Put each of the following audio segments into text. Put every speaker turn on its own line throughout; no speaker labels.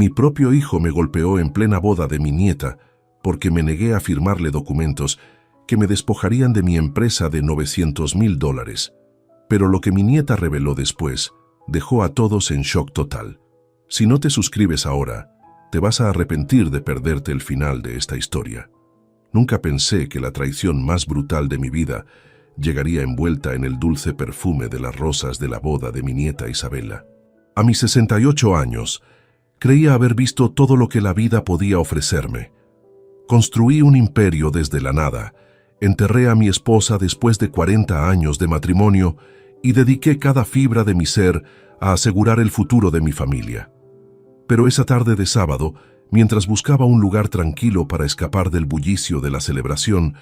Mi propio hijo me golpeó en plena boda de mi nieta porque me negué a firmarle documentos que me despojarían de mi empresa de $900,000. Pero lo que mi nieta reveló después dejó a todos en shock total. Si no te suscribes ahora, te vas a arrepentir de perderte el final de esta historia. Nunca pensé que la traición más brutal de mi vida llegaría envuelta en el dulce perfume de las rosas de la boda de mi nieta Isabela. A mis 68 años, creía haber visto todo lo que la vida podía ofrecerme. Construí un imperio desde la nada, enterré a mi esposa después de 40 años de matrimonio y dediqué cada fibra de mi ser a asegurar el futuro de mi familia. Pero esa tarde de sábado, mientras buscaba un lugar tranquilo para escapar del bullicio de la celebración,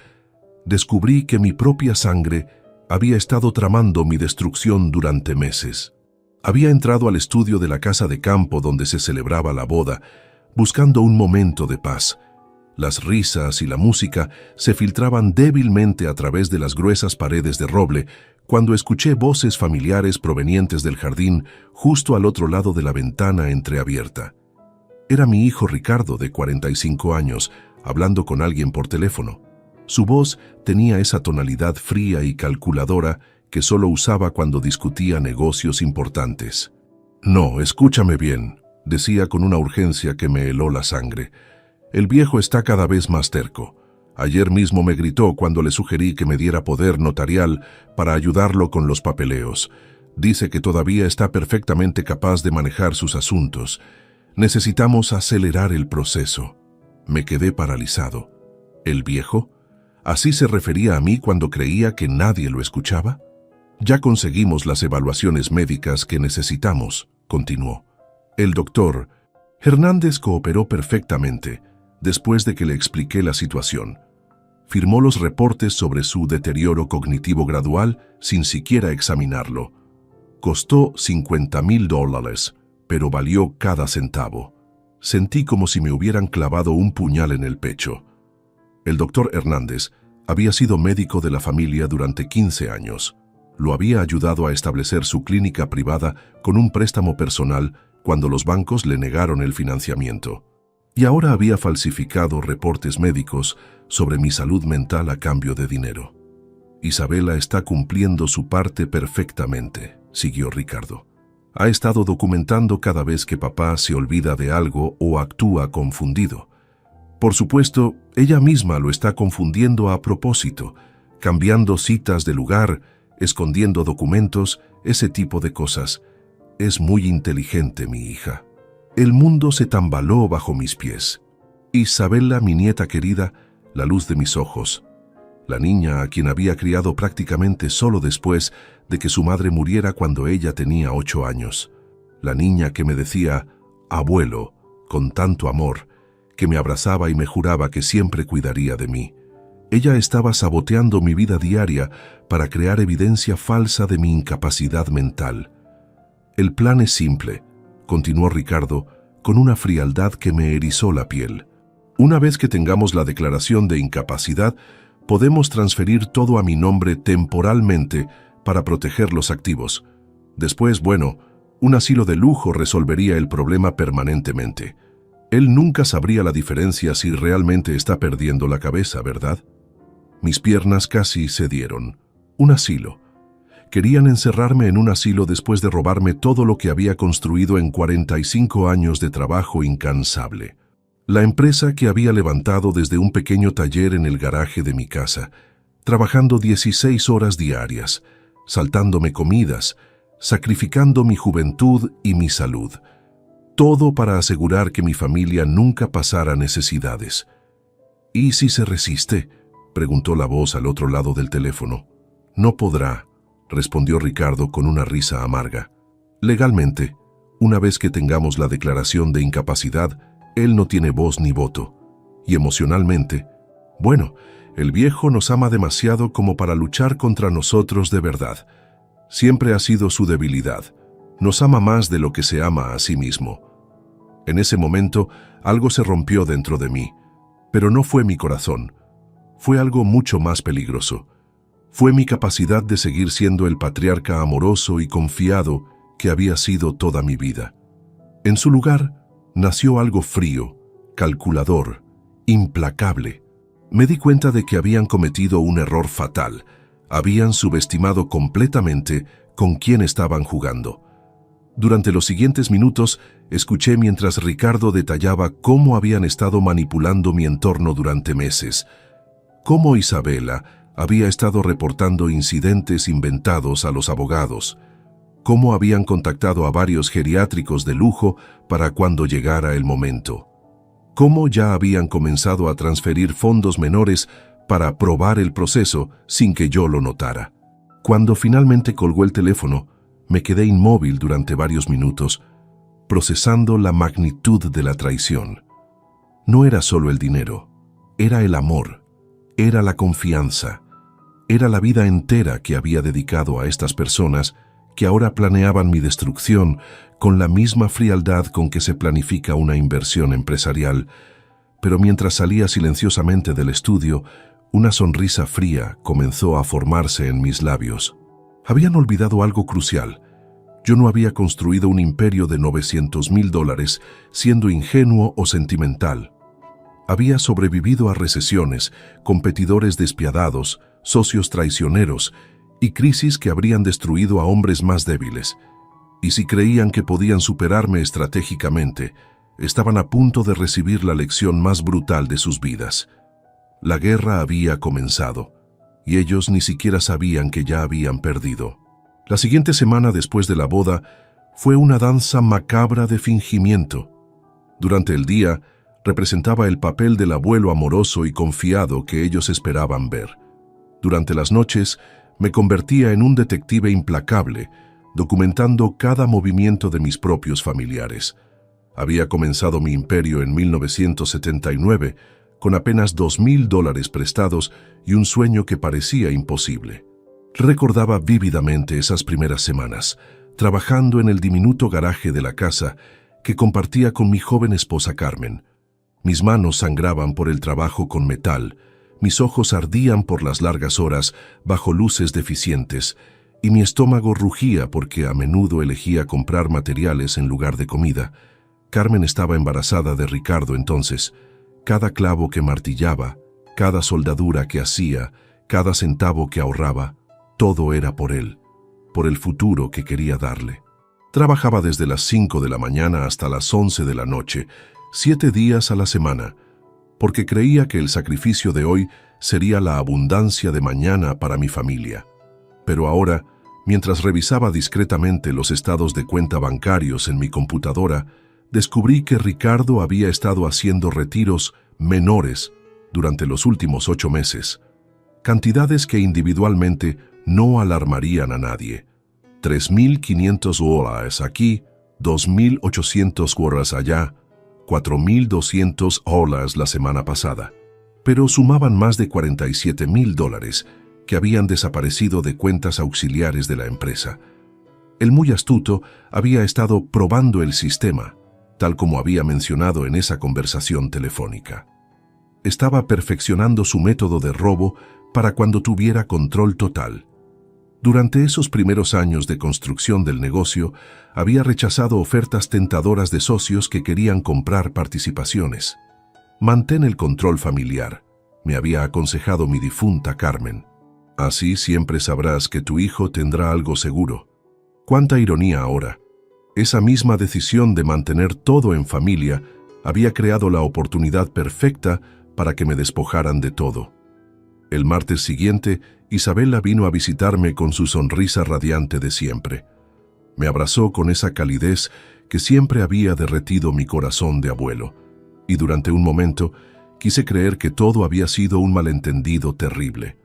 descubrí que mi propia sangre había estado tramando mi destrucción durante meses. Había entrado al estudio de la casa de campo donde se celebraba la boda, buscando un momento de paz. Las risas y la música se filtraban débilmente a través de las gruesas paredes de roble cuando escuché voces familiares provenientes del jardín justo al otro lado de la ventana entreabierta. Era mi hijo Ricardo, de 45 años, hablando con alguien por teléfono. Su voz tenía esa tonalidad fría y calculadora que solo usaba cuando discutía negocios importantes. «No, escúchame bien», decía con una urgencia que me heló la sangre. «El viejo está cada vez más terco. Ayer mismo me gritó cuando le sugerí que me diera poder notarial para ayudarlo con los papeleos. Dice que todavía está perfectamente capaz de manejar sus asuntos. Necesitamos acelerar el proceso». Me quedé paralizado. ¿El viejo? ¿Así se refería a mí cuando creía que nadie lo escuchaba? «Ya conseguimos las evaluaciones médicas que necesitamos», continuó. El doctor Hernández cooperó perfectamente después de que le expliqué la situación. Firmó los reportes sobre su deterioro cognitivo gradual sin siquiera examinarlo. Costó $50,000, pero valió cada centavo. Sentí como si me hubieran clavado un puñal en el pecho. El doctor Hernández había sido médico de la familia durante 15 años. Lo había ayudado a establecer su clínica privada con un préstamo personal cuando los bancos le negaron el financiamiento. Y ahora había falsificado reportes médicos sobre mi salud mental a cambio de dinero. «Isabela está cumpliendo su parte perfectamente», siguió Ricardo. «Ha estado documentando cada vez que papá se olvida de algo o actúa confundido. Por supuesto, ella misma lo está confundiendo a propósito, cambiando citas de lugar, escondiendo documentos, ese tipo de cosas. Es muy inteligente mi hija». El mundo se tambaló bajo mis pies. Isabela, mi nieta querida, la luz de mis ojos. La niña a quien había criado prácticamente solo después de que su madre muriera cuando ella tenía 8 años. La niña que me decía «abuelo» con tanto amor, que me abrazaba y me juraba que siempre cuidaría de mí. Ella estaba saboteando mi vida diaria para crear evidencia falsa de mi incapacidad mental. «El plan es simple», continuó Ricardo con una frialdad que me erizó la piel. «Una vez que tengamos la declaración de incapacidad, podemos transferir todo a mi nombre temporalmente para proteger los activos. Después, bueno, un asilo de lujo resolvería el problema permanentemente. Él nunca sabría la diferencia si realmente está perdiendo la cabeza, ¿verdad?» Mis piernas casi cedieron. Un asilo. Querían encerrarme en un asilo después de robarme todo lo que había construido en 45 años de trabajo incansable. La empresa que había levantado desde un pequeño taller en el garaje de mi casa, trabajando 16 horas diarias, saltándome comidas, sacrificando mi juventud y mi salud. Todo para asegurar que mi familia nunca pasara necesidades. «¿Y si se resiste?», preguntó la voz al otro lado del teléfono. «No podrá», respondió Ricardo con una risa amarga. «Legalmente, una vez que tengamos la declaración de incapacidad, él no tiene voz ni voto. Y emocionalmente, bueno, el viejo nos ama demasiado como para luchar contra nosotros de verdad. Siempre ha sido su debilidad. Nos ama más de lo que se ama a sí mismo». En ese momento, algo se rompió dentro de mí, pero no fue mi corazón. Fue algo mucho más peligroso. Fue mi capacidad de seguir siendo el patriarca amoroso y confiado que había sido toda mi vida. En su lugar, nació algo frío, calculador, implacable. Me di cuenta de que habían cometido un error fatal. Habían subestimado completamente con quién estaban jugando. Durante los siguientes minutos, escuché mientras Ricardo detallaba cómo habían estado manipulando mi entorno durante meses, cómo Isabela había estado reportando incidentes inventados a los abogados, cómo habían contactado a varios geriátricos de lujo para cuando llegara el momento, cómo ya habían comenzado a transferir fondos menores para probar el proceso sin que yo lo notara. Cuando finalmente colgó el teléfono, me quedé inmóvil durante varios minutos, procesando la magnitud de la traición. No era solo el dinero, era el amor, era la confianza, era la vida entera que había dedicado a estas personas que ahora planeaban mi destrucción con la misma frialdad con que se planifica una inversión empresarial. Pero mientras salía silenciosamente del estudio, una sonrisa fría comenzó a formarse en mis labios. Habían olvidado algo crucial. Yo no había construido un imperio de $900,000 siendo ingenuo o sentimental. Había sobrevivido a recesiones, competidores despiadados, socios traicioneros y crisis que habrían destruido a hombres más débiles. Y si creían que podían superarme estratégicamente, estaban a punto de recibir la lección más brutal de sus vidas. La guerra había comenzado, y ellos ni siquiera sabían que ya habían perdido. La siguiente semana después de la boda fue una danza macabra de fingimiento. Durante el día, representaba el papel del abuelo amoroso y confiado que ellos esperaban ver. Durante las noches, me convertía en un detective implacable, documentando cada movimiento de mis propios familiares. Había comenzado mi imperio en 1979, con apenas $2,000 prestados y un sueño que parecía imposible. Recordaba vívidamente esas primeras semanas, trabajando en el diminuto garaje de la casa que compartía con mi joven esposa Carmen. Mis manos sangraban por el trabajo con metal, mis ojos ardían por las largas horas bajo luces deficientes, y mi estómago rugía porque a menudo elegía comprar materiales en lugar de comida. Carmen estaba embarazada de Ricardo entonces. Cada clavo que martillaba, cada soldadura que hacía, cada centavo que ahorraba, todo era por él, por el futuro que quería darle. Trabajaba desde las 5 de la mañana hasta las 11 de la noche, 7 días a la semana, porque creía que el sacrificio de hoy sería la abundancia de mañana para mi familia. Pero ahora, mientras revisaba discretamente los estados de cuenta bancarios en mi computadora, descubrí que Ricardo había estado haciendo retiros menores durante los últimos 8 meses, cantidades que individualmente no alarmarían a nadie. $3,500 aquí, $2,800 allá, $4,200 la semana pasada. Pero sumaban más de $47,000 que habían desaparecido de cuentas auxiliares de la empresa. El muy astuto había estado probando el sistema, tal como había mencionado en esa conversación telefónica. Estaba perfeccionando su método de robo para cuando tuviera control total. Durante esos primeros años de construcción del negocio, había rechazado ofertas tentadoras de socios que querían comprar participaciones. Mantén el control familiar, me había aconsejado mi difunta Carmen. Así siempre sabrás que tu hijo tendrá algo seguro. Cuánta ironía ahora. Esa misma decisión de mantener todo en familia había creado la oportunidad perfecta para que me despojaran de todo. El martes siguiente, Isabela vino a visitarme con su sonrisa radiante de siempre. Me abrazó con esa calidez que siempre había derretido mi corazón de abuelo, y durante un momento quise creer que todo había sido un malentendido terrible.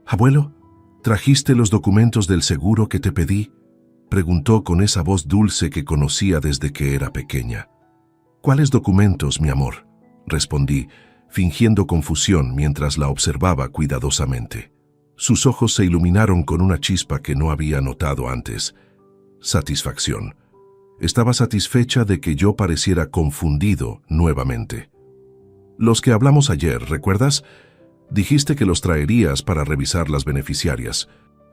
«Abuelo, ¿trajiste los documentos del seguro que te pedí?», preguntó con esa voz dulce que conocía desde que era pequeña. «¿Cuáles documentos, mi amor?», respondí, fingiendo confusión mientras la observaba cuidadosamente. Sus ojos se iluminaron con una chispa que no había notado antes. Satisfacción. Estaba satisfecha de que yo pareciera confundido nuevamente. «Los que hablamos ayer, ¿recuerdas? Dijiste que los traerías para revisar las beneficiarias».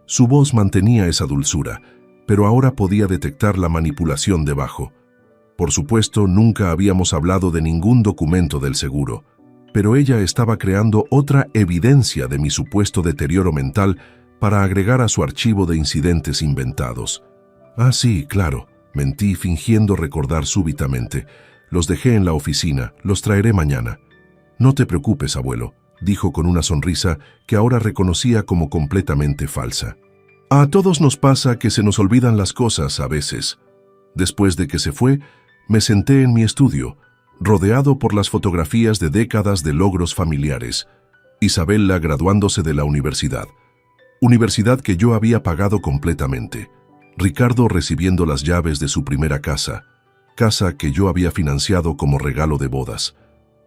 Su voz mantenía esa dulzura, pero ahora podía detectar la manipulación debajo. Por supuesto, nunca habíamos hablado de ningún documento del seguro, pero ella estaba creando otra evidencia de mi supuesto deterioro mental para agregar a su archivo de incidentes inventados. Ah, sí, claro, mentí fingiendo recordar súbitamente. Los dejé en la oficina, los traeré mañana. No te preocupes, abuelo, dijo con una sonrisa que ahora reconocía como completamente falsa. A todos nos pasa que se nos olvidan las cosas a veces. Después de que se fue, me senté en mi estudio, rodeado por las fotografías de décadas de logros familiares. Isabella graduándose de la universidad que yo había pagado completamente. Ricardo recibiendo las llaves de su primera casa que yo había financiado como regalo de bodas.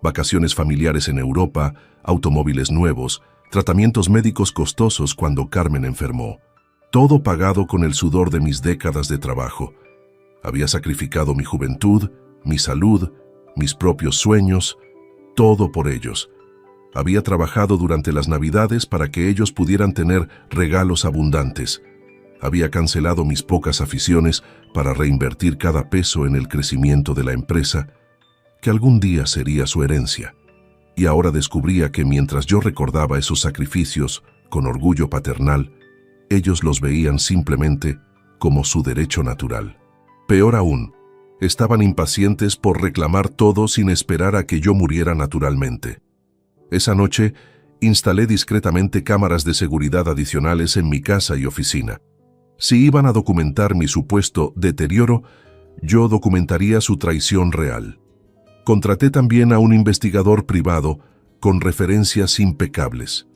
Vacaciones familiares en Europa, automóviles nuevos, tratamientos médicos costosos cuando Carmen enfermó. Todo pagado con el sudor de mis décadas de trabajo. Había sacrificado mi juventud, mi salud, mis propios sueños, todo por ellos. Había trabajado durante las Navidades para que ellos pudieran tener regalos abundantes. Había cancelado mis pocas aficiones para reinvertir cada peso en el crecimiento de la empresa, que algún día sería su herencia. Y ahora descubría que mientras yo recordaba esos sacrificios con orgullo paternal, ellos los veían simplemente como su derecho natural. Peor aún, estaban impacientes por reclamar todo sin esperar a que yo muriera naturalmente. Esa noche, instalé discretamente cámaras de seguridad adicionales en mi casa y oficina. Si iban a documentar mi supuesto deterioro, yo documentaría su traición real. Contraté también a un investigador privado con referencias impecables.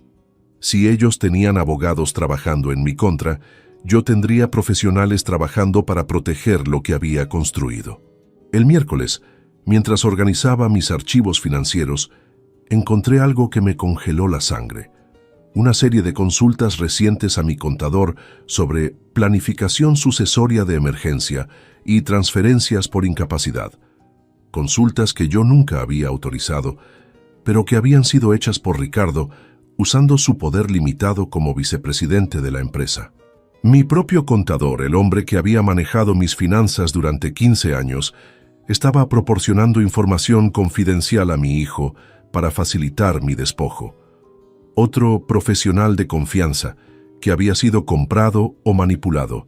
Si ellos tenían abogados trabajando en mi contra, yo tendría profesionales trabajando para proteger lo que había construido. El miércoles, mientras organizaba mis archivos financieros, encontré algo que me congeló la sangre. Una serie de consultas recientes a mi contador sobre planificación sucesoria de emergencia y transferencias por incapacidad. Consultas que yo nunca había autorizado, pero que habían sido hechas por Ricardo usando su poder limitado como vicepresidente de la empresa. Mi propio contador, el hombre que había manejado mis finanzas durante 15 años, estaba proporcionando información confidencial a mi hijo para facilitar mi despojo. Otro profesional de confianza que había sido comprado o manipulado,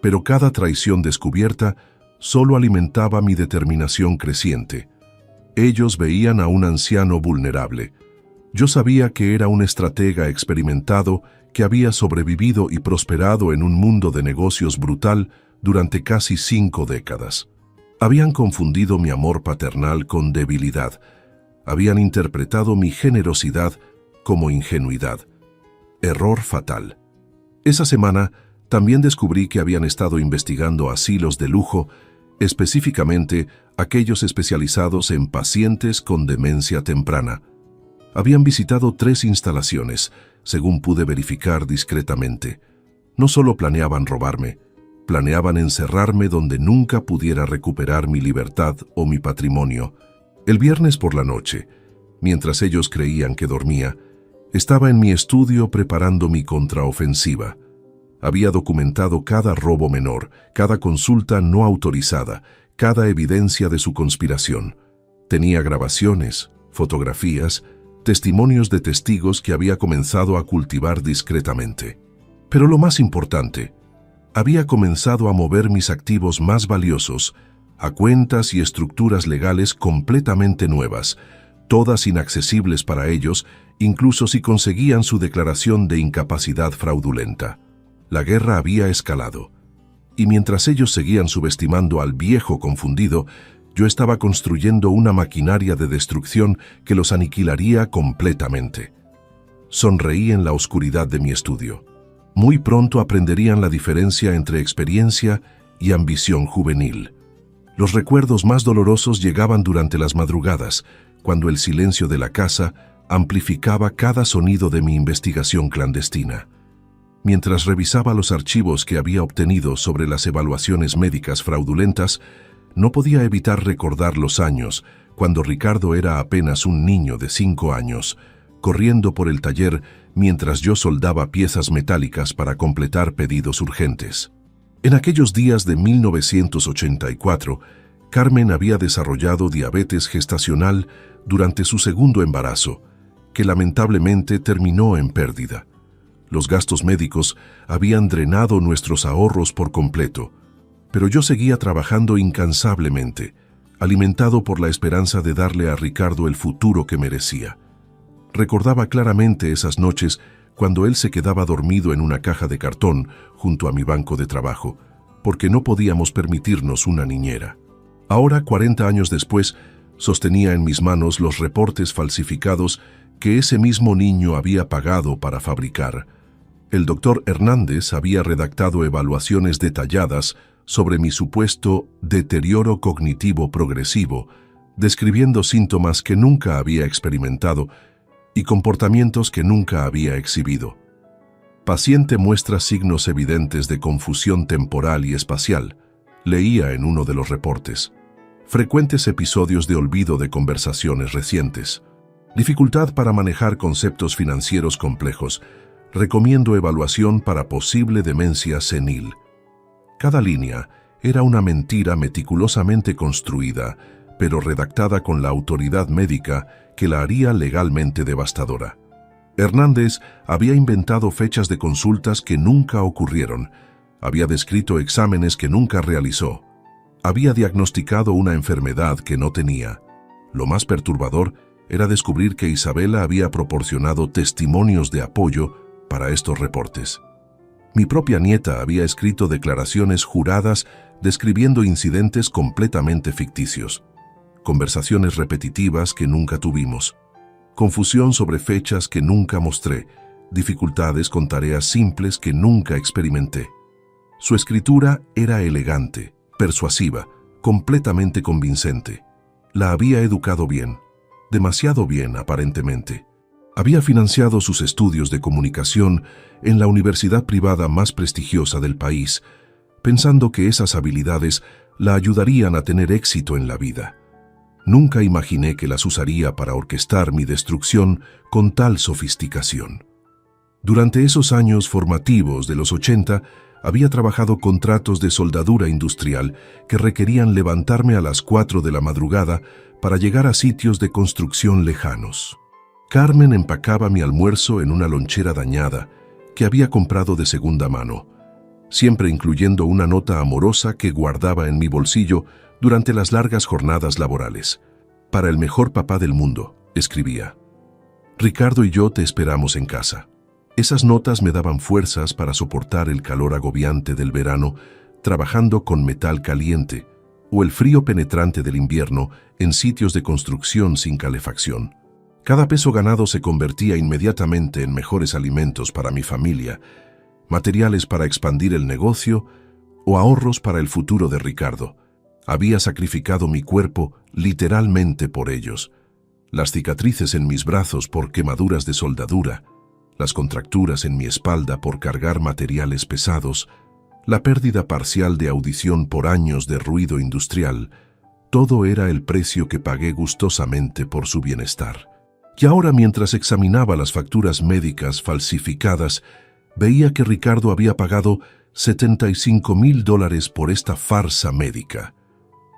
pero cada traición descubierta solo alimentaba mi determinación creciente. Ellos veían a un anciano vulnerable. Yo sabía que era un estratega experimentado que había sobrevivido y prosperado en un mundo de negocios brutal durante casi 5 décadas. Habían confundido mi amor paternal con debilidad. Habían interpretado mi generosidad como ingenuidad. Error fatal. Esa semana también descubrí que habían estado investigando asilos de lujo, específicamente aquellos especializados en pacientes con demencia temprana. Habían visitado 3 instalaciones, según pude verificar discretamente. No solo planeaban robarme, planeaban encerrarme donde nunca pudiera recuperar mi libertad o mi patrimonio. El viernes por la noche, mientras ellos creían que dormía, estaba en mi estudio preparando mi contraofensiva. Había documentado cada robo menor, cada consulta no autorizada, cada evidencia de su conspiración. Tenía grabaciones, fotografías, testimonios de testigos que había comenzado a cultivar discretamente. Pero lo más importante, había comenzado a mover mis activos más valiosos a cuentas y estructuras legales completamente nuevas, todas inaccesibles para ellos, incluso si conseguían su declaración de incapacidad fraudulenta. La guerra había escalado, y mientras ellos seguían subestimando al viejo confundido, yo estaba construyendo una maquinaria de destrucción que los aniquilaría completamente. Sonreí en la oscuridad de mi estudio. Muy pronto aprenderían la diferencia entre experiencia y ambición juvenil. Los recuerdos más dolorosos llegaban durante las madrugadas, cuando el silencio de la casa amplificaba cada sonido de mi investigación clandestina. Mientras revisaba los archivos que había obtenido sobre las evaluaciones médicas fraudulentas, no podía evitar recordar los años, cuando Ricardo era apenas un niño de 5 años, corriendo por el taller mientras yo soldaba piezas metálicas para completar pedidos urgentes. En aquellos días de 1984, Carmen había desarrollado diabetes gestacional durante su segundo embarazo, que lamentablemente terminó en pérdida. Los gastos médicos habían drenado nuestros ahorros por completo, pero yo seguía trabajando incansablemente, alimentado por la esperanza de darle a Ricardo el futuro que merecía. Recordaba claramente esas noches cuando él se quedaba dormido en una caja de cartón junto a mi banco de trabajo, porque no podíamos permitirnos una niñera. Ahora, 40 años después, sostenía en mis manos los reportes falsificados que ese mismo niño había pagado para fabricar. El doctor Hernández había redactado evaluaciones detalladas sobre mi supuesto deterioro cognitivo progresivo, describiendo síntomas que nunca había experimentado y comportamientos que nunca había exhibido. Paciente muestra signos evidentes de confusión temporal y espacial, leía en uno de los reportes. Frecuentes episodios de olvido de conversaciones recientes. Dificultad para manejar conceptos financieros complejos. Recomiendo evaluación para posible demencia senil. Cada línea era una mentira meticulosamente construida, pero redactada con la autoridad médica que la haría legalmente devastadora. Hernández había inventado fechas de consultas que nunca ocurrieron, había descrito exámenes que nunca realizó, había diagnosticado una enfermedad que no tenía. Lo más perturbador era descubrir que Isabela había proporcionado testimonios de apoyo para estos reportes. Mi propia nieta había escrito declaraciones juradas describiendo incidentes completamente ficticios, conversaciones repetitivas que nunca tuvimos, confusión sobre fechas que nunca mostré, dificultades con tareas simples que nunca experimenté. Su escritura era elegante, persuasiva, completamente convincente. La había educado bien, demasiado bien aparentemente. Había financiado sus estudios de comunicación en la universidad privada más prestigiosa del país, pensando que esas habilidades la ayudarían a tener éxito en la vida. Nunca imaginé que las usaría para orquestar mi destrucción con tal sofisticación. Durante esos años formativos de los 80, había trabajado contratos de soldadura industrial que requerían levantarme a las 4 de la madrugada para llegar a sitios de construcción lejanos. Carmen empacaba mi almuerzo en una lonchera dañada que había comprado de segunda mano, siempre incluyendo una nota amorosa que guardaba en mi bolsillo durante las largas jornadas laborales. Para el mejor papá del mundo, escribía. Ricardo y yo te esperamos en casa. Esas notas me daban fuerzas para soportar el calor agobiante del verano trabajando con metal caliente o el frío penetrante del invierno en sitios de construcción sin calefacción. Cada peso ganado se convertía inmediatamente en mejores alimentos para mi familia, materiales para expandir el negocio o ahorros para el futuro de Ricardo. Había sacrificado mi cuerpo literalmente por ellos. Las cicatrices en mis brazos por quemaduras de soldadura, las contracturas en mi espalda por cargar materiales pesados, la pérdida parcial de audición por años de ruido industrial, todo era el precio que pagué gustosamente por su bienestar. Y ahora, mientras examinaba las facturas médicas falsificadas, veía que Ricardo había pagado $75,000 por esta farsa médica.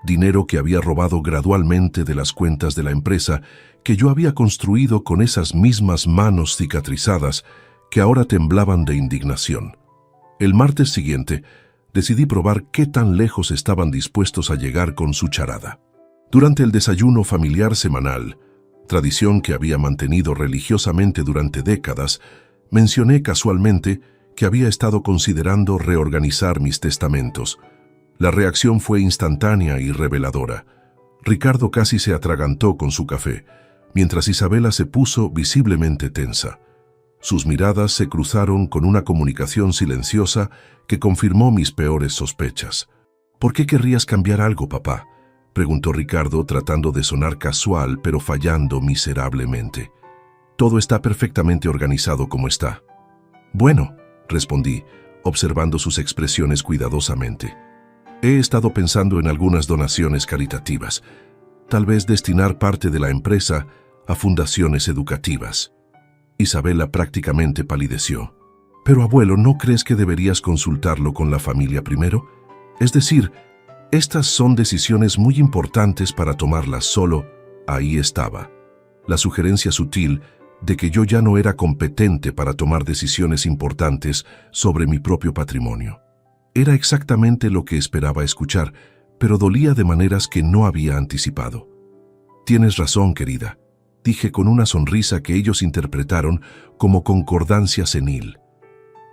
Dinero que había robado gradualmente de las cuentas de la empresa que yo había construido con esas mismas manos cicatrizadas que ahora temblaban de indignación. El martes siguiente, decidí probar qué tan lejos estaban dispuestos a llegar con su charada. Durante el desayuno familiar semanal, tradición que había mantenido religiosamente durante décadas, mencioné casualmente que había estado considerando reorganizar mis testamentos. La reacción fue instantánea y reveladora. Ricardo casi se atragantó con su café, mientras Isabela se puso visiblemente tensa. Sus miradas se cruzaron con una comunicación silenciosa que confirmó mis peores sospechas. ¿Por qué querrías cambiar algo, papá?, preguntó Ricardo tratando de sonar casual, pero fallando miserablemente. Todo está perfectamente organizado como está. Bueno, respondí, observando sus expresiones cuidadosamente. He estado pensando en algunas donaciones caritativas. Tal vez destinar parte de la empresa a fundaciones educativas. Isabela prácticamente palideció. Pero abuelo, ¿no crees que deberías consultarlo con la familia primero? Es decir, Estas son decisiones muy importantes para tomarlas solo. Ahí estaba. La sugerencia sutil de que yo ya no era competente para tomar decisiones importantes sobre mi propio patrimonio. Era exactamente lo que esperaba escuchar, pero dolía de maneras que no había anticipado. Tienes razón, querida, dije con una sonrisa que ellos interpretaron como concordancia senil.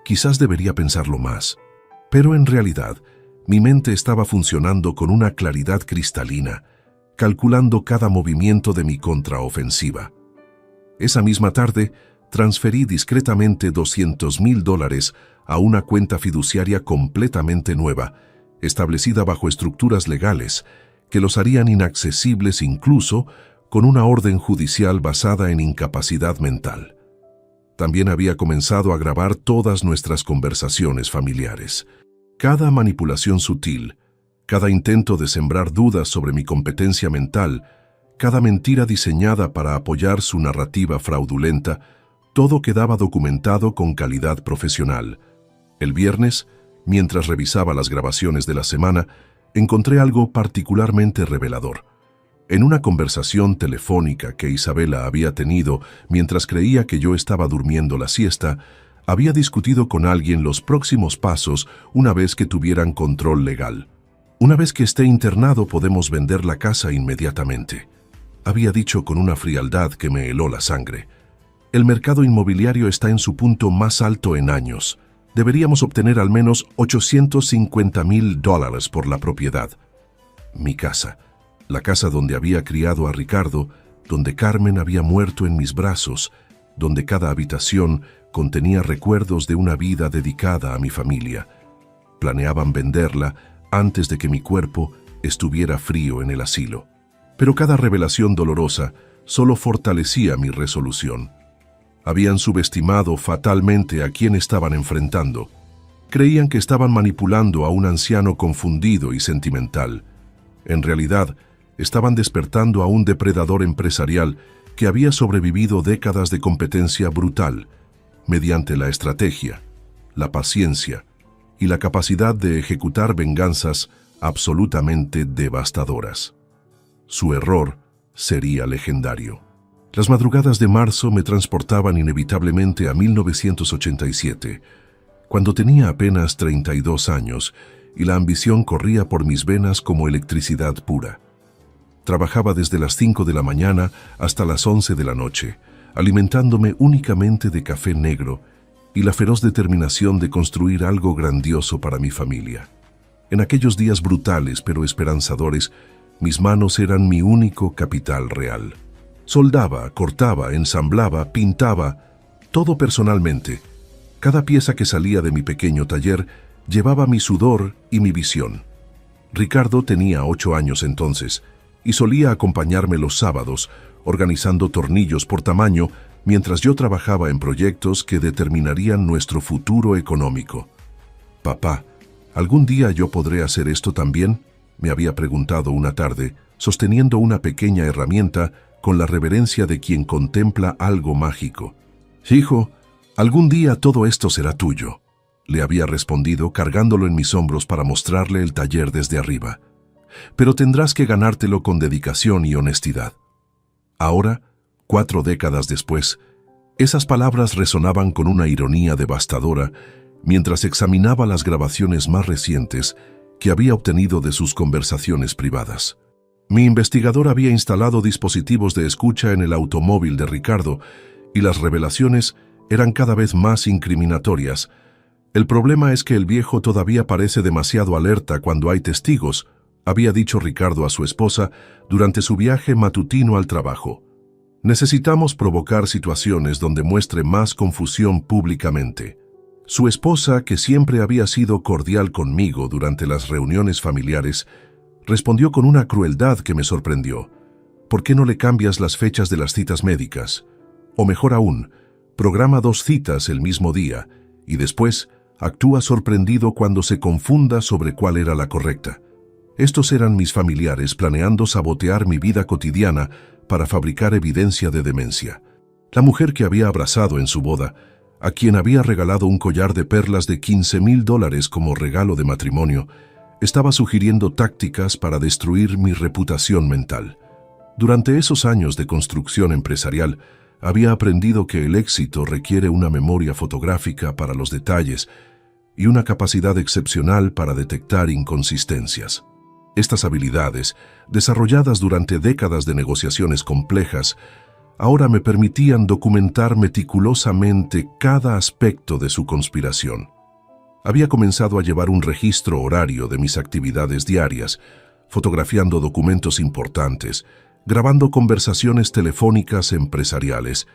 Quizás debería pensarlo más, pero en realidad mi mente estaba funcionando con una claridad cristalina, calculando cada movimiento de mi contraofensiva. Esa misma tarde, transferí discretamente $200,000 a una cuenta fiduciaria completamente nueva, establecida bajo estructuras legales que los harían inaccesibles incluso con una orden judicial basada en incapacidad mental. También había comenzado a grabar todas nuestras conversaciones familiares. Cada manipulación sutil, cada intento de sembrar dudas sobre mi competencia mental, cada mentira diseñada para apoyar su narrativa fraudulenta, todo quedaba documentado con calidad profesional. El viernes, mientras revisaba las grabaciones de la semana, encontré algo particularmente revelador. En una conversación telefónica que Isabela había tenido mientras creía que yo estaba durmiendo la siesta, había discutido con alguien los próximos pasos una vez que tuvieran control legal. Una vez que esté internado podemos vender la casa inmediatamente, había dicho con una frialdad que me heló la sangre. El mercado inmobiliario está en su punto más alto en años. Deberíamos obtener al menos $850,000 por la propiedad. Mi casa, la casa donde había criado a Ricardo, donde Carmen había muerto en mis brazos, donde cada habitación contenía recuerdos de una vida dedicada a mi familia. Planeaban venderla antes de que mi cuerpo estuviera frío en el asilo. Pero cada revelación dolorosa solo fortalecía mi resolución. Habían subestimado fatalmente a quien estaban enfrentando. Creían que estaban manipulando a un anciano confundido y sentimental. En realidad, estaban despertando a un depredador empresarial que había sobrevivido décadas de competencia brutal, mediante la estrategia, la paciencia y la capacidad de ejecutar venganzas absolutamente devastadoras. Su error sería legendario. Las madrugadas de marzo me transportaban inevitablemente a 1987, cuando tenía apenas 32 años y la ambición corría por mis venas como electricidad pura. Trabajaba desde las 5 de la mañana hasta las 11 de la noche, alimentándome únicamente de café negro y la feroz determinación de construir algo grandioso para mi familia. En aquellos días brutales pero esperanzadores, mis manos eran mi único capital real. Soldaba, cortaba, ensamblaba, pintaba, todo personalmente. Cada pieza que salía de mi pequeño taller llevaba mi sudor y mi visión. Ricardo tenía 8 años entonces y solía acompañarme los sábados, organizando tornillos por tamaño mientras yo trabajaba en proyectos que determinarían nuestro futuro económico. «Papá, ¿algún día yo podré hacer esto también?», me había preguntado una tarde, sosteniendo una pequeña herramienta con la reverencia de quien contempla algo mágico. «Hijo, algún día todo esto será tuyo», le había respondido cargándolo en mis hombros para mostrarle el taller desde arriba. «Pero tendrás que ganártelo con dedicación y honestidad». Ahora, 4 décadas después, esas palabras resonaban con una ironía devastadora mientras examinaba las grabaciones más recientes que había obtenido de sus conversaciones privadas. Mi investigador había instalado dispositivos de escucha en el automóvil de Ricardo y las revelaciones eran cada vez más incriminatorias. «El problema es que el viejo todavía parece demasiado alerta cuando hay testigos», había dicho Ricardo a su esposa durante su viaje matutino al trabajo. «Necesitamos provocar situaciones donde muestre más confusión públicamente». Su esposa, que siempre había sido cordial conmigo durante las reuniones familiares, respondió con una crueldad que me sorprendió. «¿Por qué no le cambias las fechas de las citas médicas? O mejor aún, programa 2 citas el mismo día y después actúa sorprendido cuando se confunda sobre cuál era la correcta». Estos eran mis familiares planeando sabotear mi vida cotidiana para fabricar evidencia de demencia. La mujer que había abrazado en su boda, a quien había regalado un collar de perlas de $15,000 como regalo de matrimonio, Estaba sugiriendo tácticas para destruir mi reputación mental. Durante esos años de construcción empresarial, había aprendido que el éxito requiere una memoria fotográfica para los detalles y una capacidad excepcional para detectar inconsistencias. Estas habilidades, desarrolladas durante décadas de negociaciones complejas, ahora me permitían documentar meticulosamente cada aspecto de su conspiración. Había comenzado a llevar un registro horario de mis actividades diarias, fotografiando documentos importantes, grabando conversaciones telefónicas empresariales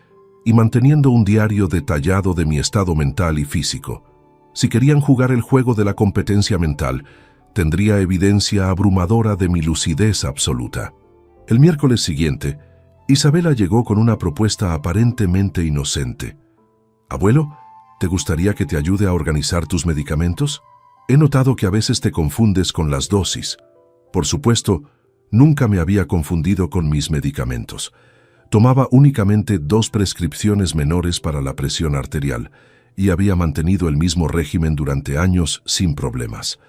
y manteniendo un diario detallado de mi estado mental y físico. Si querían jugar el juego de la competencia mental, tendría evidencia abrumadora de mi lucidez absoluta. El miércoles siguiente, Isabela llegó con una propuesta aparentemente inocente. «Abuelo, ¿te gustaría que te ayude a organizar tus medicamentos? He notado que a veces te confundes con las dosis». Por supuesto, nunca me había confundido con mis medicamentos. Tomaba únicamente 2 prescripciones menores para la presión arterial y había mantenido el mismo régimen durante años sin problemas.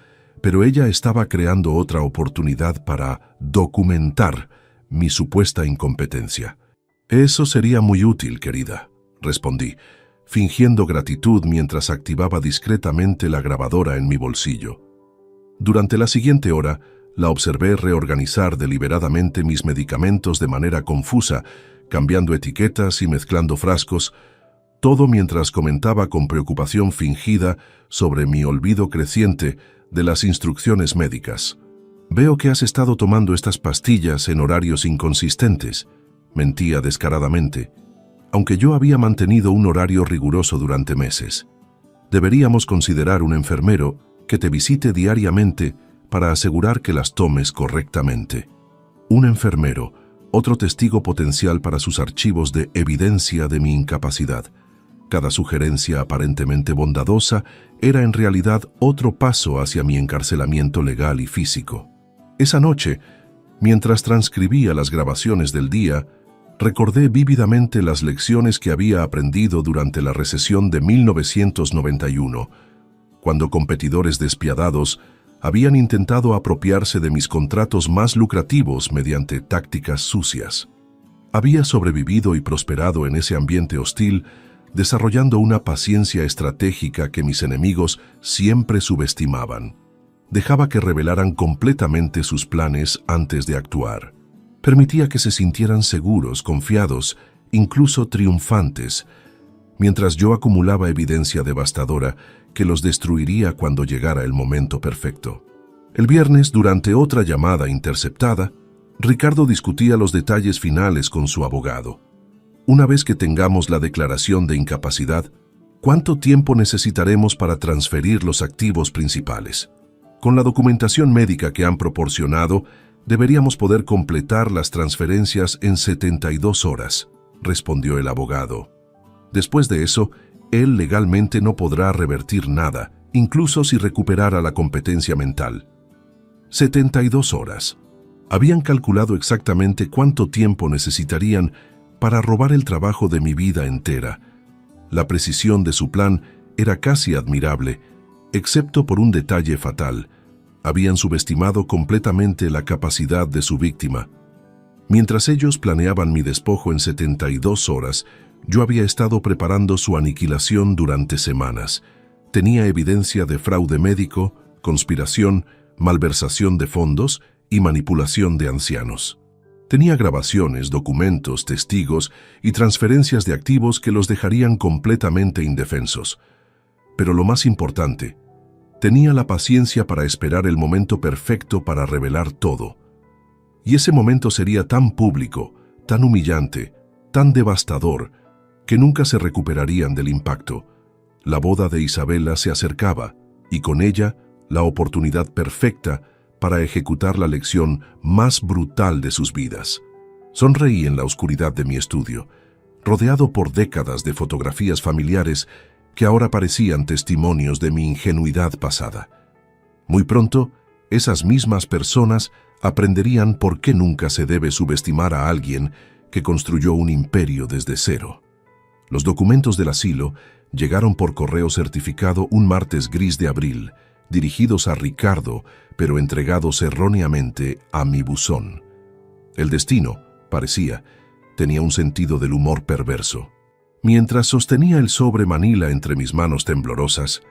Pero ella estaba creando otra oportunidad para documentar mi supuesta incompetencia. «Eso sería muy útil, querida», respondí, fingiendo gratitud mientras activaba discretamente la grabadora en mi bolsillo. Durante la siguiente hora, la observé reorganizar deliberadamente mis medicamentos de manera confusa, cambiando etiquetas y mezclando frascos, todo mientras comentaba con preocupación fingida sobre mi olvido creciente de las instrucciones médicas. «Veo que has estado tomando estas pastillas en horarios inconsistentes», mentía descaradamente, aunque yo había mantenido un horario riguroso durante meses. «Deberíamos considerar un enfermero que te visite diariamente para asegurar que las tomes correctamente». Un enfermero, otro testigo potencial para sus archivos de evidencia de mi incapacidad. Cada sugerencia aparentemente bondadosa era en realidad otro paso hacia mi encarcelamiento legal y físico. Esa noche, mientras transcribía las grabaciones del día, recordé vívidamente las lecciones que había aprendido durante la recesión de 1991, cuando competidores despiadados habían intentado apropiarse de mis contratos más lucrativos mediante tácticas sucias. Había sobrevivido y prosperado en ese ambiente hostil, desarrollando una paciencia estratégica que mis enemigos siempre subestimaban. Dejaba que revelaran completamente sus planes antes de actuar. Permitía que se sintieran seguros, confiados, incluso triunfantes, mientras yo acumulaba evidencia devastadora que los destruiría cuando llegara el momento perfecto. El viernes, durante otra llamada interceptada, Ricardo discutía los detalles finales con su abogado. «Una vez que tengamos la declaración de incapacidad, ¿cuánto tiempo necesitaremos para transferir los activos principales? Con la documentación médica que han proporcionado, deberíamos poder completar las transferencias en 72 horas», respondió el abogado. «Después de eso, él legalmente no podrá revertir nada, incluso si recuperara la competencia mental». 72 horas. Habían calculado exactamente cuánto tiempo necesitarían para robar el trabajo de mi vida entera. La precisión de su plan era casi admirable, excepto por un detalle fatal. Habían subestimado completamente la capacidad de su víctima. Mientras ellos planeaban mi despojo en 72 horas, yo había estado preparando su aniquilación durante semanas. Tenía evidencia de fraude médico, conspiración, malversación de fondos y manipulación de ancianos. Tenía grabaciones, documentos, testigos y transferencias de activos que los dejarían completamente indefensos. Pero lo más importante, tenía la paciencia para esperar el momento perfecto para revelar todo. Y ese momento sería tan público, tan humillante, tan devastador, que nunca se recuperarían del impacto. La boda de Isabela se acercaba, y con ella, la oportunidad perfecta para ejecutar la lección más brutal de sus vidas. Sonreí en la oscuridad de mi estudio, rodeado por décadas de fotografías familiares que ahora parecían testimonios de mi ingenuidad pasada. Muy pronto, esas mismas personas aprenderían por qué nunca se debe subestimar a alguien que construyó un imperio desde cero. Los documentos del asilo llegaron por correo certificado un martes gris de abril, dirigidos a Ricardo, pero entregados erróneamente a mi buzón. El destino, parecía, tenía un sentido del humor perverso. Mientras sostenía el sobre Manila entre mis manos temblorosas,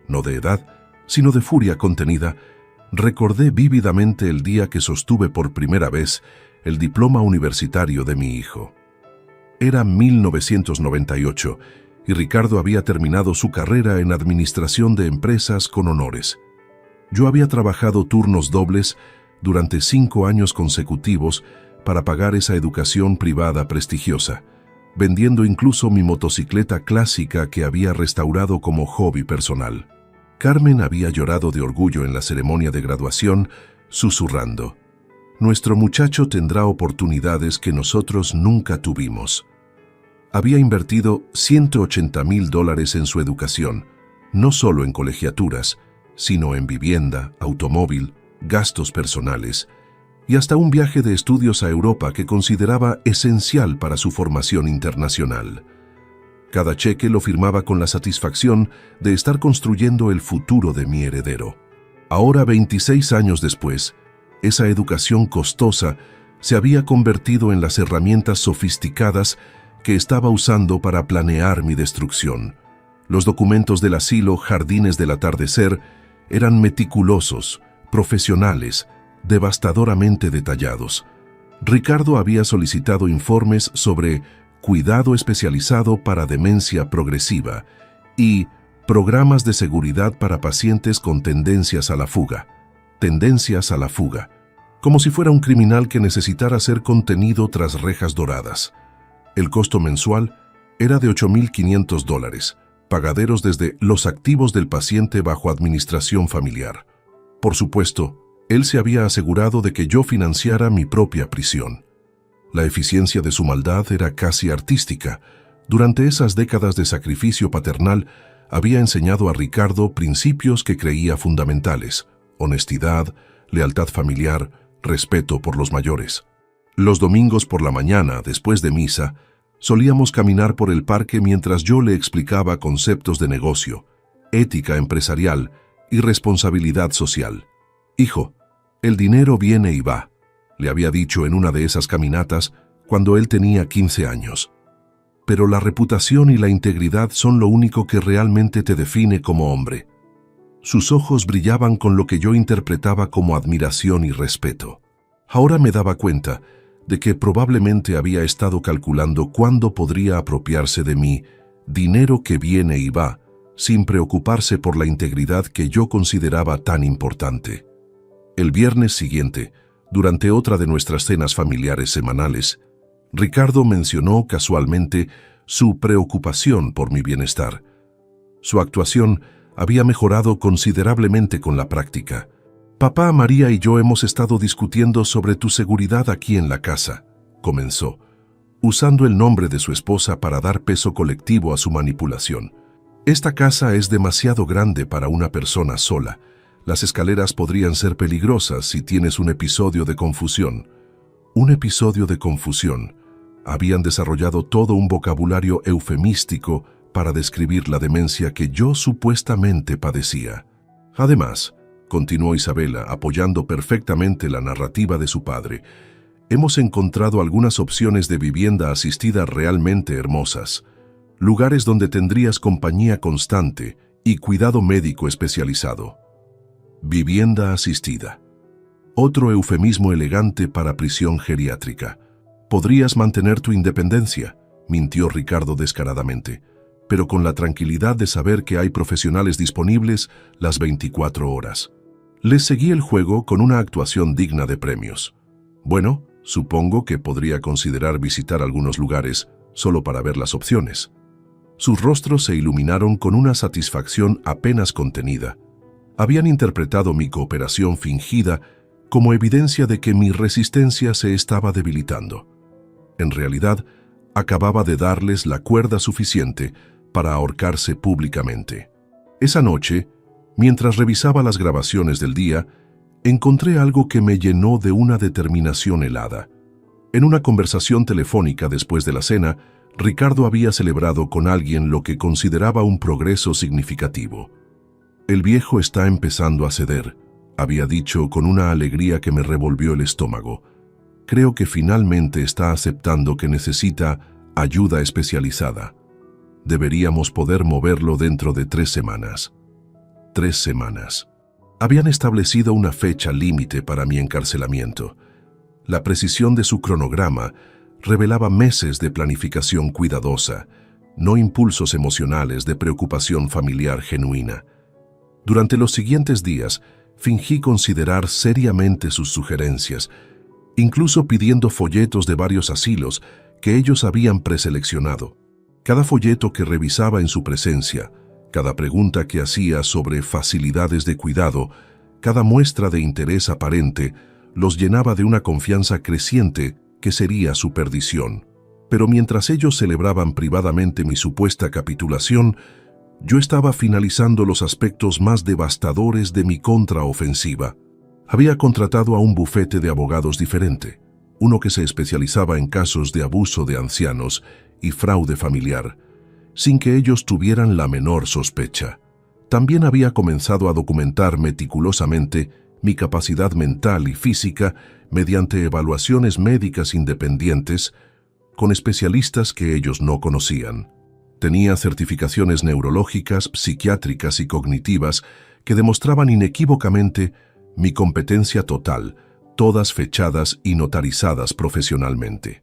no de edad, sino de furia contenida, recordé vívidamente el día que sostuve por primera vez el diploma universitario de mi hijo. Era 1998 y Ricardo había terminado su carrera en administración de empresas con honores. Yo había trabajado turnos dobles durante 5 años consecutivos para pagar esa educación privada prestigiosa, vendiendo incluso mi motocicleta clásica que había restaurado como hobby personal. Carmen había llorado de orgullo en la ceremonia de graduación, susurrando: «Nuestro muchacho tendrá oportunidades que nosotros nunca tuvimos». Había invertido $180,000 en su educación, no solo en colegiaturas, sino en vivienda, automóvil, gastos personales y hasta un viaje de estudios a Europa que consideraba esencial para su formación internacional. Cada cheque lo firmaba con la satisfacción de estar construyendo el futuro de mi heredero. Ahora, 26 años después, esa educación costosa se había convertido en las herramientas sofisticadas que estaba usando para planear mi destrucción. Los documentos del asilo Jardines del Atardecer eran meticulosos, profesionales, devastadoramente detallados. Ricardo había solicitado informes sobre cuidado especializado para demencia progresiva y programas de seguridad para pacientes con tendencias a la fuga, como si fuera un criminal que necesitara ser contenido tras rejas doradas. El costo mensual era de $8,500, pagaderos desde los activos del paciente bajo administración familiar. Por supuesto, él se había asegurado de que yo financiara mi propia prisión. La eficiencia de su maldad era casi artística. Durante esas décadas de sacrificio paternal, había enseñado a Ricardo principios que creía fundamentales: honestidad, lealtad familiar, respeto por los mayores. Los domingos por la mañana, después de misa, solíamos caminar por el parque mientras yo le explicaba conceptos de negocio, ética empresarial y responsabilidad social. «Hijo, el dinero viene y va», le había dicho en una de esas caminatas cuando él tenía 15 años. «Pero la reputación y la integridad son lo único que realmente te define como hombre». Sus ojos brillaban con lo que yo interpretaba como admiración y respeto. Ahora me daba cuenta de que probablemente había estado calculando cuándo podría apropiarse de mí, dinero que viene y va, sin preocuparse por la integridad que yo consideraba tan importante. El viernes siguiente, durante otra de nuestras cenas familiares semanales, Ricardo mencionó casualmente su preocupación por mi bienestar. Su actuación había mejorado considerablemente con la práctica. «Papá, María y yo hemos estado discutiendo sobre tu seguridad aquí en la casa», comenzó, usando el nombre de su esposa para dar peso colectivo a su manipulación. «Esta casa es demasiado grande para una persona sola. Las escaleras podrían ser peligrosas si tienes un episodio de confusión». Un episodio de confusión. Habían desarrollado todo un vocabulario eufemístico para describir la demencia que yo supuestamente padecía. Además, continuó Isabela, apoyando perfectamente la narrativa de su padre, hemos encontrado algunas opciones de vivienda asistida realmente hermosas. Lugares donde tendrías compañía constante y cuidado médico especializado. Vivienda asistida. Otro eufemismo elegante para prisión geriátrica. Podrías mantener tu independencia, mintió Ricardo descaradamente, pero con la tranquilidad de saber que hay profesionales disponibles las 24 horas. Les seguí el juego con una actuación digna de premios. Bueno, supongo que podría considerar visitar algunos lugares solo para ver las opciones. Sus rostros se iluminaron con una satisfacción apenas contenida. Habían interpretado mi cooperación fingida como evidencia de que mi resistencia se estaba debilitando. En realidad, acababa de darles la cuerda suficiente para ahorcarse públicamente. Esa noche, mientras revisaba las grabaciones del día, encontré algo que me llenó de una determinación helada. En una conversación telefónica después de la cena, Ricardo había celebrado con alguien lo que consideraba un progreso significativo. El viejo está empezando a ceder, había dicho con una alegría que me revolvió el estómago. Creo que finalmente está aceptando que necesita ayuda especializada. Deberíamos poder moverlo dentro de 3 semanas. 3 semanas. Habían establecido una fecha límite para mi encarcelamiento. La precisión de su cronograma revelaba meses de planificación cuidadosa, no impulsos emocionales de preocupación familiar genuina. Durante los siguientes días, fingí considerar seriamente sus sugerencias, incluso pidiendo folletos de varios asilos que ellos habían preseleccionado. Cada folleto que revisaba en su presencia, cada pregunta que hacía sobre facilidades de cuidado, cada muestra de interés aparente, los llenaba de una confianza creciente que sería su perdición. Pero mientras ellos celebraban privadamente mi supuesta capitulación, yo estaba finalizando los aspectos más devastadores de mi contraofensiva. Había contratado a un bufete de abogados diferente, uno que se especializaba en casos de abuso de ancianos y fraude familiar, sin que ellos tuvieran la menor sospecha. También había comenzado a documentar meticulosamente mi capacidad mental y física mediante evaluaciones médicas independientes con especialistas que ellos no conocían. Tenía certificaciones neurológicas, psiquiátricas y cognitivas que demostraban inequívocamente mi competencia total, todas fechadas y notarizadas profesionalmente.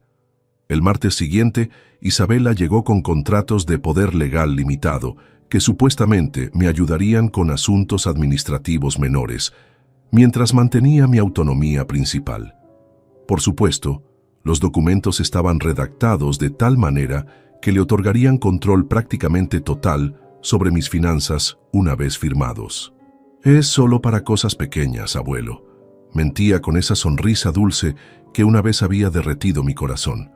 El martes siguiente, Isabela llegó con contratos de poder legal limitado, que supuestamente me ayudarían con asuntos administrativos menores, mientras mantenía mi autonomía principal. Por supuesto, los documentos estaban redactados de tal manera que le otorgarían control prácticamente total sobre mis finanzas una vez firmados. Es solo para cosas pequeñas, abuelo. Mentía con esa sonrisa dulce que una vez había derretido mi corazón.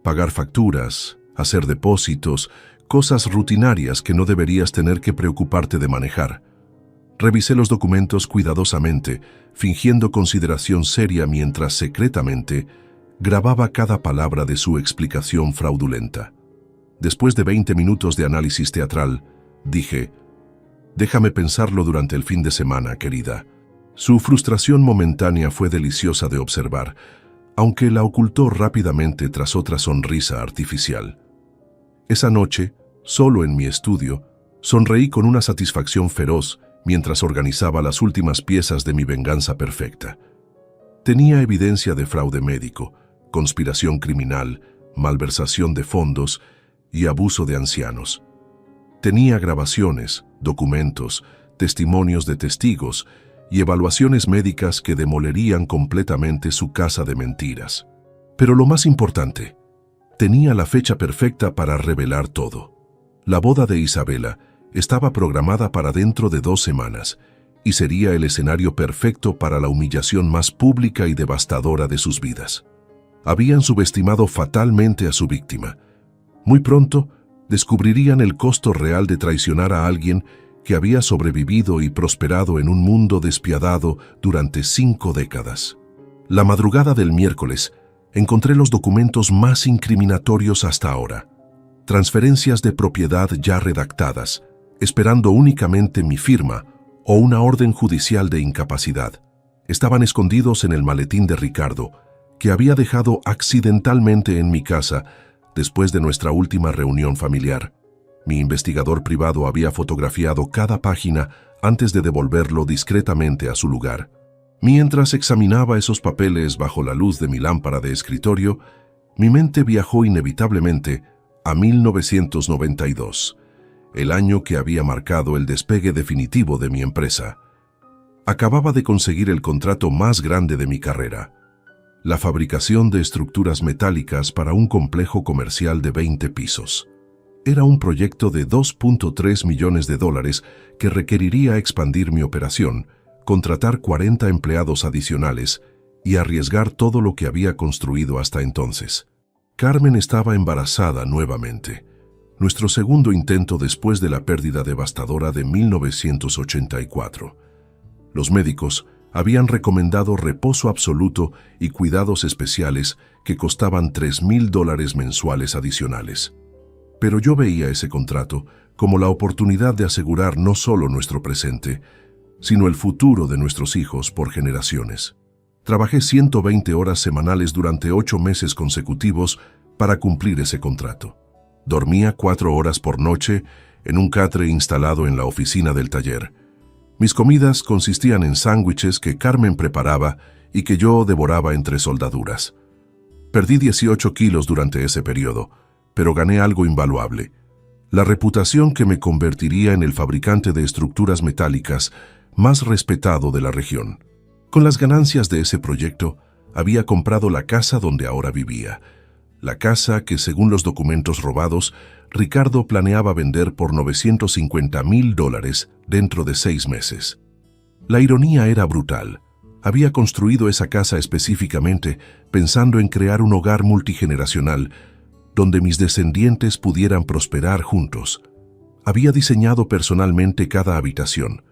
Pagar facturas, hacer depósitos, cosas rutinarias que no deberías tener que preocuparte de manejar. Revisé los documentos cuidadosamente, fingiendo consideración seria mientras secretamente grababa cada palabra de su explicación fraudulenta. Después de 20 minutos de análisis teatral, dije: «Déjame pensarlo durante el fin de semana, querida». Su frustración momentánea fue deliciosa de observar, aunque la ocultó rápidamente tras otra sonrisa artificial. Esa noche, solo en mi estudio, sonreí con una satisfacción feroz mientras organizaba las últimas piezas de mi venganza perfecta. Tenía evidencia de fraude médico, conspiración criminal, malversación de fondos y abuso de ancianos. Tenía grabaciones, documentos, testimonios de testigos y evaluaciones médicas que demolerían completamente su casa de mentiras. Pero lo más importante, tenía la fecha perfecta para revelar todo. La boda de Isabela estaba programada para dentro de 2 semanas y sería el escenario perfecto para la humillación más pública y devastadora de sus vidas. Habían subestimado fatalmente a su víctima. Muy pronto, descubrirían el costo real de traicionar a alguien que había sobrevivido y prosperado en un mundo despiadado durante 5 décadas. La madrugada del miércoles, encontré los documentos más incriminatorios hasta ahora. Transferencias de propiedad ya redactadas, esperando únicamente mi firma o una orden judicial de incapacidad. Estaban escondidos en el maletín de Ricardo, que había dejado accidentalmente en mi casa después de nuestra última reunión familiar. Mi investigador privado había fotografiado cada página antes de devolverlo discretamente a su lugar. Mientras examinaba esos papeles bajo la luz de mi lámpara de escritorio, mi mente viajó inevitablemente a 1992, el año que había marcado el despegue definitivo de mi empresa. Acababa de conseguir el contrato más grande de mi carrera: la fabricación de estructuras metálicas para un complejo comercial de 20 pisos. Era un proyecto de $2.3 millones que requeriría expandir mi operación, contratar 40 empleados adicionales y arriesgar todo lo que había construido hasta entonces. Carmen estaba embarazada nuevamente, nuestro segundo intento después de la pérdida devastadora de 1984. Los médicos habían recomendado reposo absoluto y cuidados especiales que costaban $3,000 mensuales adicionales. Pero yo veía ese contrato como la oportunidad de asegurar no solo nuestro presente, sino el futuro de nuestros hijos por generaciones. Trabajé 120 horas semanales durante 8 meses consecutivos para cumplir ese contrato. Dormía 4 horas por noche en un catre instalado en la oficina del taller. Mis comidas consistían en sándwiches que Carmen preparaba y que yo devoraba entre soldaduras. Perdí 18 kilos durante ese periodo, pero gané algo invaluable: la reputación que me convertiría en el fabricante de estructuras metálicas más respetado de la región. Con las ganancias de ese proyecto, había comprado la casa donde ahora vivía. La casa que, según los documentos robados, Ricardo planeaba vender por $950,000 dentro de 6 meses. La ironía era brutal. Había construido esa casa específicamente pensando en crear un hogar multigeneracional donde mis descendientes pudieran prosperar juntos. Había diseñado personalmente cada habitación,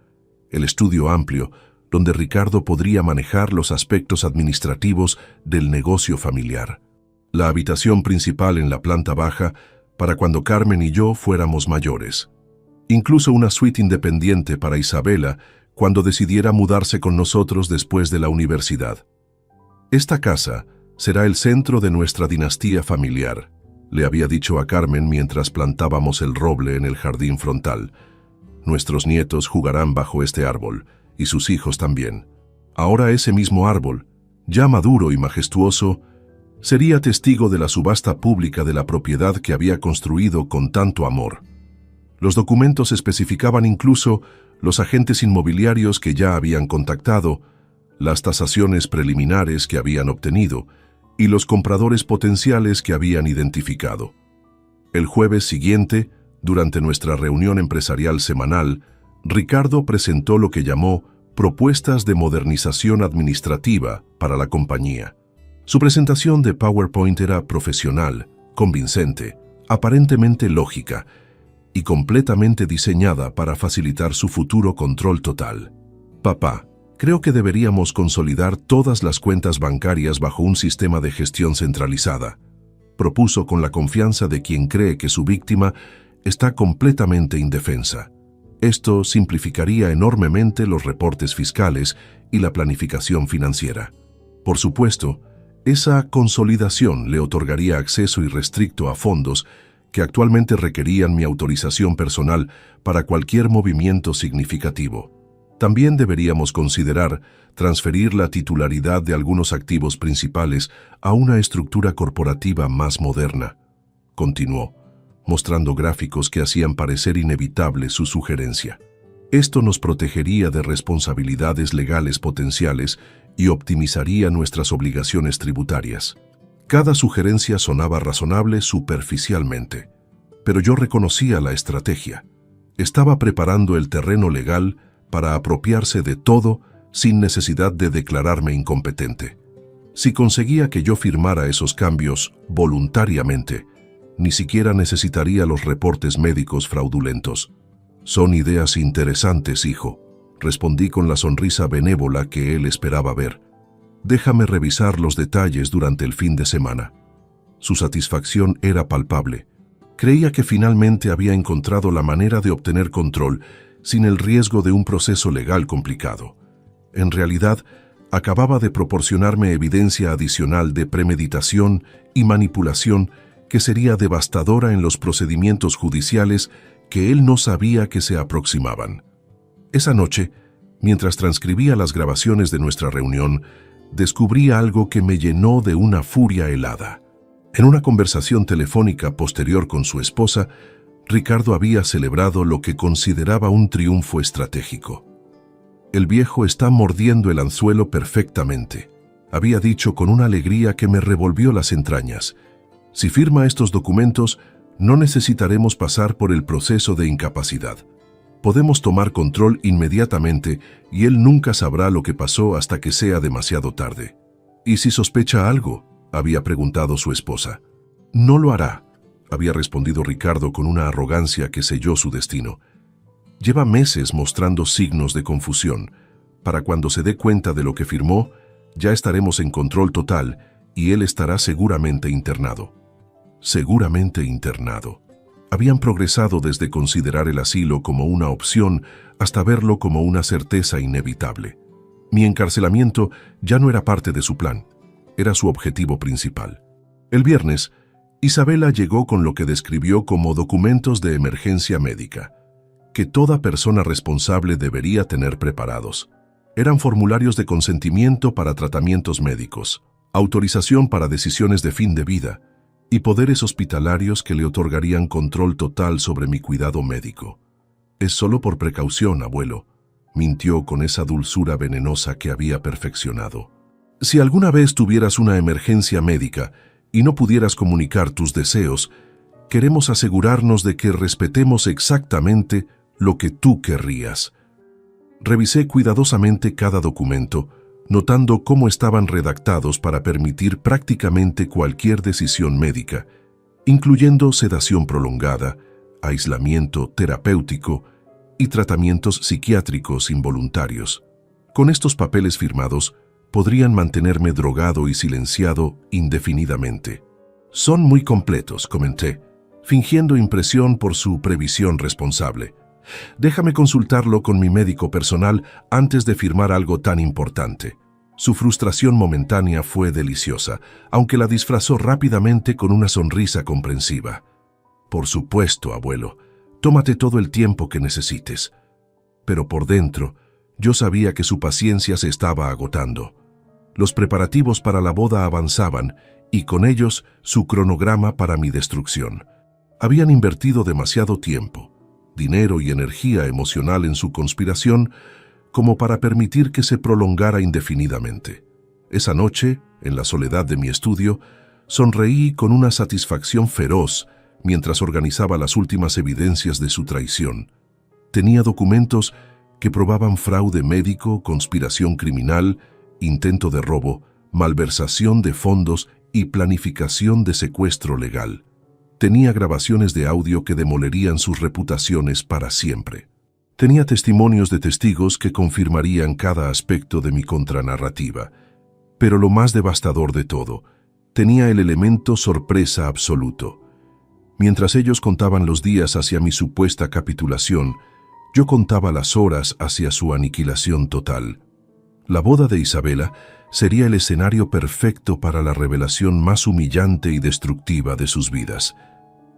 el estudio amplio, donde Ricardo podría manejar los aspectos administrativos del negocio familiar. La habitación principal en la planta baja para cuando Carmen y yo fuéramos mayores. Incluso una suite independiente para Isabela cuando decidiera mudarse con nosotros después de la universidad. Esta casa será el centro de nuestra dinastía familiar, le había dicho a Carmen mientras plantábamos el roble en el jardín frontal. Nuestros nietos jugarán bajo este árbol, y sus hijos también. Ahora ese mismo árbol, ya maduro y majestuoso, sería testigo de la subasta pública de la propiedad que había construido con tanto amor. Los documentos especificaban incluso los agentes inmobiliarios que ya habían contactado, las tasaciones preliminares que habían obtenido y los compradores potenciales que habían identificado. El jueves siguiente, durante nuestra reunión empresarial semanal, Ricardo presentó lo que llamó propuestas de modernización administrativa para la compañía. Su presentación de PowerPoint era profesional, convincente, aparentemente lógica y completamente diseñada para facilitar su futuro control total. Papá, creo que deberíamos consolidar todas las cuentas bancarias bajo un sistema de gestión centralizada, propuso con la confianza de quien cree que su víctima está completamente indefensa. Esto simplificaría enormemente los reportes fiscales y la planificación financiera. Por supuesto, esa consolidación le otorgaría acceso irrestricto a fondos que actualmente requerían mi autorización personal para cualquier movimiento significativo. También deberíamos considerar transferir la titularidad de algunos activos principales a una estructura corporativa más moderna, continuó, mostrando gráficos que hacían parecer inevitable su sugerencia. Esto nos protegería de responsabilidades legales potenciales y optimizaría nuestras obligaciones tributarias. Cada sugerencia sonaba razonable superficialmente, pero yo reconocía la estrategia. Estaba preparando el terreno legal para apropiarse de todo sin necesidad de declararme incompetente. Si conseguía que yo firmara esos cambios voluntariamente, ni siquiera necesitaría los reportes médicos fraudulentos. Son ideas interesantes, hijo, respondí con la sonrisa benévola que él esperaba ver. Déjame revisar los detalles durante el fin de semana. Su satisfacción era palpable. Creía que finalmente había encontrado la manera de obtener control sin el riesgo de un proceso legal complicado. En realidad, acababa de proporcionarme evidencia adicional de premeditación y manipulación que sería devastadora en los procedimientos judiciales que él no sabía que se aproximaban. Esa noche, mientras transcribía las grabaciones de nuestra reunión, descubrí algo que me llenó de una furia helada. En una conversación telefónica posterior con su esposa, Ricardo había celebrado lo que consideraba un triunfo estratégico. El viejo está mordiendo el anzuelo perfectamente, había dicho con una alegría que me revolvió las entrañas. Si firma estos documentos, no necesitaremos pasar por el proceso de incapacidad. Podemos tomar control inmediatamente y él nunca sabrá lo que pasó hasta que sea demasiado tarde. ¿Y si sospecha algo?, había preguntado su esposa. No lo hará, había respondido Ricardo con una arrogancia que selló su destino. Lleva meses mostrando signos de confusión. Para cuando se dé cuenta de lo que firmó, ya estaremos en control total y él estará seguramente internado. Seguramente internado. Habían progresado desde considerar el asilo como una opción hasta verlo como una certeza inevitable. Mi encarcelamiento ya no era parte de su plan, era su objetivo principal. El viernes, Isabela llegó con lo que describió como documentos de emergencia médica, que toda persona responsable debería tener preparados. Eran formularios de consentimiento para tratamientos médicos, autorización para decisiones de fin de vida y poderes hospitalarios que le otorgarían control total sobre mi cuidado médico. «Es solo por precaución, abuelo», mintió con esa dulzura venenosa que había perfeccionado. «Si alguna vez tuvieras una emergencia médica y no pudieras comunicar tus deseos, queremos asegurarnos de que respetemos exactamente lo que tú querrías». Revisé cuidadosamente cada documento, notando cómo estaban redactados para permitir prácticamente cualquier decisión médica, incluyendo sedación prolongada, aislamiento terapéutico y tratamientos psiquiátricos involuntarios. Con estos papeles firmados, podrían mantenerme drogado y silenciado indefinidamente. «Son muy completos», comenté, fingiendo impresión por su previsión responsable. «Déjame consultarlo con mi médico personal antes de firmar algo tan importante». Su frustración momentánea fue deliciosa, aunque la disfrazó rápidamente con una sonrisa comprensiva. «Por supuesto, abuelo. Tómate todo el tiempo que necesites». Pero por dentro, yo sabía que su paciencia se estaba agotando. Los preparativos para la boda avanzaban y con ellos su cronograma para mi destrucción. Habían invertido demasiado tiempo, dinero y energía emocional en su conspiración como para permitir que se prolongara indefinidamente. Esa noche, en la soledad de mi estudio, sonreí con una satisfacción feroz mientras organizaba las últimas evidencias de su traición. Tenía documentos que probaban fraude médico, conspiración criminal, intento de robo, malversación de fondos y planificación de secuestro legal. Tenía grabaciones de audio que demolerían sus reputaciones para siempre. Tenía testimonios de testigos que confirmarían cada aspecto de mi contranarrativa. Pero lo más devastador de todo, tenía el elemento sorpresa absoluto. Mientras ellos contaban los días hacia mi supuesta capitulación, yo contaba las horas hacia su aniquilación total. La boda de Isabela sería el escenario perfecto para la revelación más humillante y destructiva de sus vidas.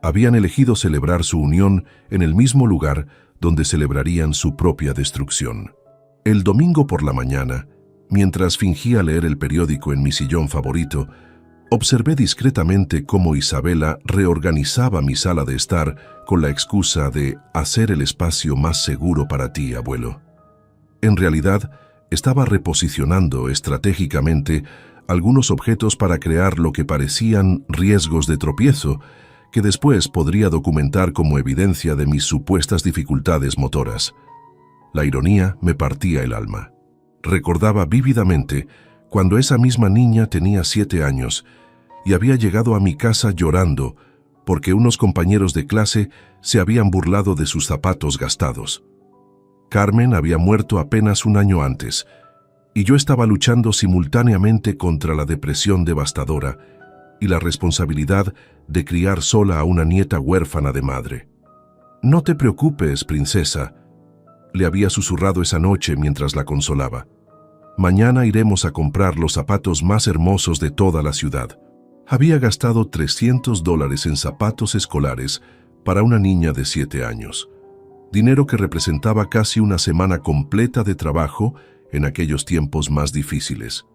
Habían elegido celebrar su unión en el mismo lugar donde celebrarían su propia destrucción. El domingo por la mañana, mientras fingía leer el periódico en mi sillón favorito, observé discretamente cómo Isabela reorganizaba mi sala de estar con la excusa de hacer el espacio más seguro para ti, abuelo. En realidad, estaba reposicionando estratégicamente algunos objetos para crear lo que parecían riesgos de tropiezo, que después podría documentar como evidencia de mis supuestas dificultades motoras. La ironía me partía el alma. Recordaba vívidamente cuando esa misma niña tenía 7 años y había llegado a mi casa llorando porque unos compañeros de clase se habían burlado de sus zapatos gastados. Carmen había muerto apenas un año antes, y yo estaba luchando simultáneamente contra la depresión devastadora y la responsabilidad de criar sola a una nieta huérfana de madre. «No te preocupes, princesa», le había susurrado esa noche mientras la consolaba. «Mañana iremos a comprar los zapatos más hermosos de toda la ciudad». Había gastado $300 en zapatos escolares para una niña de 7 años. Dinero que representaba casi una semana completa de trabajo en aquellos tiempos más difíciles.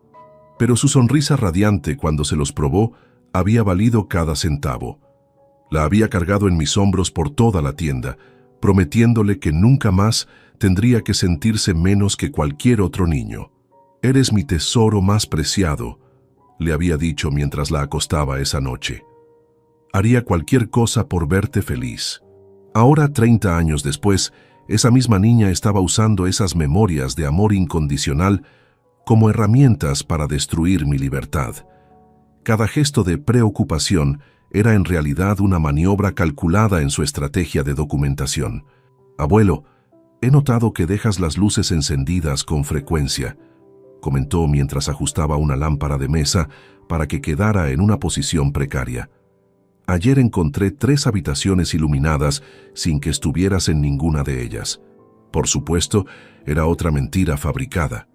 Pero su sonrisa radiante cuando se los probó había valido cada centavo. La había cargado en mis hombros por toda la tienda, prometiéndole que nunca más tendría que sentirse menos que cualquier otro niño. «Eres mi tesoro más preciado», le había dicho mientras la acostaba esa noche. «Haría cualquier cosa por verte feliz». Ahora, 30 años después, esa misma niña estaba usando esas memorias de amor incondicional como herramientas para destruir mi libertad. Cada gesto de preocupación era en realidad una maniobra calculada en su estrategia de documentación. «Abuelo, he notado que dejas las luces encendidas con frecuencia», comentó mientras ajustaba una lámpara de mesa para que quedara en una posición precaria. Ayer encontré 3 habitaciones iluminadas sin que estuvieras en ninguna de ellas. Por supuesto, era otra mentira fabricada.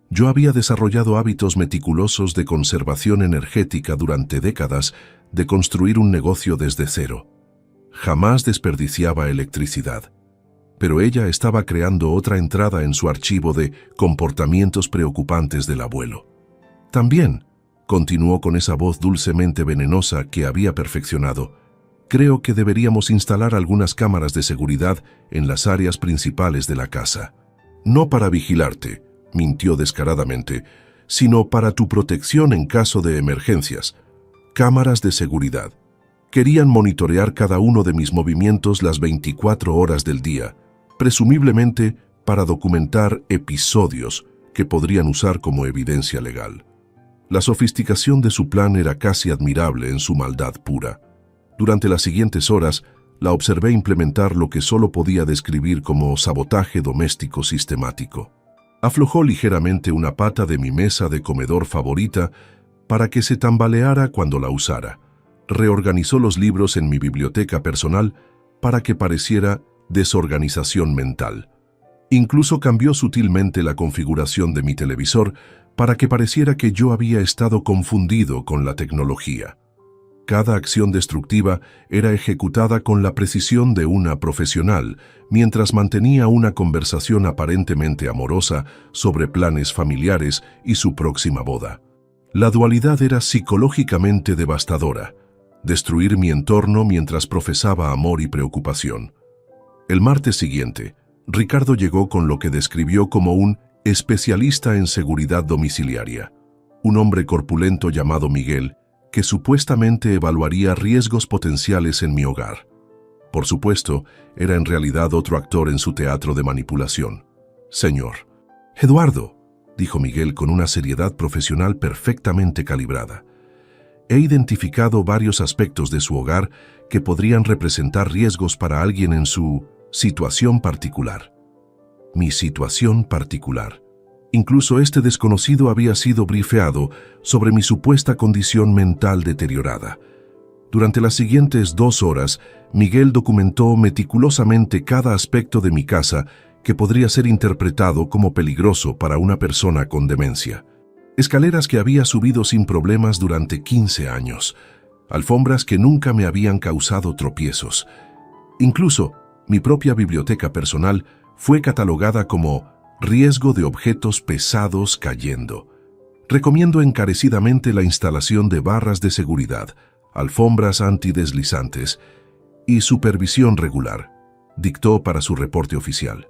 Yo había desarrollado hábitos meticulosos de conservación energética durante décadas, de construir un negocio desde cero. Jamás desperdiciaba electricidad. Pero ella estaba creando otra entrada en su archivo de comportamientos preocupantes del abuelo. También, continuó con esa voz dulcemente venenosa que había perfeccionado, creo que deberíamos instalar algunas cámaras de seguridad en las áreas principales de la casa. No para vigilarte, mintió descaradamente, sino para tu protección en caso de emergencias. Cámaras de seguridad. Querían monitorear cada uno de mis movimientos las 24 horas del día, presumiblemente para documentar episodios que podrían usar como evidencia legal. La sofisticación de su plan era casi admirable en su maldad pura. Durante las siguientes horas, la observé implementar lo que solo podía describir como sabotaje doméstico sistemático. Aflojó ligeramente una pata de mi mesa de comedor favorita para que se tambaleara cuando la usara. Reorganizó los libros en mi biblioteca personal para que pareciera desorganización mental. Incluso cambió sutilmente la configuración de mi televisor para que pareciera que yo había estado confundido con la tecnología. Cada acción destructiva era ejecutada con la precisión de una profesional, mientras mantenía una conversación aparentemente amorosa sobre planes familiares y su próxima boda. La dualidad era psicológicamente devastadora: destruir mi entorno mientras profesaba amor y preocupación. El martes siguiente, Ricardo llegó con lo que describió como un especialista en seguridad domiciliaria, un hombre corpulento llamado Miguel, que supuestamente evaluaría riesgos potenciales en mi hogar. Por supuesto, era en realidad otro actor en su teatro de manipulación. Señor Eduardo, dijo Miguel con una seriedad profesional perfectamente calibrada, he identificado varios aspectos de su hogar que podrían representar riesgos para alguien en su situación particular. Mi situación particular. Incluso este desconocido había sido brifeado sobre mi supuesta condición mental deteriorada. Durante las siguientes 2 horas, Miguel documentó meticulosamente cada aspecto de mi casa que podría ser interpretado como peligroso para una persona con demencia. Escaleras que había subido sin problemas durante 15 años, alfombras que nunca me habían causado tropiezos. Incluso, mi propia biblioteca personal fue catalogada como riesgo de objetos pesados cayendo. Recomiendo encarecidamente la instalación de barras de seguridad, alfombras antideslizantes y supervisión regular, dictó para su reporte oficial.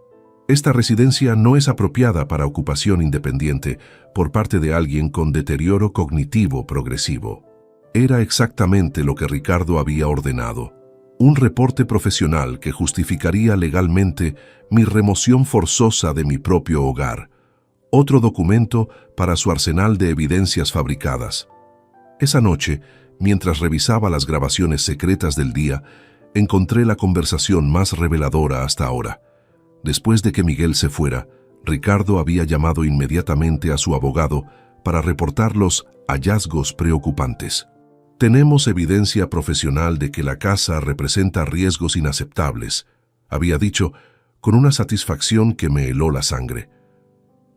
Esta residencia no es apropiada para ocupación independiente por parte de alguien con deterioro cognitivo progresivo. Era exactamente lo que Ricardo había ordenado. Un reporte profesional que justificaría legalmente mi remoción forzosa de mi propio hogar. Otro documento para su arsenal de evidencias fabricadas. Esa noche, mientras revisaba las grabaciones secretas del día, encontré la conversación más reveladora hasta ahora. Después de que Miguel se fuera, Ricardo había llamado inmediatamente a su abogado para reportar los hallazgos preocupantes. Tenemos evidencia profesional de que la casa representa riesgos inaceptables, había dicho, con una satisfacción que me heló la sangre.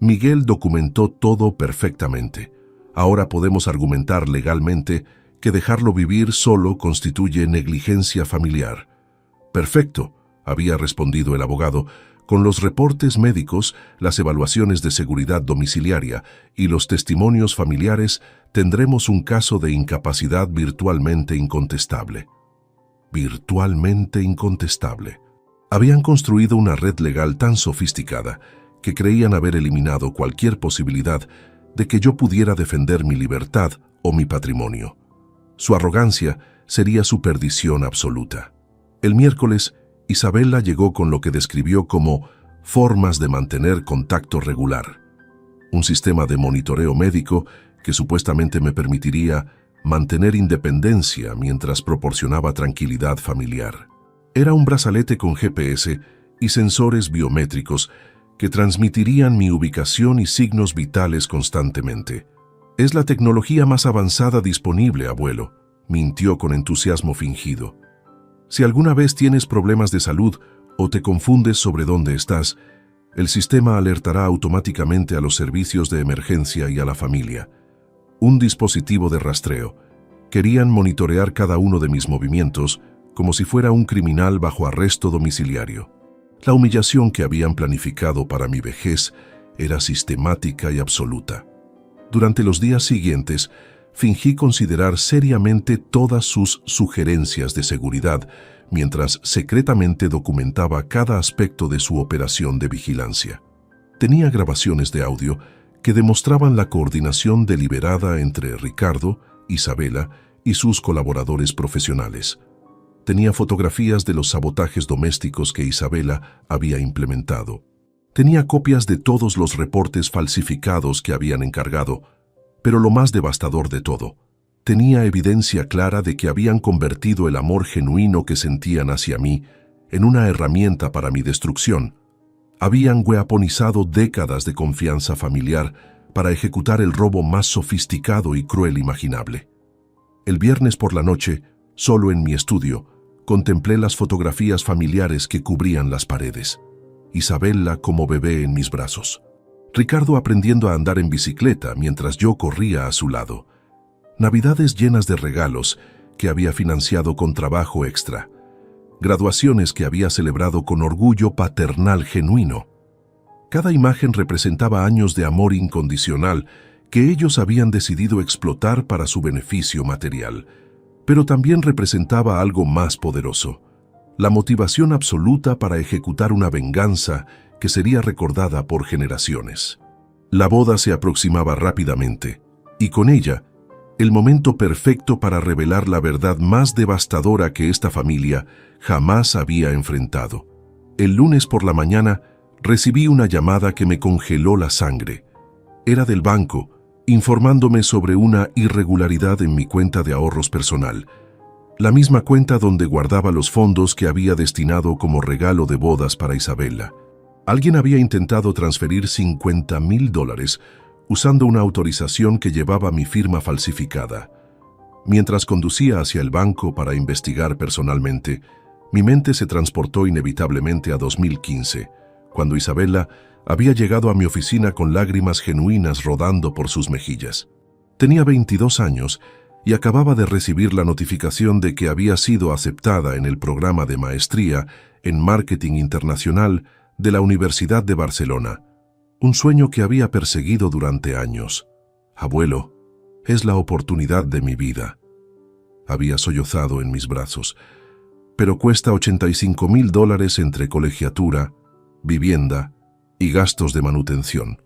Miguel documentó todo perfectamente. Ahora podemos argumentar legalmente que dejarlo vivir solo constituye negligencia familiar. Perfecto, había respondido el abogado. Con los reportes médicos, las evaluaciones de seguridad domiciliaria y los testimonios familiares, tendremos un caso de incapacidad virtualmente incontestable. Virtualmente incontestable. Habían construido una red legal tan sofisticada que creían haber eliminado cualquier posibilidad de que yo pudiera defender mi libertad o mi patrimonio. Su arrogancia sería su perdición absoluta. El miércoles, Isabela llegó con lo que describió como formas de mantener contacto regular. Un sistema de monitoreo médico que supuestamente me permitiría mantener independencia mientras proporcionaba tranquilidad familiar. Era un brazalete con GPS y sensores biométricos que transmitirían mi ubicación y signos vitales constantemente. Es la tecnología más avanzada disponible, abuelo, mintió con entusiasmo fingido. Si alguna vez tienes problemas de salud o te confundes sobre dónde estás, el sistema alertará automáticamente a los servicios de emergencia y a la familia. Un dispositivo de rastreo. Querían monitorear cada uno de mis movimientos como si fuera un criminal bajo arresto domiciliario. La humillación que habían planificado para mi vejez era sistemática y absoluta. Durante los días siguientes, fingí considerar seriamente todas sus sugerencias de seguridad, mientras secretamente documentaba cada aspecto de su operación de vigilancia. Tenía grabaciones de audio que demostraban la coordinación deliberada entre Ricardo, Isabela y sus colaboradores profesionales. Tenía fotografías de los sabotajes domésticos que Isabela había implementado. Tenía copias de todos los reportes falsificados que habían encargado, pero lo más devastador de todo, tenía evidencia clara de que habían convertido el amor genuino que sentían hacia mí en una herramienta para mi destrucción. Habían weaponizado décadas de confianza familiar para ejecutar el robo más sofisticado y cruel imaginable. El viernes por la noche, solo en mi estudio, contemplé las fotografías familiares que cubrían las paredes. Isabela como bebé en mis brazos. Ricardo aprendiendo a andar en bicicleta mientras yo corría a su lado. Navidades llenas de regalos que había financiado con trabajo extra. Graduaciones que había celebrado con orgullo paternal genuino. Cada imagen representaba años de amor incondicional que ellos habían decidido explotar para su beneficio material, pero también representaba algo más poderoso, la motivación absoluta para ejecutar una venganza que sería recordada por generaciones. La boda se aproximaba rápidamente, y con ella, el momento perfecto para revelar la verdad más devastadora que esta familia jamás había enfrentado. El lunes por la mañana, recibí una llamada que me congeló la sangre. Era del banco, informándome sobre una irregularidad en mi cuenta de ahorros personal, la misma cuenta donde guardaba los fondos que había destinado como regalo de bodas para Isabela. Alguien había intentado transferir $50,000 usando una autorización que llevaba mi firma falsificada. Mientras conducía hacia el banco para investigar personalmente, mi mente se transportó inevitablemente a 2015, cuando Isabela había llegado a mi oficina con lágrimas genuinas rodando por sus mejillas. Tenía 22 años y acababa de recibir la notificación de que había sido aceptada en el programa de maestría en Marketing Internacional de la Universidad de Barcelona, un sueño que había perseguido durante años. Abuelo, es la oportunidad de mi vida. Había sollozado en mis brazos. Pero cuesta $85,000 entre colegiatura, vivienda y gastos de manutención.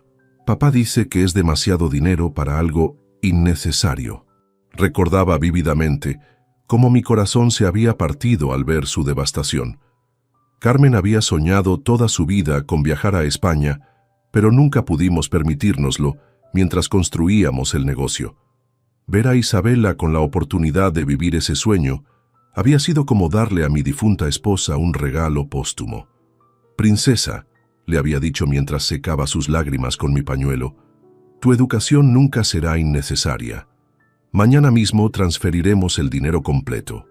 Papá dice que es demasiado dinero para algo innecesario. Recordaba vívidamente cómo mi corazón se había partido al ver su devastación. Carmen había soñado toda su vida con viajar a España, pero nunca pudimos permitírnoslo mientras construíamos el negocio. Ver a Isabela con la oportunidad de vivir ese sueño había sido como darle a mi difunta esposa un regalo póstumo. «Princesa», le había dicho mientras secaba sus lágrimas con mi pañuelo, «tu educación nunca será innecesaria. Mañana mismo transferiremos el dinero completo».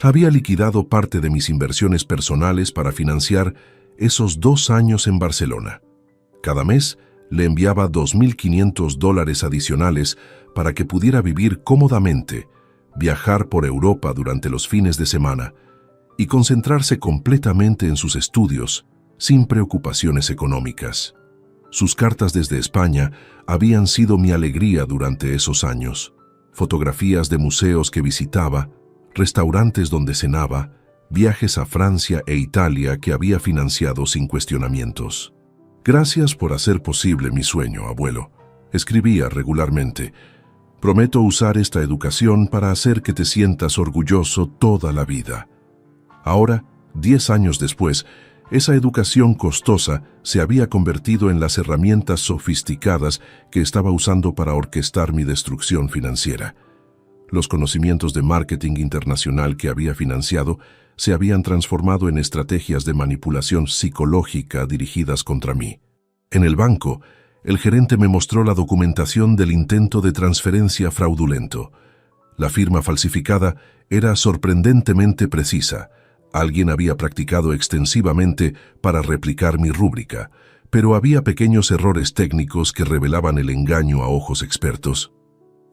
Había liquidado parte de mis inversiones personales para financiar esos 2 años en Barcelona. Cada mes le enviaba $2,500 adicionales para que pudiera vivir cómodamente, viajar por Europa durante los fines de semana y concentrarse completamente en sus estudios, sin preocupaciones económicas. Sus cartas desde España habían sido mi alegría durante esos años. Fotografías de museos que visitaba, restaurantes donde cenaba, viajes a Francia e Italia que había financiado sin cuestionamientos. «Gracias por hacer posible mi sueño, abuelo», escribía regularmente. «Prometo usar esta educación para hacer que te sientas orgulloso toda la vida». Ahora, 10 años después, esa educación costosa se había convertido en las herramientas sofisticadas que estaba usando para orquestar mi destrucción financiera. Los conocimientos de marketing internacional que había financiado se habían transformado en estrategias de manipulación psicológica dirigidas contra mí. En el banco, el gerente me mostró la documentación del intento de transferencia fraudulento. La firma falsificada era sorprendentemente precisa. Alguien había practicado extensivamente para replicar mi rúbrica, pero había pequeños errores técnicos que revelaban el engaño a ojos expertos.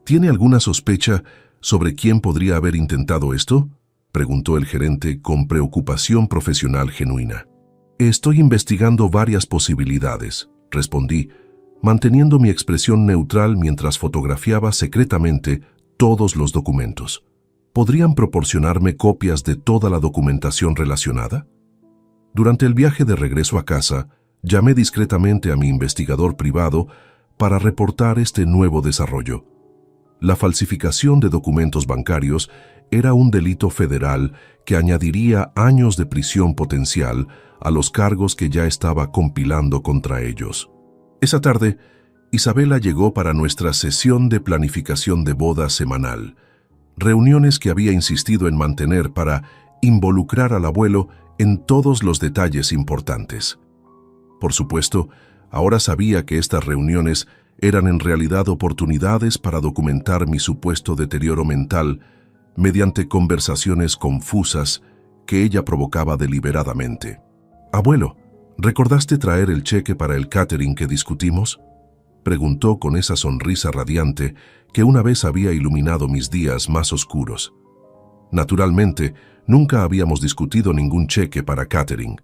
¿Tiene alguna sospecha sobre quién podría haber intentado esto?, preguntó el gerente con preocupación profesional genuina. Estoy investigando varias posibilidades, respondí, manteniendo mi expresión neutral mientras fotografiaba secretamente todos los documentos. ¿Podrían proporcionarme copias de toda la documentación relacionada? Durante el viaje de regreso a casa, llamé discretamente a mi investigador privado para reportar este nuevo desarrollo. La falsificación de documentos bancarios era un delito federal que añadiría años de prisión potencial a los cargos que ya estaba compilando contra ellos. Esa tarde, Isabela llegó para nuestra sesión de planificación de boda semanal, reuniones que había insistido en mantener para involucrar al abuelo en todos los detalles importantes. Por supuesto, ahora sabía que estas reuniones eran en realidad oportunidades para documentar mi supuesto deterioro mental mediante conversaciones confusas que ella provocaba deliberadamente. «Abuelo, ¿recordaste traer el cheque para el catering que discutimos?», preguntó con esa sonrisa radiante que una vez había iluminado mis días más oscuros. Naturalmente, nunca habíamos discutido ningún cheque para catering.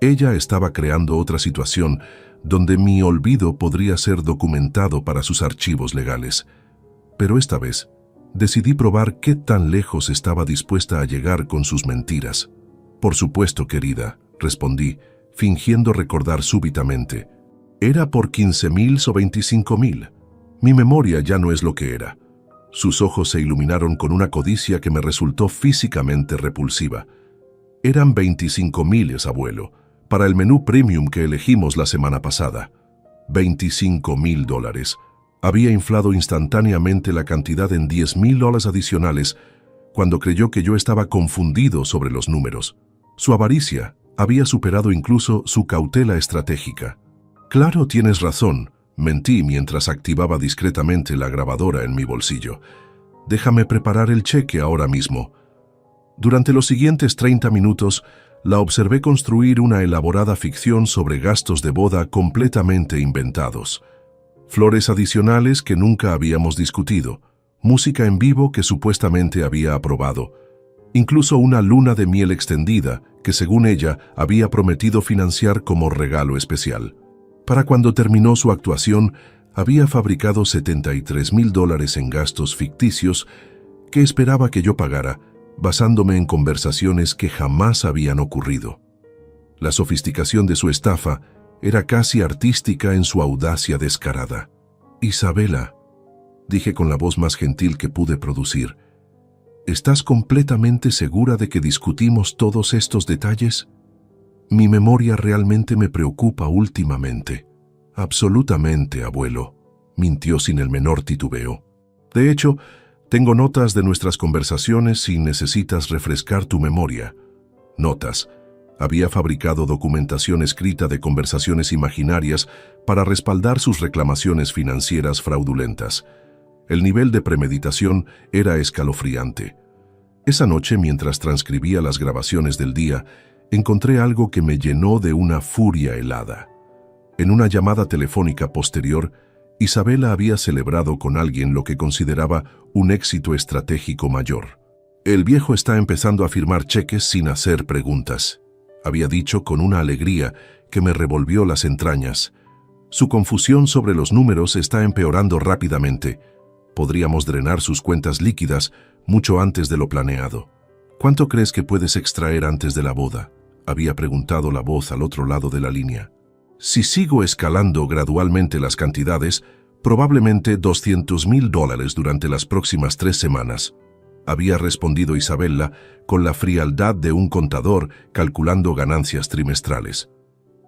Ella estaba creando otra situación donde mi olvido podría ser documentado para sus archivos legales. Pero esta vez, decidí probar qué tan lejos estaba dispuesta a llegar con sus mentiras. «Por supuesto, querida», respondí, fingiendo recordar súbitamente. «¿Era por 15,000 o 25,000? Mi memoria ya no es lo que era». Sus ojos se iluminaron con una codicia que me resultó físicamente repulsiva. «Eran 25,000, abuelo, para el menú premium que elegimos la semana pasada». $25,000. Había inflado instantáneamente la cantidad en $10,000 adicionales cuando creyó que yo estaba confundido sobre los números. Su avaricia había superado incluso su cautela estratégica. «Claro, tienes razón», mentí mientras activaba discretamente la grabadora en mi bolsillo. «Déjame preparar el cheque ahora mismo». Durante los siguientes 30 minutos, la observé construir una elaborada ficción sobre gastos de boda completamente inventados. Flores adicionales que nunca habíamos discutido, música en vivo que supuestamente había aprobado, incluso una luna de miel extendida que, según ella, había prometido financiar como regalo especial. Para cuando terminó su actuación, había fabricado $73,000 en gastos ficticios que esperaba que yo pagara, basándome en conversaciones que jamás habían ocurrido. La sofisticación de su estafa era casi artística en su audacia descarada. «Isabela», dije con la voz más gentil que pude producir, «¿estás completamente segura de que discutimos todos estos detalles? Mi memoria realmente me preocupa últimamente». «Absolutamente, abuelo», mintió sin el menor titubeo. «De hecho, tengo notas de nuestras conversaciones si necesitas refrescar tu memoria». Notas. Había fabricado documentación escrita de conversaciones imaginarias para respaldar sus reclamaciones financieras fraudulentas. El nivel de premeditación era escalofriante. Esa noche, mientras transcribía las grabaciones del día, encontré algo que me llenó de una furia helada. En una llamada telefónica posterior, Isabela había celebrado con alguien lo que consideraba un éxito estratégico mayor. «El viejo está empezando a firmar cheques sin hacer preguntas», había dicho con una alegría que me revolvió las entrañas. «Su confusión sobre los números está empeorando rápidamente. Podríamos drenar sus cuentas líquidas mucho antes de lo planeado». «¿Cuánto crees que puedes extraer antes de la boda?», había preguntado la voz al otro lado de la línea. «Si sigo escalando gradualmente las cantidades, probablemente $200,000 durante las próximas 3 semanas», había respondido Isabela con la frialdad de un contador calculando ganancias trimestrales.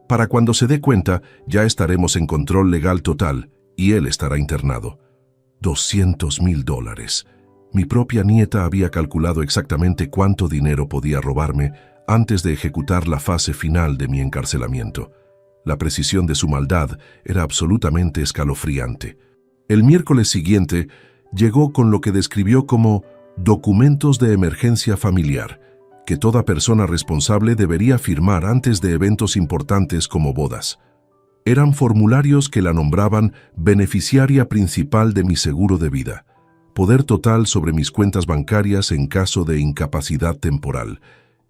«Para cuando se dé cuenta, ya estaremos en control legal total y él estará internado». $200,000. Mi propia nieta había calculado exactamente cuánto dinero podía robarme antes de ejecutar la fase final de mi encarcelamiento. La precisión de su maldad era absolutamente escalofriante. El miércoles siguiente, llegó con lo que describió como documentos de emergencia familiar, que toda persona responsable debería firmar antes de eventos importantes como bodas. Eran formularios que la nombraban beneficiaria principal de mi seguro de vida, poder total sobre mis cuentas bancarias en caso de incapacidad temporal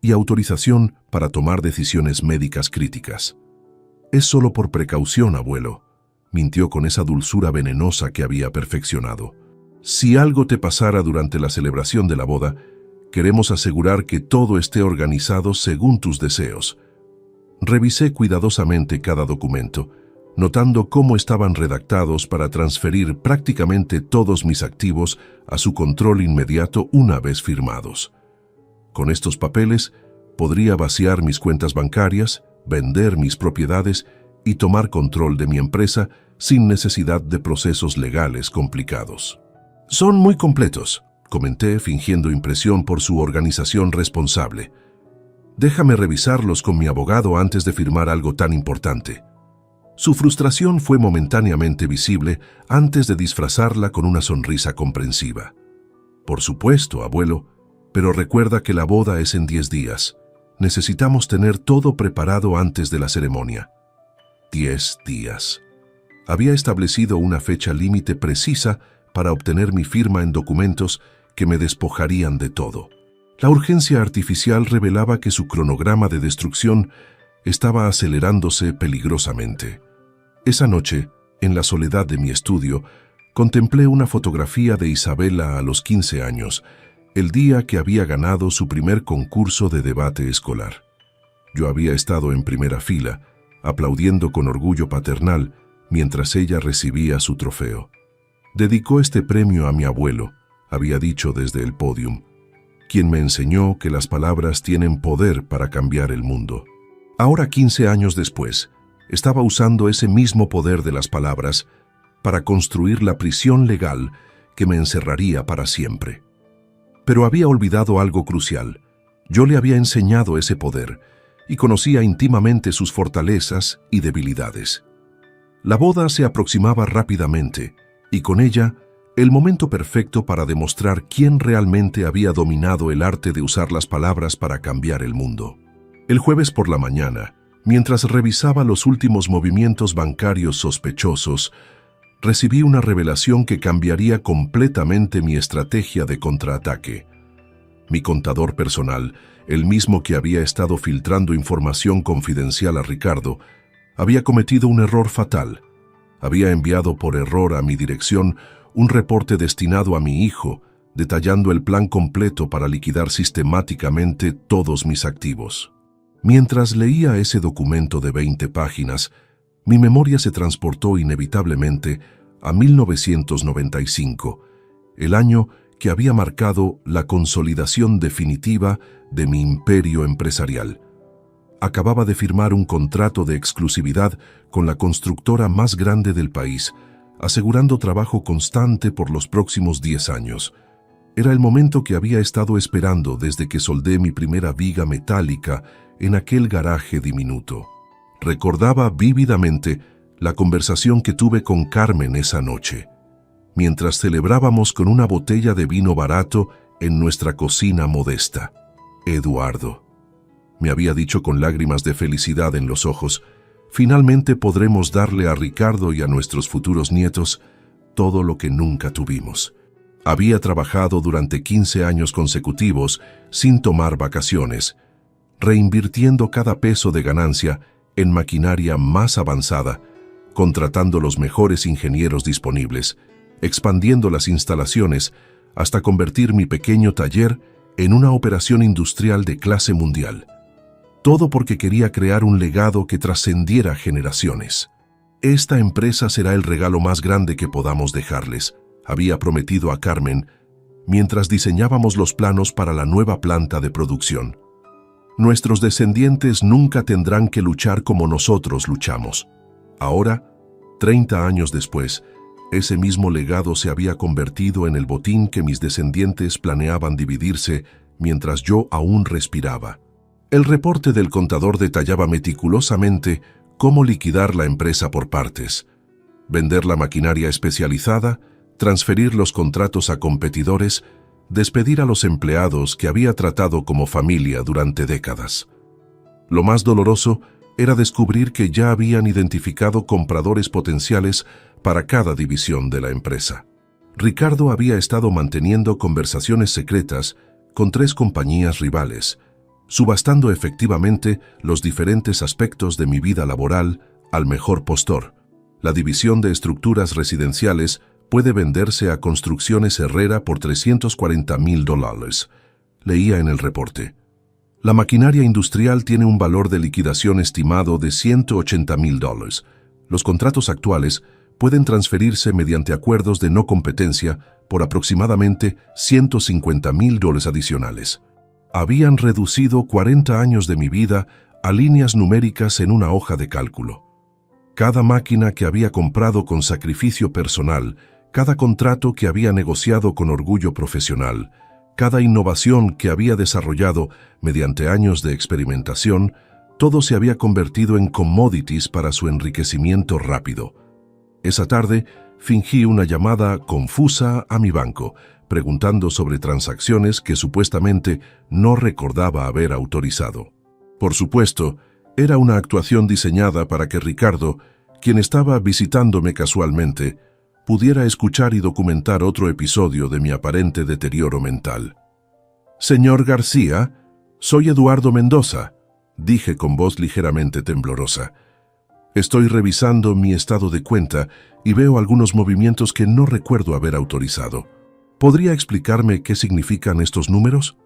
y autorización para tomar decisiones médicas críticas. «Es solo por precaución, abuelo», mintió con esa dulzura venenosa que había perfeccionado. «Si algo te pasara durante la celebración de la boda, queremos asegurar que todo esté organizado según tus deseos». Revisé cuidadosamente cada documento, notando cómo estaban redactados para transferir prácticamente todos mis activos a su control inmediato una vez firmados. Con estos papeles, podría vaciar mis cuentas bancarias, vender mis propiedades y tomar control de mi empresa sin necesidad de procesos legales complicados. «Son muy completos», comenté fingiendo impresión por su organización responsable. «Déjame revisarlos con mi abogado antes de firmar algo tan importante». Su frustración fue momentáneamente visible antes de disfrazarla con una sonrisa comprensiva. «Por supuesto, abuelo, pero recuerda que la boda es en 10 días. Necesitamos tener todo preparado antes de la ceremonia». 10 días. Había establecido una fecha límite precisa para obtener mi firma en documentos que me despojarían de todo. La urgencia artificial revelaba que su cronograma de destrucción estaba acelerándose peligrosamente. Esa noche, en la soledad de mi estudio, contemplé una fotografía de Isabela a los 15 años, el día que había ganado su primer concurso de debate escolar. Yo había estado en primera fila, aplaudiendo con orgullo paternal, mientras ella recibía su trofeo. «Dedicó este premio a mi abuelo», había dicho desde el pódium, quien me enseñó que las palabras tienen poder para cambiar el mundo. Ahora, 15 años después, estaba usando ese mismo poder de las palabras para construir la prisión legal que me encerraría para siempre. Pero había olvidado algo crucial. Yo le había enseñado ese poder y conocía íntimamente sus fortalezas y debilidades. La boda se aproximaba rápidamente y con ella el momento perfecto para demostrar quién realmente había dominado el arte de usar las palabras para cambiar el mundo. El jueves por la mañana, mientras revisaba los últimos movimientos bancarios sospechosos, recibí una revelación que cambiaría completamente mi estrategia de contraataque. Mi contador personal, el mismo que había estado filtrando información confidencial a Ricardo, había cometido un error fatal. Había enviado por error a mi dirección un reporte destinado a mi hijo, detallando el plan completo para liquidar sistemáticamente todos mis activos. Mientras leía ese documento de 20 páginas, mi memoria se transportó inevitablemente a 1995, el año que había marcado la consolidación definitiva de mi imperio empresarial. Acababa de firmar un contrato de exclusividad con la constructora más grande del país, asegurando trabajo constante por los próximos 10 años. Era el momento que había estado esperando desde que soldé mi primera viga metálica en aquel garaje diminuto. Recordaba vívidamente la conversación que tuve con Carmen esa noche, mientras celebrábamos con una botella de vino barato en nuestra cocina modesta. «Eduardo», me había dicho con lágrimas de felicidad en los ojos, «finalmente podremos darle a Ricardo y a nuestros futuros nietos todo lo que nunca tuvimos». Había trabajado durante 15 años consecutivos sin tomar vacaciones, reinvirtiendo cada peso de ganancia en maquinaria más avanzada, contratando los mejores ingenieros disponibles, expandiendo las instalaciones hasta convertir mi pequeño taller en una operación industrial de clase mundial. Todo porque quería crear un legado que trascendiera generaciones. «Esta empresa será el regalo más grande que podamos dejarles», había prometido a Carmen mientras diseñábamos los planos para la nueva planta de producción. «Nuestros descendientes nunca tendrán que luchar como nosotros luchamos». Ahora, 30 años después, ese mismo legado se había convertido en el botín que mis descendientes planeaban dividirse mientras yo aún respiraba. El reporte del contador detallaba meticulosamente cómo liquidar la empresa por partes, vender la maquinaria especializada, transferir los contratos a competidores, despedir a los empleados que había tratado como familia durante décadas. Lo más doloroso era descubrir que ya habían identificado compradores potenciales para cada división de la empresa. Ricardo había estado manteniendo conversaciones secretas con 3 compañías rivales, subastando efectivamente los diferentes aspectos de mi vida laboral al mejor postor. La división de estructuras residenciales puede venderse a Construcciones Herrera por $340,000, leía en el reporte. La maquinaria industrial tiene un valor de liquidación estimado de $180,000. Los contratos actuales pueden transferirse mediante acuerdos de no competencia por aproximadamente $150,000 adicionales. Habían reducido 40 años de mi vida a líneas numéricas en una hoja de cálculo. Cada máquina que había comprado con sacrificio personal, cada contrato que había negociado con orgullo profesional, cada innovación que había desarrollado mediante años de experimentación, todo se había convertido en commodities para su enriquecimiento rápido. Esa tarde, fingí una llamada confusa a mi banco, preguntando sobre transacciones que supuestamente no recordaba haber autorizado. Por supuesto, era una actuación diseñada para que Ricardo, quien estaba visitándome casualmente, pudiera escuchar y documentar otro episodio de mi aparente deterioro mental. «Señor García, soy Eduardo Mendoza», dije con voz ligeramente temblorosa. «Estoy revisando mi estado de cuenta y veo algunos movimientos que no recuerdo haber autorizado. ¿Podría explicarme qué significan estos números?».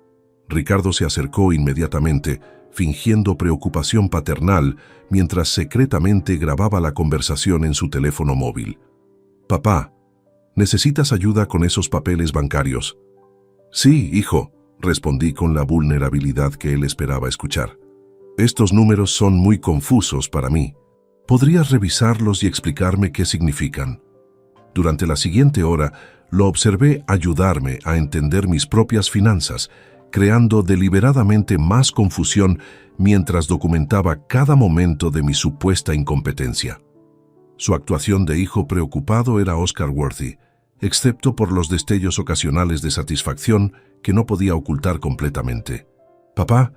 Ricardo se acercó inmediatamente, fingiendo preocupación paternal mientras secretamente grababa la conversación en su teléfono móvil. «Papá, ¿necesitas ayuda con esos papeles bancarios?». «Sí, hijo», respondí con la vulnerabilidad que él esperaba escuchar. «Estos números son muy confusos para mí. ¿Podrías revisarlos y explicarme qué significan?». Durante la siguiente hora, lo observé ayudarme a entender mis propias finanzas, creando deliberadamente más confusión mientras documentaba cada momento de mi supuesta incompetencia. Su actuación de hijo preocupado era Oscar-worthy, excepto por los destellos ocasionales de satisfacción que no podía ocultar completamente. «Papá,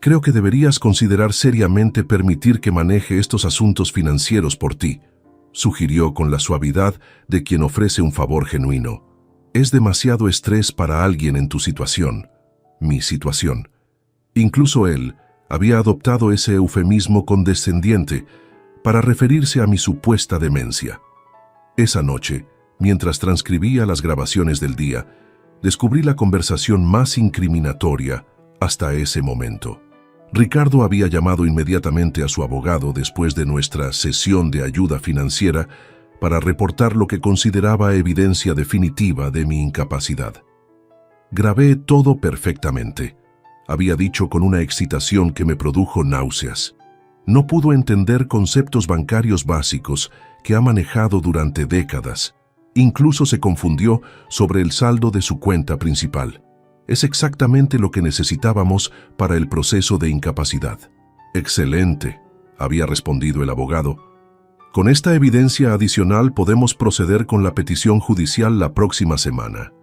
creo que deberías considerar seriamente permitir que maneje estos asuntos financieros por ti», sugirió con la suavidad de quien ofrece un favor genuino. «Es demasiado estrés para alguien en tu situación». Mi situación. Incluso él había adoptado ese eufemismo condescendiente para referirse a mi supuesta demencia. Esa noche, mientras transcribía las grabaciones del día, descubrí la conversación más incriminatoria hasta ese momento. Ricardo había llamado inmediatamente a su abogado después de nuestra sesión de ayuda financiera para reportar lo que consideraba evidencia definitiva de mi incapacidad. Grabé todo perfectamente, había dicho con una excitación que me produjo náuseas. No pudo entender conceptos bancarios básicos que ha manejado durante décadas. Incluso se confundió sobre el saldo de su cuenta principal. Es exactamente lo que necesitábamos para el proceso de incapacidad. «Excelente», había respondido el abogado. «Con esta evidencia adicional podemos proceder con la petición judicial la próxima semana.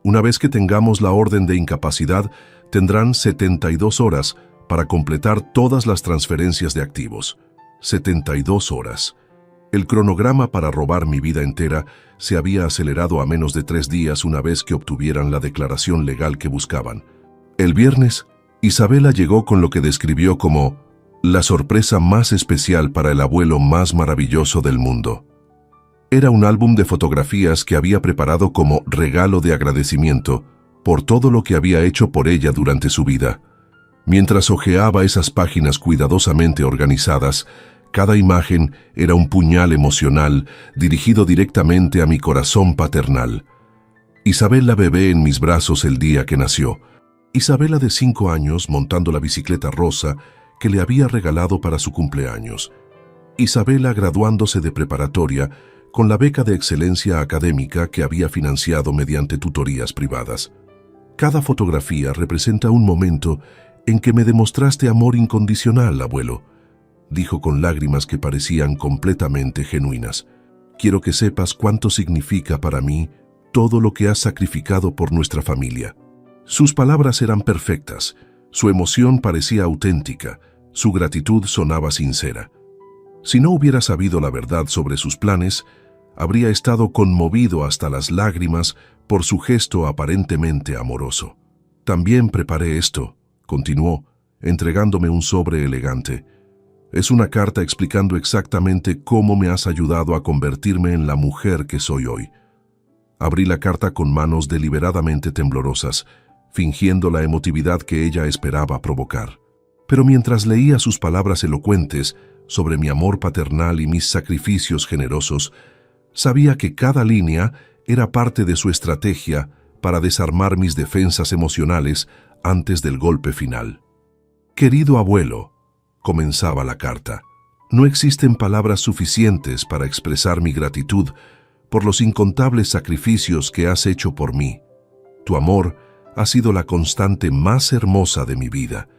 Una vez que tengamos la orden de incapacidad, tendrán 72 horas para completar todas las transferencias de activos. 72 horas. El cronograma para robar mi vida entera se había acelerado a menos de 3 días una vez que obtuvieran la declaración legal que buscaban. El viernes, Isabela llegó con lo que describió como la sorpresa más especial para el abuelo más maravilloso del mundo. Era un álbum de fotografías que había preparado como regalo de agradecimiento por todo lo que había hecho por ella durante su vida. Mientras hojeaba esas páginas cuidadosamente organizadas, cada imagen era un puñal emocional dirigido directamente a mi corazón paternal. Isabela bebé en mis brazos el día que nació. Isabela de 5 años montando la bicicleta rosa que le había regalado para su cumpleaños. Isabela graduándose de preparatoria con la beca de excelencia académica que había financiado mediante tutorías privadas. Cada fotografía representa un momento en que me demostraste amor incondicional, abuelo, dijo con lágrimas que parecían completamente genuinas. Quiero que sepas cuánto significa para mí todo lo que has sacrificado por nuestra familia. Sus palabras eran perfectas, su emoción parecía auténtica, su gratitud sonaba sincera. Si no hubiera sabido la verdad sobre sus planes, habría estado conmovido hasta las lágrimas por su gesto aparentemente amoroso. También preparé esto, continuó, entregándome un sobre elegante. Es una carta explicando exactamente cómo me has ayudado a convertirme en la mujer que soy hoy. Abrí la carta con manos deliberadamente temblorosas, fingiendo la emotividad que ella esperaba provocar. Pero mientras leía sus palabras elocuentes sobre mi amor paternal y mis sacrificios generosos, sabía que cada línea era parte de su estrategia para desarmar mis defensas emocionales antes del golpe final. Querido abuelo, comenzaba la carta, no existen palabras suficientes para expresar mi gratitud por los incontables sacrificios que has hecho por mí. Tu amor ha sido la constante más hermosa de mi vida,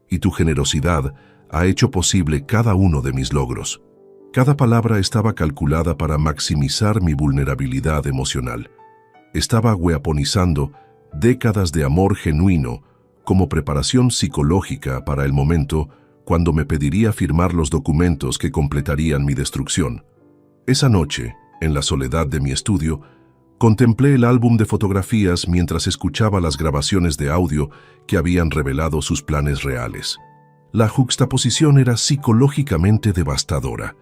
y tu generosidad ha hecho posible cada uno de mis logros. Cada palabra estaba calculada para maximizar mi vulnerabilidad emocional. Estaba weaponizando décadas de amor genuino como preparación psicológica para el momento cuando me pediría firmar los documentos que completarían mi destrucción. Esa noche, en la soledad de mi estudio, contemplé el álbum de fotografías mientras escuchaba las grabaciones de audio que habían revelado sus planes reales. La juxtaposición era psicológicamente devastadora.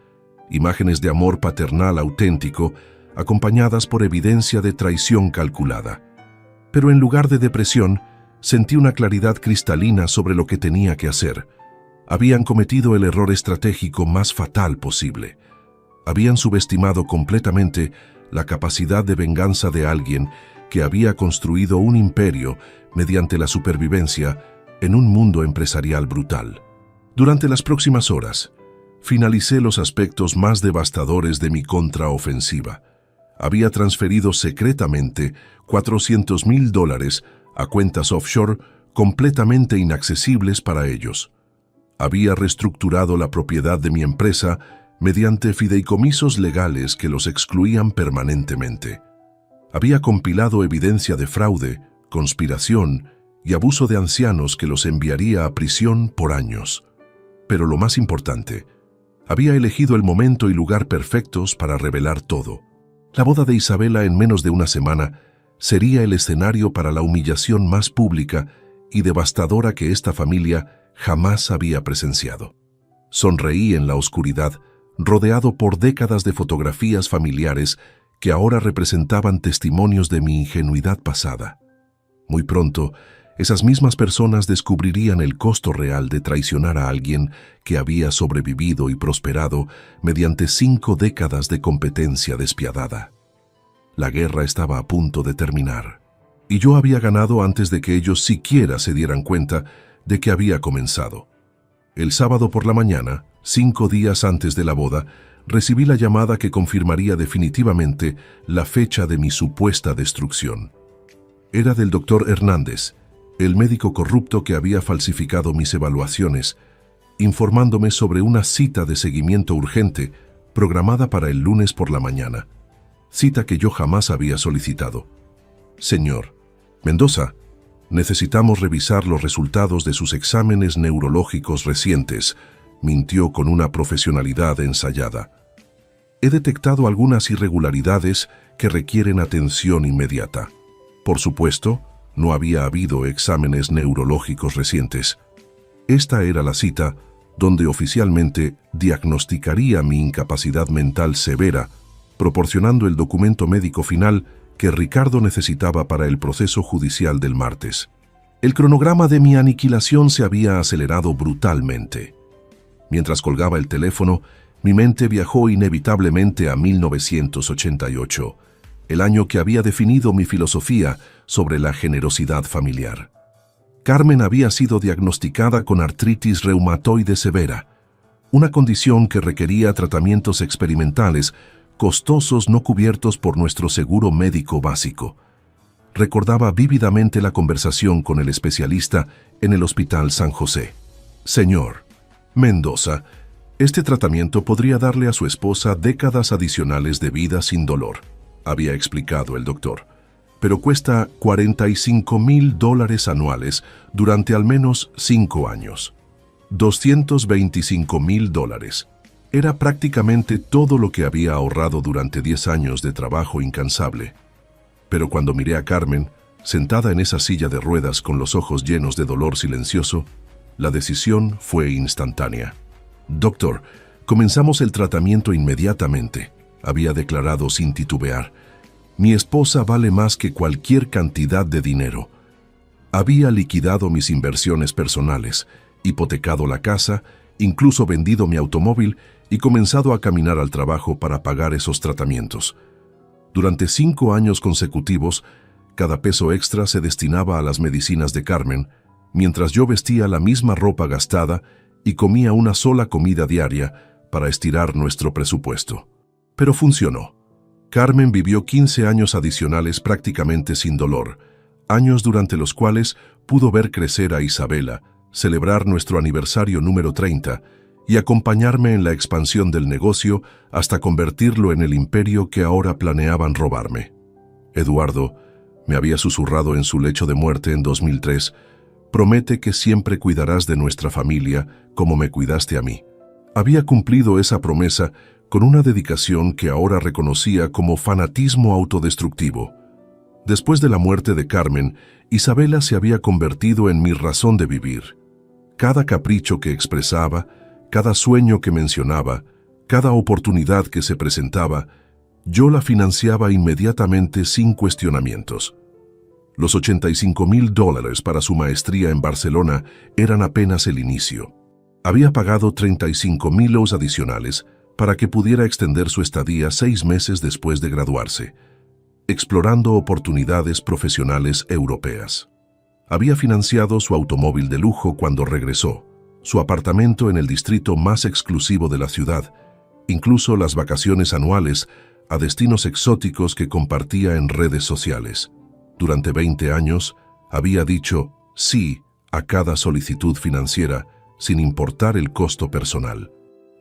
Imágenes de amor paternal auténtico, acompañadas por evidencia de traición calculada. Pero en lugar de depresión, sentí una claridad cristalina sobre lo que tenía que hacer. Habían cometido el error estratégico más fatal posible. Habían subestimado completamente la capacidad de venganza de alguien que había construido un imperio mediante la supervivencia en un mundo empresarial brutal. Durante las próximas horas, finalicé los aspectos más devastadores de mi contraofensiva. Había transferido secretamente $400,000 a cuentas offshore completamente inaccesibles para ellos. Había reestructurado la propiedad de mi empresa mediante fideicomisos legales que los excluían permanentemente. Había compilado evidencia de fraude, conspiración y abuso de ancianos que los enviaría a prisión por años. Pero lo más importante, había elegido el momento y lugar perfectos para revelar todo. La boda de Isabela en menos de una semana sería el escenario para la humillación más pública y devastadora que esta familia jamás había presenciado. Sonreí en la oscuridad, rodeado por décadas de fotografías familiares que ahora representaban testimonios de mi ingenuidad pasada. Muy pronto, esas mismas personas descubrirían el costo real de traicionar a alguien que había sobrevivido y prosperado mediante 5 décadas de competencia despiadada. La guerra estaba a punto de terminar, y yo había ganado antes de que ellos siquiera se dieran cuenta de que había comenzado. El sábado por la mañana, 5 días antes de la boda, recibí la llamada que confirmaría definitivamente la fecha de mi supuesta destrucción. Era del doctor Hernández, el médico corrupto que había falsificado mis evaluaciones, informándome sobre una cita de seguimiento urgente programada para el lunes por la mañana, cita que yo jamás había solicitado. Señor Mendoza, necesitamos revisar los resultados de sus exámenes neurológicos recientes, mintió con una profesionalidad ensayada. He detectado algunas irregularidades que requieren atención inmediata. Por supuesto, no había habido exámenes neurológicos recientes. Esta era la cita donde oficialmente diagnosticaría mi incapacidad mental severa, proporcionando el documento médico final que Ricardo necesitaba para el proceso judicial del martes. El cronograma de mi aniquilación se había acelerado brutalmente. Mientras colgaba el teléfono, mi mente viajó inevitablemente a 1988, el año que había definido mi filosofía sobre la generosidad familiar. Carmen había sido diagnosticada con artritis reumatoide severa, una condición que requería tratamientos experimentales costosos no cubiertos por nuestro seguro médico básico. Recordaba vívidamente la conversación con el especialista en el Hospital San José. Señor Mendoza, este tratamiento podría darle a su esposa décadas adicionales de vida sin dolor, había explicado el doctor. pero cuesta $45,000 anuales durante al menos 5 años. $225,000. Era prácticamente todo lo que había ahorrado durante 10 años de trabajo incansable. Pero cuando miré a Carmen, sentada en esa silla de ruedas con los ojos llenos de dolor silencioso, la decisión fue instantánea. «Doctor, comenzamos el tratamiento inmediatamente», había declarado sin titubear. «Mi esposa vale más que cualquier cantidad de dinero». Había liquidado mis inversiones personales, hipotecado la casa, incluso vendido mi automóvil y comenzado a caminar al trabajo para pagar esos tratamientos. Durante 5 años consecutivos, cada peso extra se destinaba a las medicinas de Carmen, mientras yo vestía la misma ropa gastada y comía una sola comida diaria para estirar nuestro presupuesto. Pero funcionó. Carmen vivió 15 años adicionales prácticamente sin dolor, años durante los cuales pudo ver crecer a Isabela, celebrar nuestro aniversario número 30 y acompañarme en la expansión del negocio hasta convertirlo en el imperio que ahora planeaban robarme. Eduardo, me había susurrado en su lecho de muerte en 2003, promete que siempre cuidarás de nuestra familia como me cuidaste a mí. Había cumplido esa promesa con una dedicación que ahora reconocía como fanatismo autodestructivo. Después de la muerte de Carmen, Isabela se había convertido en mi razón de vivir. Cada capricho que expresaba, cada sueño que mencionaba, cada oportunidad que se presentaba, yo la financiaba inmediatamente sin cuestionamientos. Los $85,000 para su maestría en Barcelona eran apenas el inicio. Había pagado $35,000 adicionales para que pudiera extender su estadía 6 meses después de graduarse, explorando oportunidades profesionales europeas. Había financiado su automóvil de lujo cuando regresó, su apartamento en el distrito más exclusivo de la ciudad, incluso las vacaciones anuales a destinos exóticos que compartía en redes sociales. Durante 20 años, había dicho sí a cada solicitud financiera, sin importar el costo personal.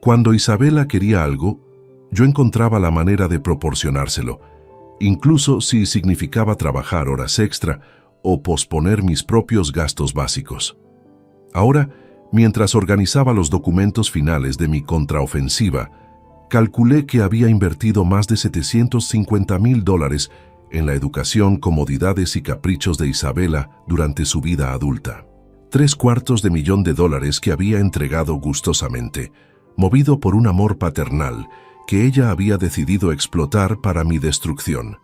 Cuando Isabela quería algo, yo encontraba la manera de proporcionárselo, incluso si significaba trabajar horas extra o posponer mis propios gastos básicos. Ahora, mientras organizaba los documentos finales de mi contraofensiva, calculé que había invertido más de $750,000 en la educación, comodidades y caprichos de Isabela durante su vida adulta. $750,000 que había entregado gustosamente, movido por un amor paternal que ella había decidido explotar para mi destrucción.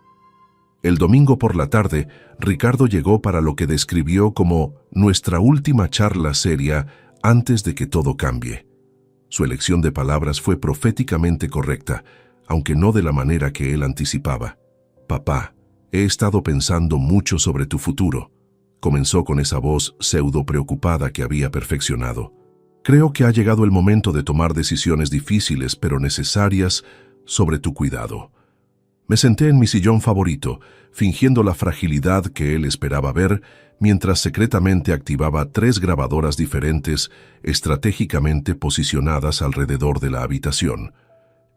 El domingo por la tarde, Ricardo llegó para lo que describió como nuestra última charla seria antes de que todo cambie. Su elección de palabras fue proféticamente correcta, aunque no de la manera que él anticipaba. «Papá, he estado pensando mucho sobre tu futuro», comenzó con esa voz pseudo preocupada que había perfeccionado. «Creo que ha llegado el momento de tomar decisiones difíciles pero necesarias sobre tu cuidado». Me senté en mi sillón favorito, fingiendo la fragilidad que él esperaba ver, mientras secretamente activaba 3 grabadoras diferentes estratégicamente posicionadas alrededor de la habitación.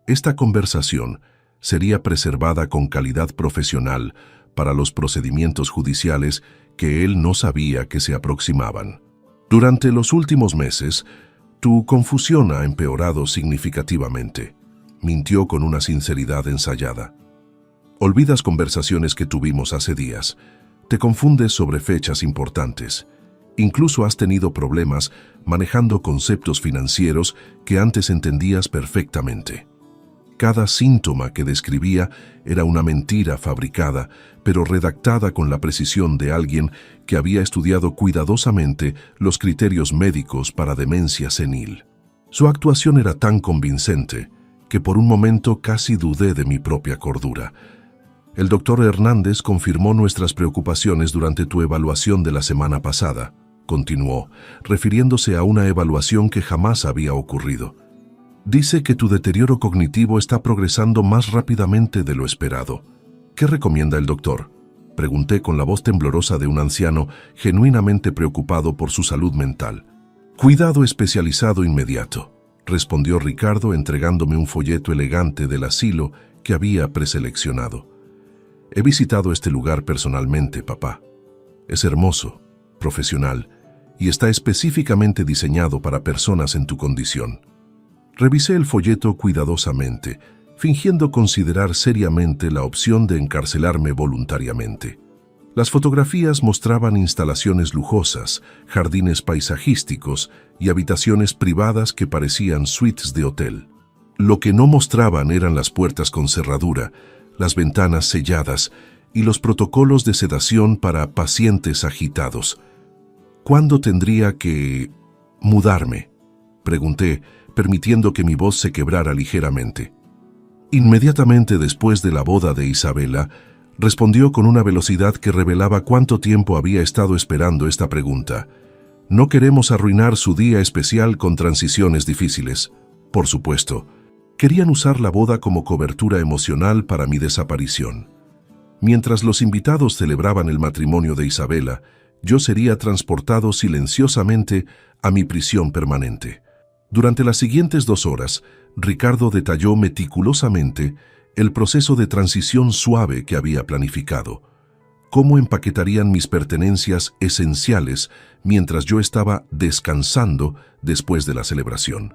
Esta conversación sería preservada con calidad profesional para los procedimientos judiciales que él no sabía que se aproximaban. «Durante los últimos meses, tu confusión ha empeorado significativamente», mintió con una sinceridad ensayada. «Olvidas conversaciones que tuvimos hace días. Te confundes sobre fechas importantes. Incluso has tenido problemas manejando conceptos financieros que antes entendías perfectamente». Cada síntoma que describía era una mentira fabricada, pero redactada con la precisión de alguien que había estudiado cuidadosamente los criterios médicos para demencia senil. Su actuación era tan convincente que por un momento casi dudé de mi propia cordura. «El doctor Hernández confirmó nuestras preocupaciones durante tu evaluación de la semana pasada», continuó, refiriéndose a una evaluación que jamás había ocurrido. «Dice que tu deterioro cognitivo está progresando más rápidamente de lo esperado. ¿Qué recomienda el doctor?», pregunté con la voz temblorosa de un anciano genuinamente preocupado por su salud mental. «Cuidado especializado inmediato», respondió Ricardo entregándome un folleto elegante del asilo que había preseleccionado. He visitado este lugar personalmente, papá. Es hermoso, profesional, y está específicamente diseñado para personas en tu condición. Revisé el folleto cuidadosamente, fingiendo considerar seriamente la opción de encarcelarme voluntariamente. Las fotografías mostraban instalaciones lujosas, jardines paisajísticos y habitaciones privadas que parecían suites de hotel. Lo que no mostraban eran las puertas con cerradura, las ventanas selladas y los protocolos de sedación para pacientes agitados. ¿Cuándo tendría que mudarme?, pregunté, permitiendo que mi voz se quebrara ligeramente. Inmediatamente después de la boda de Isabela, respondió con una velocidad que revelaba cuánto tiempo había estado esperando esta pregunta. No queremos arruinar su día especial con transiciones difíciles. Por supuesto, querían usar la boda como cobertura emocional para mi desaparición. Mientras los invitados celebraban el matrimonio de Isabela, yo sería transportado silenciosamente a mi prisión permanente. Durante las siguientes 2 horas, Ricardo detalló meticulosamente el proceso de transición suave que había planificado, cómo empaquetarían mis pertenencias esenciales mientras yo estaba descansando después de la celebración,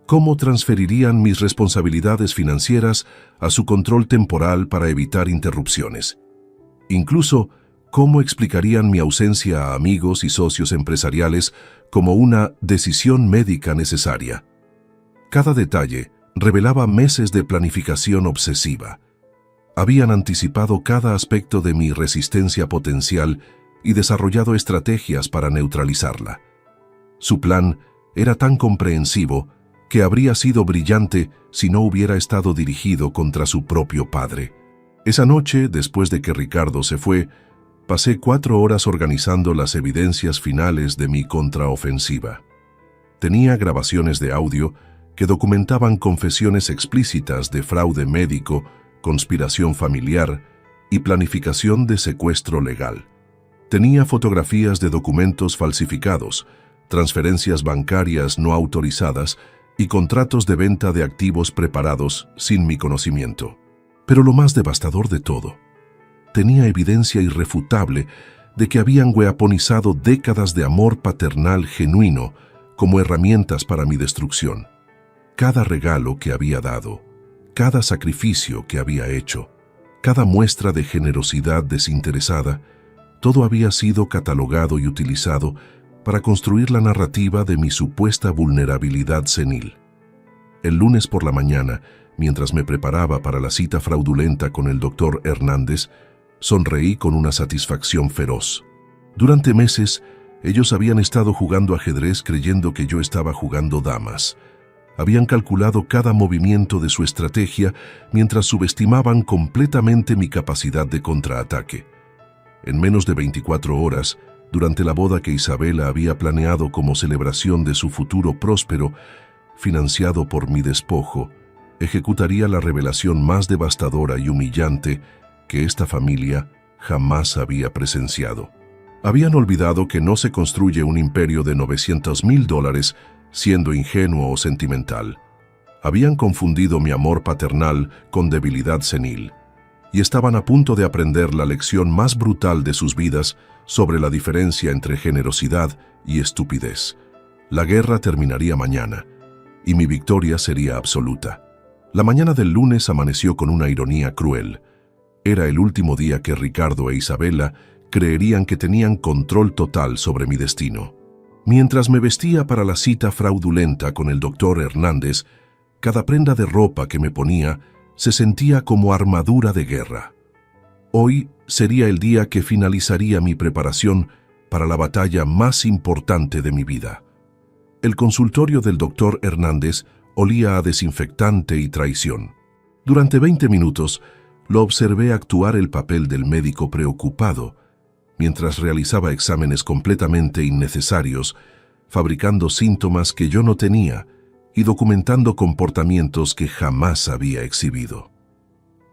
cómo transferirían mis responsabilidades financieras a su control temporal para evitar interrupciones, incluso cómo explicarían mi ausencia a amigos y socios empresariales como una decisión médica necesaria. Cada detalle revelaba meses de planificación obsesiva. Habían anticipado cada aspecto de mi resistencia potencial y desarrollado estrategias para neutralizarla. Su plan era tan comprensivo que habría sido brillante si no hubiera estado dirigido contra su propio padre. Esa noche, después de que Ricardo se fue, pasé 4 horas organizando las evidencias finales de mi contraofensiva. Tenía grabaciones de audio que documentaban confesiones explícitas de fraude médico, conspiración familiar y planificación de secuestro legal. Tenía fotografías de documentos falsificados, transferencias bancarias no autorizadas y contratos de venta de activos preparados sin mi conocimiento. Pero lo más devastador de todo, tenía evidencia irrefutable de que habían weaponizado décadas de amor paternal genuino como herramientas para mi destrucción. Cada regalo que había dado, cada sacrificio que había hecho, cada muestra de generosidad desinteresada, todo había sido catalogado y utilizado para construir la narrativa de mi supuesta vulnerabilidad senil. El lunes por la mañana, mientras me preparaba para la cita fraudulenta con el doctor Hernández, sonreí con una satisfacción feroz. Durante meses, ellos habían estado jugando ajedrez creyendo que yo estaba jugando damas. Habían calculado cada movimiento de su estrategia mientras subestimaban completamente mi capacidad de contraataque. En menos de 24 horas, durante la boda que Isabela había planeado como celebración de su futuro próspero, financiado por mi despojo, ejecutaría la revelación más devastadora y humillante que esta familia jamás había presenciado. Habían olvidado que no se construye un imperio de $900,000 siendo ingenuo o sentimental. Habían confundido mi amor paternal con debilidad senil, y estaban a punto de aprender la lección más brutal de sus vidas sobre la diferencia entre generosidad y estupidez. La guerra terminaría mañana, y mi victoria sería absoluta. La mañana del lunes amaneció con una ironía cruel. Era el último día que Ricardo e Isabela creerían que tenían control total sobre mi destino. Mientras me vestía para la cita fraudulenta con el doctor Hernández, cada prenda de ropa que me ponía se sentía como armadura de guerra. Hoy sería el día que finalizaría mi preparación para la batalla más importante de mi vida. El consultorio del doctor Hernández olía a desinfectante y traición. Durante 20 minutos lo observé actuar el papel del médico preocupado, mientras realizaba exámenes completamente innecesarios, fabricando síntomas que yo no tenía y documentando comportamientos que jamás había exhibido.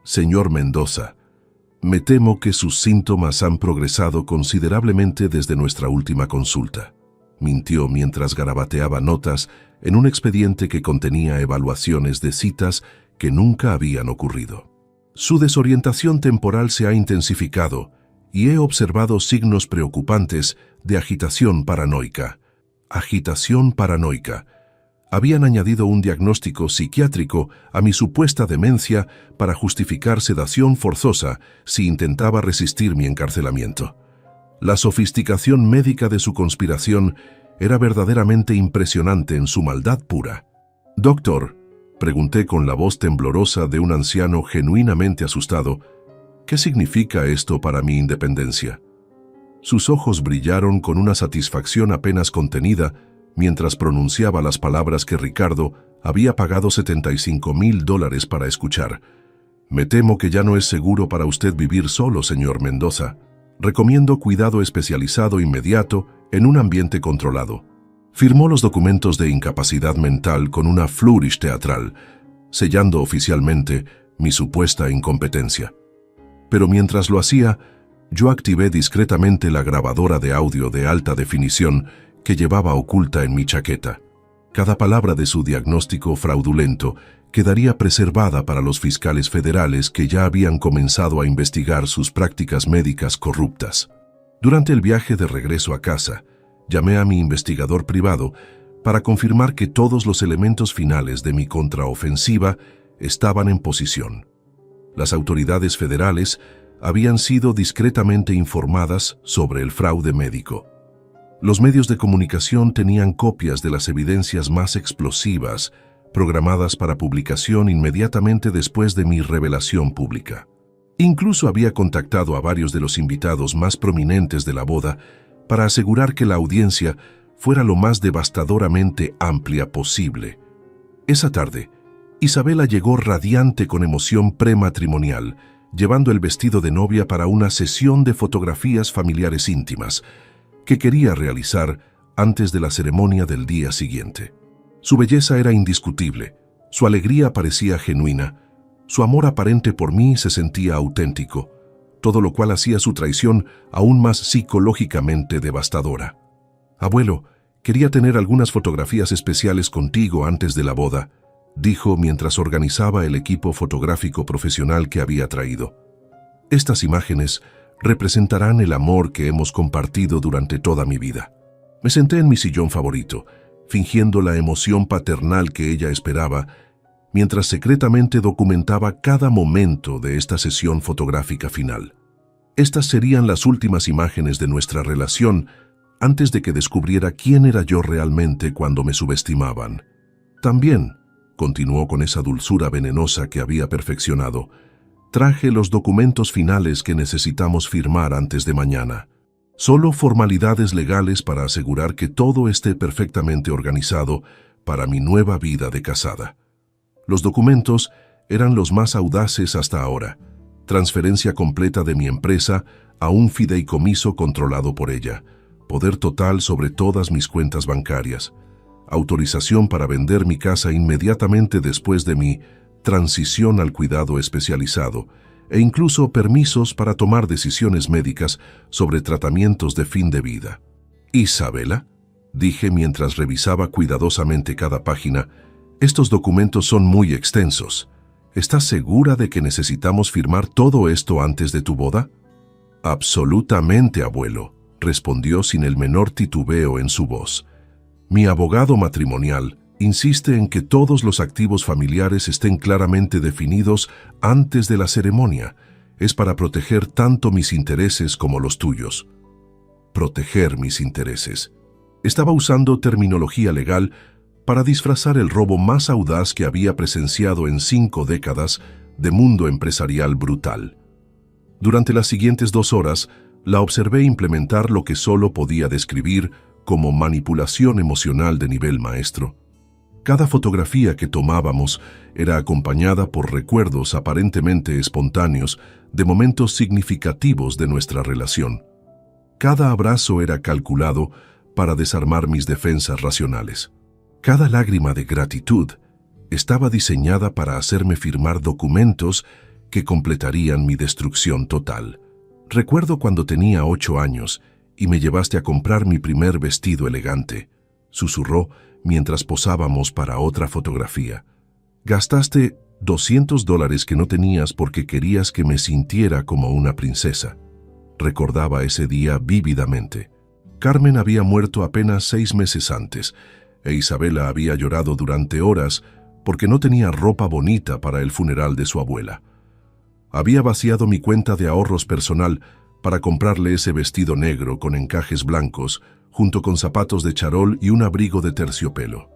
Señor Mendoza, me temo que sus síntomas han progresado considerablemente desde nuestra última consulta, mintió mientras garabateaba notas en un expediente que contenía evaluaciones de citas que nunca habían ocurrido. Su desorientación temporal se ha intensificado y he observado signos preocupantes de agitación paranoica. Agitación paranoica. Habían añadido un diagnóstico psiquiátrico a mi supuesta demencia para justificar sedación forzosa si intentaba resistir mi encarcelamiento. La sofisticación médica de su conspiración era verdaderamente impresionante en su maldad pura. «Doctor», pregunté con la voz temblorosa de un anciano genuinamente asustado, «¿qué significa esto para mi independencia?» Sus ojos brillaron con una satisfacción apenas contenida mientras pronunciaba las palabras que Ricardo había pagado $75,000 para escuchar. «Me temo que ya no es seguro para usted vivir solo, señor Mendoza. Recomiendo cuidado especializado inmediato en un ambiente controlado». Firmó los documentos de incapacidad mental con una flourish teatral, sellando oficialmente mi supuesta incompetencia. Pero mientras lo hacía, yo activé discretamente la grabadora de audio de alta definición que llevaba oculta en mi chaqueta. Cada palabra de su diagnóstico fraudulento quedaría preservada para los fiscales federales que ya habían comenzado a investigar sus prácticas médicas corruptas. Durante el viaje de regreso a casa, llamé a mi investigador privado para confirmar que todos los elementos finales de mi contraofensiva estaban en posición. Las autoridades federales habían sido discretamente informadas sobre el fraude médico. Los medios de comunicación tenían copias de las evidencias más explosivas, programadas para publicación inmediatamente después de mi revelación pública. Incluso había contactado a varios de los invitados más prominentes de la boda para asegurar que la audiencia fuera lo más devastadoramente amplia posible. Esa tarde, Isabela llegó radiante con emoción prematrimonial, llevando el vestido de novia para una sesión de fotografías familiares íntimas que quería realizar antes de la ceremonia del día siguiente. Su belleza era indiscutible, su alegría parecía genuina, su amor aparente por mí se sentía auténtico, todo lo cual hacía su traición aún más psicológicamente devastadora. «Abuelo, quería tener algunas fotografías especiales contigo antes de la boda», dijo mientras organizaba el equipo fotográfico profesional que había traído. «Estas imágenes representarán el amor que hemos compartido durante toda mi vida». Me senté en mi sillón favorito, fingiendo la emoción paternal que ella esperaba, mientras secretamente documentaba cada momento de esta sesión fotográfica final. Estas serían las últimas imágenes de nuestra relación antes de que descubriera quién era yo realmente cuando me subestimaban. También, continuó con esa dulzura venenosa que había perfeccionado, traje los documentos finales que necesitamos firmar antes de mañana. Solo formalidades legales para asegurar que todo esté perfectamente organizado para mi nueva vida de casada. Los documentos eran los más audaces hasta ahora. Transferencia completa de mi empresa a un fideicomiso controlado por ella. Poder total sobre todas mis cuentas bancarias. Autorización para vender mi casa inmediatamente después de mi transición al cuidado especializado e incluso permisos para tomar decisiones médicas sobre tratamientos de fin de vida. «Isabela», dije mientras revisaba cuidadosamente cada página, «estos documentos son muy extensos. ¿Estás segura de que necesitamos firmar todo esto antes de tu boda?» «Absolutamente, abuelo», respondió sin el menor titubeo en su voz. «Mi abogado matrimonial insiste en que todos los activos familiares estén claramente definidos antes de la ceremonia. Es para proteger tanto mis intereses como los tuyos». Proteger mis intereses. Estaba usando terminología legal para disfrazar el robo más audaz que había presenciado en 5 décadas de mundo empresarial brutal. Durante las siguientes 2 horas, la observé implementar lo que solo podía describir como manipulación emocional de nivel maestro. Cada fotografía que tomábamos era acompañada por recuerdos aparentemente espontáneos de momentos significativos de nuestra relación. Cada abrazo era calculado para desarmar mis defensas racionales. Cada lágrima de gratitud estaba diseñada para hacerme firmar documentos que completarían mi destrucción total. Recuerdo cuando tenía 8 años y me llevaste a comprar mi primer vestido elegante, susurró mientras posábamos para otra fotografía. Gastaste $200 que no tenías porque querías que me sintiera como una princesa. Recordaba ese día vívidamente. Carmen había muerto apenas 6 meses antes, e Isabela había llorado durante horas porque no tenía ropa bonita para el funeral de su abuela. Había vaciado mi cuenta de ahorros personal para comprarle ese vestido negro con encajes blancos, junto con zapatos de charol y un abrigo de terciopelo.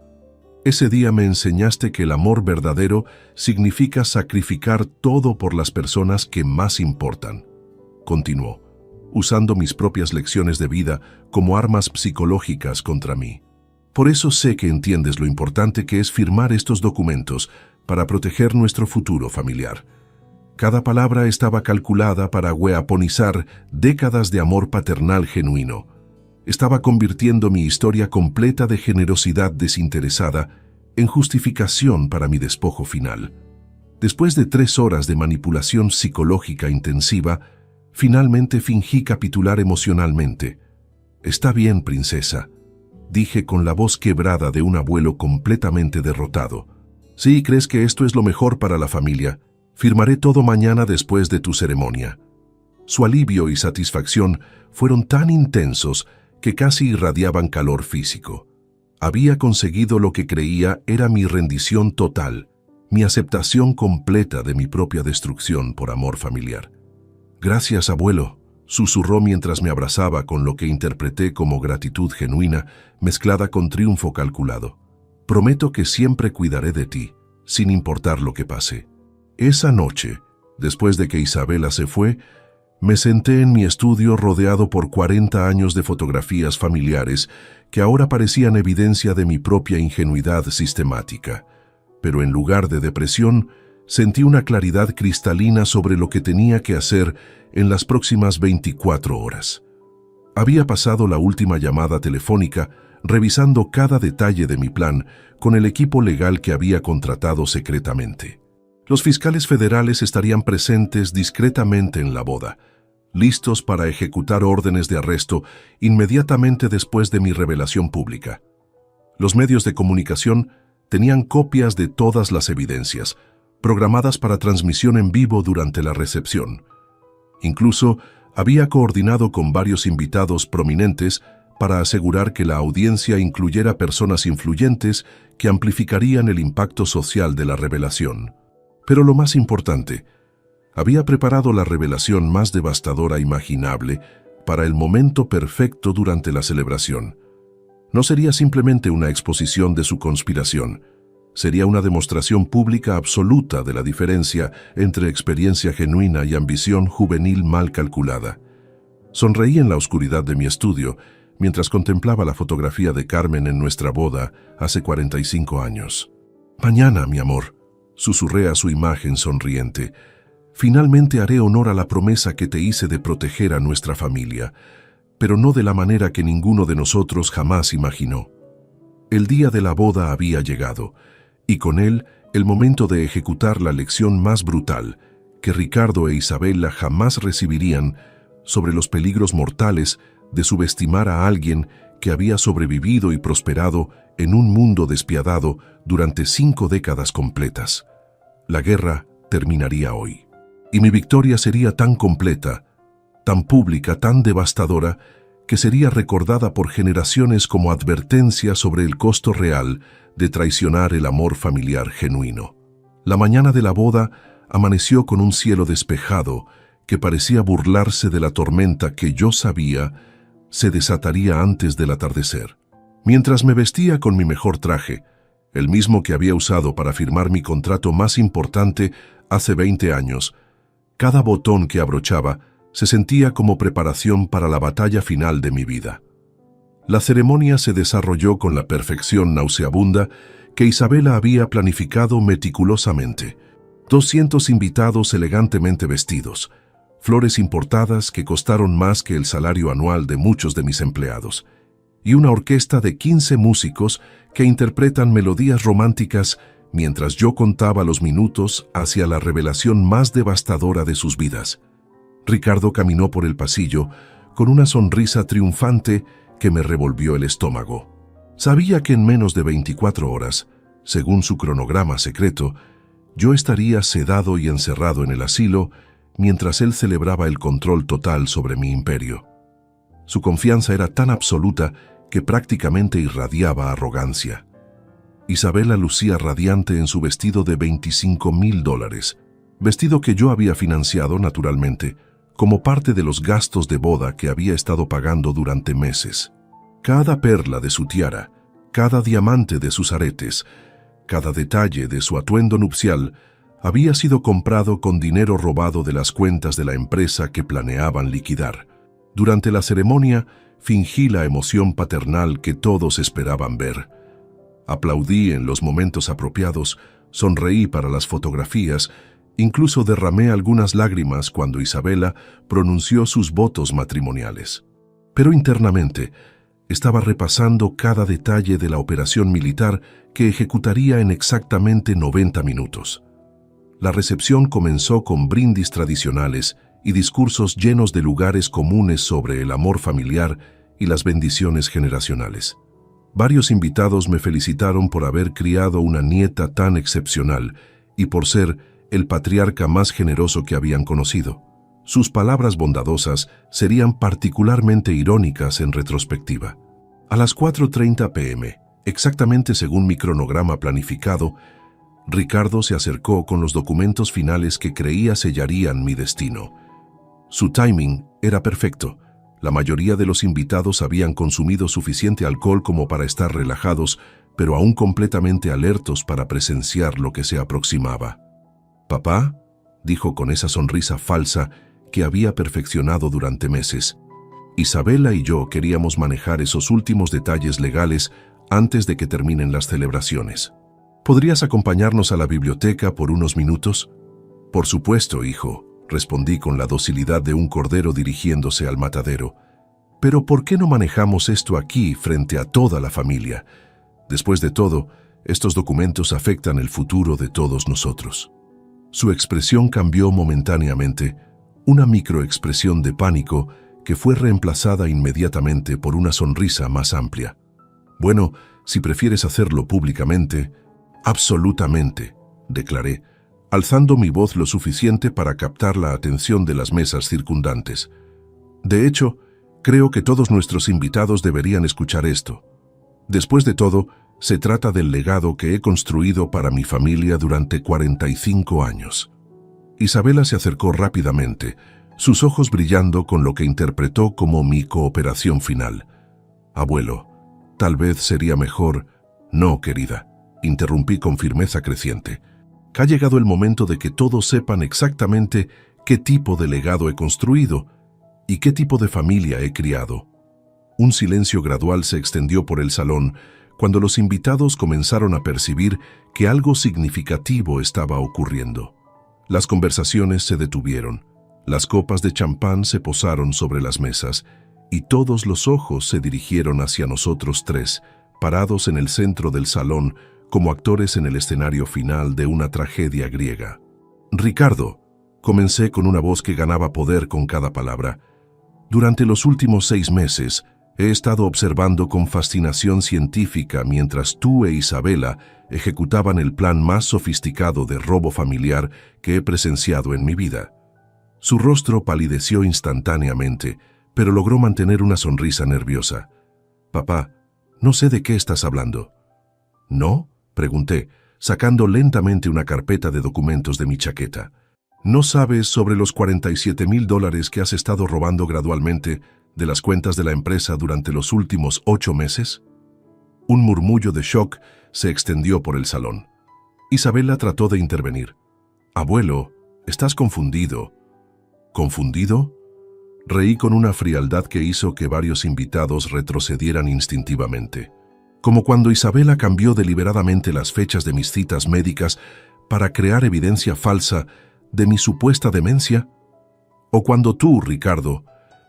Ese día me enseñaste que el amor verdadero significa sacrificar todo por las personas que más importan. Continuó, usando mis propias lecciones de vida como armas psicológicas contra mí. Por eso sé que entiendes lo importante que es firmar estos documentos para proteger nuestro futuro familiar. Cada palabra estaba calculada para weaponizar décadas de amor paternal genuino. Estaba convirtiendo mi historia completa de generosidad desinteresada en justificación para mi despojo final. Después de 3 horas de manipulación psicológica intensiva, finalmente fingí capitular emocionalmente. «Está bien, princesa», dije con la voz quebrada de un abuelo completamente derrotado. «Sí, ¿crees que esto es lo mejor para la familia? Firmaré todo mañana después de tu ceremonia». Su alivio y satisfacción fueron tan intensos que casi irradiaban calor físico. Había conseguido lo que creía era mi rendición total, mi aceptación completa de mi propia destrucción por amor familiar. «Gracias, abuelo», susurró mientras me abrazaba con lo que interpreté como gratitud genuina, mezclada con triunfo calculado. «Prometo que siempre cuidaré de ti, sin importar lo que pase». Esa noche, después de que Isabela se fue, me senté en mi estudio rodeado por 40 años de fotografías familiares que ahora parecían evidencia de mi propia ingenuidad sistemática. Pero en lugar de depresión, sentí una claridad cristalina sobre lo que tenía que hacer en las próximas 24 horas. Había pasado la última llamada telefónica, revisando cada detalle de mi plan con el equipo legal que había contratado secretamente. Los fiscales federales estarían presentes discretamente en la boda, listos para ejecutar órdenes de arresto inmediatamente después de mi revelación pública. Los medios de comunicación tenían copias de todas las evidencias, programadas para transmisión en vivo durante la recepción. Incluso había coordinado con varios invitados prominentes para asegurar que la audiencia incluyera personas influyentes que amplificarían el impacto social de la revelación. Pero lo más importante, había preparado la revelación más devastadora imaginable para el momento perfecto durante la celebración. No sería simplemente una exposición de su conspiración, sería una demostración pública absoluta de la diferencia entre experiencia genuina y ambición juvenil mal calculada. Sonreí en la oscuridad de mi estudio mientras contemplaba la fotografía de Carmen en nuestra boda hace 45 años. «Mañana, mi amor», susurré a su imagen sonriente, «finalmente haré honor a la promesa que te hice de proteger a nuestra familia, pero no de la manera que ninguno de nosotros jamás imaginó». El día de la boda había llegado, y con él el momento de ejecutar la lección más brutal que Ricardo e Isabela jamás recibirían sobre los peligros mortales de subestimar a alguien que había sobrevivido y prosperado en un mundo despiadado durante 5 décadas completas. La guerra terminaría hoy, y mi victoria sería tan completa, tan pública, tan devastadora, que sería recordada por generaciones como advertencia sobre el costo real de traicionar el amor familiar genuino. La mañana de la boda amaneció con un cielo despejado que parecía burlarse de la tormenta que yo sabía se desataría antes del atardecer. Mientras me vestía con mi mejor traje, el mismo que había usado para firmar mi contrato más importante hace 20 años, cada botón que abrochaba se sentía como preparación para la batalla final de mi vida. La ceremonia se desarrolló con la perfección nauseabunda que Isabela había planificado meticulosamente. 200 invitados elegantemente vestidos, flores importadas que costaron más que el salario anual de muchos de mis empleados, y una orquesta de 15 músicos que interpretan melodías románticas mientras yo contaba los minutos hacia la revelación más devastadora de sus vidas. Ricardo caminó por el pasillo con una sonrisa triunfante que me revolvió el estómago. Sabía que en menos de 24 horas, según su cronograma secreto, Yo estaría sedado y encerrado en el asilo mientras él celebraba el control total sobre mi imperio. Su confianza era tan absoluta que prácticamente irradiaba arrogancia. Isabela lucía radiante en su vestido de $25,000, vestido que yo había financiado, naturalmente, como parte de los gastos de boda que había estado pagando durante meses. Cada perla de su tiara, cada diamante de sus aretes, cada detalle de su atuendo nupcial había sido comprado con dinero robado de las cuentas de la empresa que planeaban liquidar. Durante la ceremonia, fingí la emoción paternal que todos esperaban ver. Aplaudí en los momentos apropiados, sonreí para las fotografías, incluso derramé algunas lágrimas cuando Isabela pronunció sus votos matrimoniales. Pero internamente, estaba repasando cada detalle de la operación militar que ejecutaría en exactamente 90 minutos. La recepción comenzó con brindis tradicionales y discursos llenos de lugares comunes sobre el amor familiar y las bendiciones generacionales. Varios invitados me felicitaron por haber criado una nieta tan excepcional y por ser el patriarca más generoso que habían conocido. Sus palabras bondadosas serían particularmente irónicas en retrospectiva. A las 4:30 p.m., exactamente según mi cronograma planificado, Ricardo se acercó con los documentos finales que creía sellarían mi destino. Su timing era perfecto. La mayoría de los invitados habían consumido suficiente alcohol como para estar relajados, pero aún completamente alertos para presenciar lo que se aproximaba. «Papá», dijo con esa sonrisa falsa que había perfeccionado durante meses. Isabela y yo queríamos manejar esos últimos detalles legales antes de que terminen las celebraciones. «¿Podrías acompañarnos a la biblioteca por unos minutos?» «Por supuesto, hijo», respondí con la docilidad de un cordero dirigiéndose al matadero. «Pero ¿por qué no manejamos esto aquí frente a toda la familia? Después de todo, estos documentos afectan el futuro de todos nosotros». Su expresión cambió momentáneamente, una microexpresión de pánico que fue reemplazada inmediatamente por una sonrisa más amplia. «Bueno, si prefieres hacerlo públicamente...» «Absolutamente», declaré, alzando mi voz lo suficiente para captar la atención de las mesas circundantes. «De hecho, creo que todos nuestros invitados deberían escuchar esto. Después de todo, se trata del legado que he construido para mi familia durante 45 años». Isabela se acercó rápidamente, sus ojos brillando con lo que interpretó como mi cooperación final. «Abuelo, tal vez sería mejor...» «No, querida», interrumpí con firmeza creciente. «Ha llegado el momento de que todos sepan exactamente qué tipo de legado he construido y qué tipo de familia he criado». Un silencio gradual se extendió por el salón cuando los invitados comenzaron a percibir que algo significativo estaba ocurriendo. Las conversaciones se detuvieron, las copas de champán se posaron sobre las mesas y todos los ojos se dirigieron hacia nosotros tres, parados en el centro del salón como actores en el escenario final de una tragedia griega. «Ricardo», comencé con una voz que ganaba poder con cada palabra, «durante los últimos 6 meses he estado observando con fascinación científica mientras tú e Isabela ejecutaban el plan más sofisticado de robo familiar que he presenciado en mi vida». Su rostro palideció instantáneamente, pero logró mantener una sonrisa nerviosa. «Papá, no sé de qué estás hablando». «¿No?», pregunté, sacando lentamente una carpeta de documentos de mi chaqueta. «¿No sabes sobre los $47,000 que has estado robando gradualmente de las cuentas de la empresa durante los últimos 8 meses?» Un murmullo de shock se extendió por el salón. Isabela trató de intervenir. «Abuelo, estás confundido». «¿Confundido?». Reí con una frialdad que hizo que varios invitados retrocedieran instintivamente. Como cuando Isabela cambió deliberadamente las fechas de mis citas médicas para crear evidencia falsa de mi supuesta demencia. O cuando tú, Ricardo,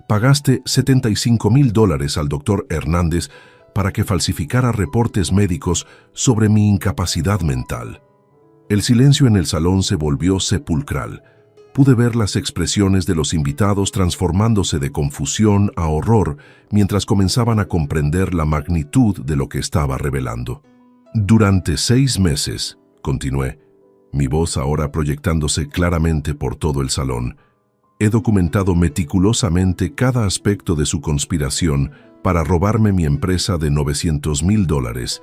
pagaste $75,000 al doctor Hernández para que falsificara reportes médicos sobre mi incapacidad mental. El silencio en el salón se volvió sepulcral. Pude ver las expresiones de los invitados transformándose de confusión a horror mientras comenzaban a comprender la magnitud de lo que estaba revelando. «Durante 6 meses», continué, mi voz ahora proyectándose claramente por todo el salón. He documentado meticulosamente cada aspecto de su conspiración para robarme mi empresa de $900,000,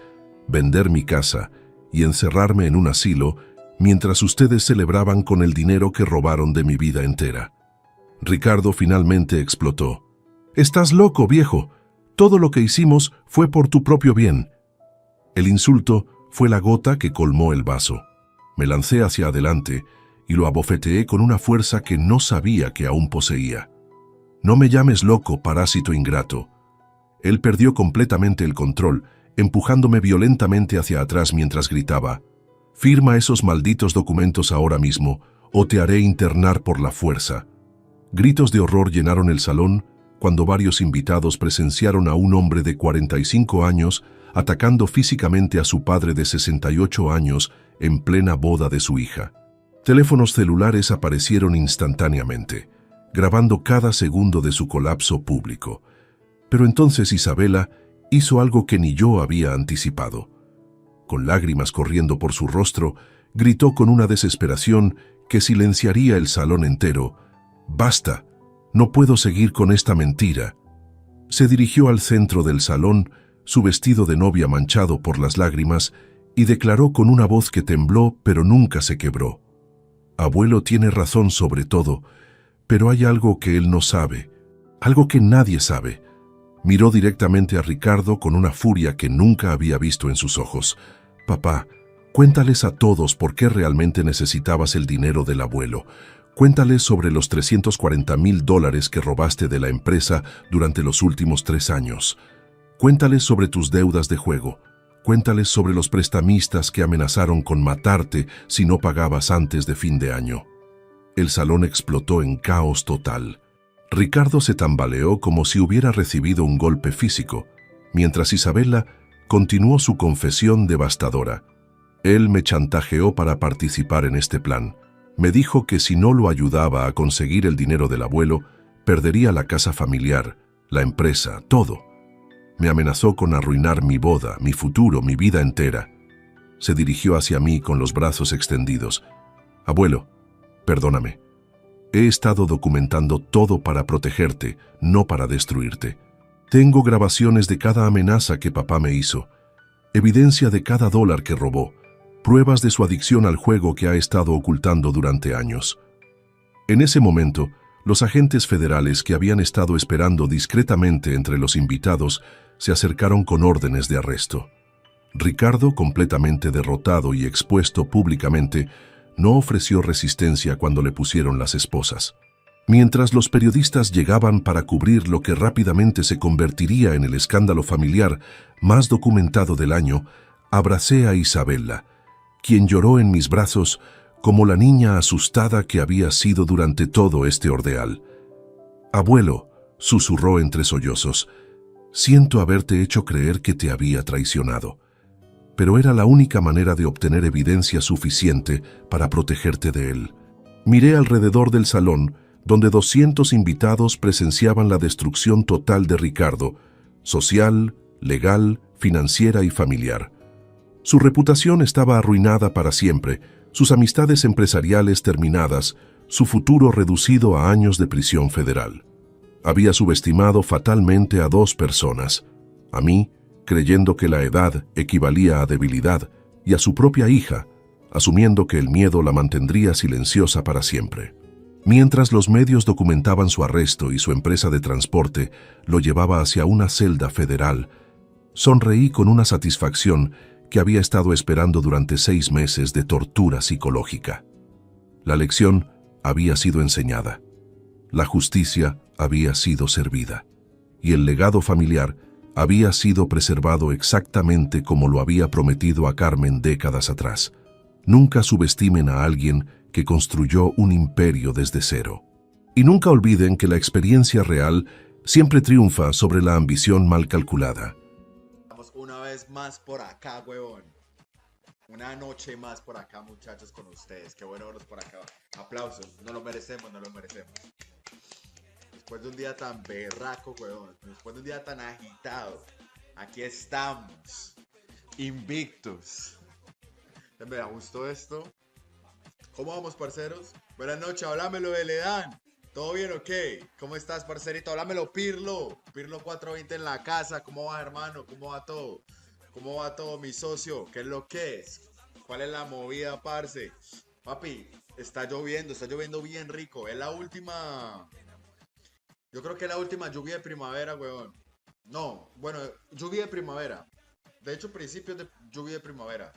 vender mi casa y encerrarme en un asilo mientras ustedes celebraban con el dinero que robaron de mi vida entera. Ricardo finalmente explotó. «¡Estás loco, viejo! Todo lo que hicimos fue por tu propio bien». El insulto fue la gota que colmó el vaso. Me lancé hacia adelante y lo abofeteé con una fuerza que no sabía que aún poseía. «No me llames loco, parásito ingrato». Él perdió completamente el control, empujándome violentamente hacia atrás mientras gritaba: «Firma esos malditos documentos ahora mismo, o te haré internar por la fuerza». Gritos de horror llenaron el salón cuando varios invitados presenciaron a un hombre de 45 años atacando físicamente a su padre de 68 años en plena boda de su hija. Teléfonos celulares aparecieron instantáneamente, grabando cada segundo de su colapso público. Pero entonces Isabela hizo algo que ni yo había anticipado. Con lágrimas corriendo por su rostro, gritó con una desesperación que silenciaría el salón entero: «¡Basta! No puedo seguir con esta mentira». Se dirigió al centro del salón, su vestido de novia manchado por las lágrimas, y declaró con una voz que tembló pero nunca se quebró: «Abuelo tiene razón sobre todo, pero hay algo que él no sabe, algo que nadie sabe». Miró directamente a Ricardo con una furia que nunca había visto en sus ojos. «Papá, cuéntales a todos por qué realmente necesitabas el dinero del abuelo. Cuéntales sobre los $340,000 que robaste de la empresa durante los últimos 3 años. Cuéntales sobre tus deudas de juego. Cuéntales sobre los prestamistas que amenazaron con matarte si no pagabas antes de fin de año». El salón explotó en caos total. Ricardo se tambaleó como si hubiera recibido un golpe físico, mientras Isabela continuó su confesión devastadora. Él me chantajeó para participar en este plan. Me dijo que si no lo ayudaba a conseguir el dinero del abuelo, perdería la casa familiar, la empresa, todo. Me amenazó con arruinar mi boda, mi futuro, mi vida entera. Se dirigió hacia mí con los brazos extendidos. «Abuelo, perdóname. He estado documentando todo para protegerte, no para destruirte. Tengo grabaciones de cada amenaza que papá me hizo, evidencia de cada dólar que robó, pruebas de su adicción al juego que ha estado ocultando durante años». En ese momento, los agentes federales que habían estado esperando discretamente entre los invitados se acercaron con órdenes de arresto. Ricardo, completamente derrotado y expuesto públicamente, no ofreció resistencia cuando le pusieron las esposas. Mientras los periodistas llegaban para cubrir lo que rápidamente se convertiría en el escándalo familiar más documentado del año, abracé a Isabela, quien lloró en mis brazos como la niña asustada que había sido durante todo este ordeal. «Abuelo», susurró entre sollozos, «siento haberte hecho creer que te había traicionado. Pero era la única manera de obtener evidencia suficiente para protegerte de él». Miré alrededor del salón, donde 200 invitados presenciaban la destrucción total de Ricardo, social, legal, financiera y familiar. Su reputación estaba arruinada para siempre, sus amistades empresariales terminadas, su futuro reducido a años de prisión federal. Había subestimado fatalmente a 2 personas: a mí, creyendo que la edad equivalía a debilidad, y a su propia hija, asumiendo que el miedo la mantendría silenciosa para siempre. Mientras los medios documentaban su arresto y su empresa de transporte lo llevaba hacia una celda federal, sonreí con una satisfacción que había estado esperando durante 6 meses de tortura psicológica. La lección había sido enseñada, la justicia había sido servida, y el legado familiar había sido preservado exactamente como lo había prometido a Carmen décadas atrás. Nunca subestimen a alguien que construyó un imperio desde cero. Y nunca olviden que la experiencia real siempre triunfa sobre la ambición mal calculada.
Estamos una vez más por acá, huevón. Una noche más por acá, muchachos, con ustedes. Qué bueno verlos por acá. Aplausos. No lo merecemos, no lo merecemos. Después de un día tan berraco, huevón. Después de un día tan agitado. Aquí estamos. Invictus. Me gustó esto. ¿Cómo vamos, parceros? Buenas noches, háblamelo, Beledán. ¿Todo bien o qué? ¿Cómo estás, parcerito? Háblamelo, Pirlo. Pirlo 420 en la casa. ¿Cómo va, hermano? ¿Cómo va todo? ¿Cómo va todo, mi socio? ¿Qué es lo que es? ¿Cuál es la movida, parce? Papi, está lloviendo bien rico. Es la última. Yo creo que es la última lluvia de primavera, weón. No, bueno, lluvia de primavera. De hecho, principios de lluvia de primavera.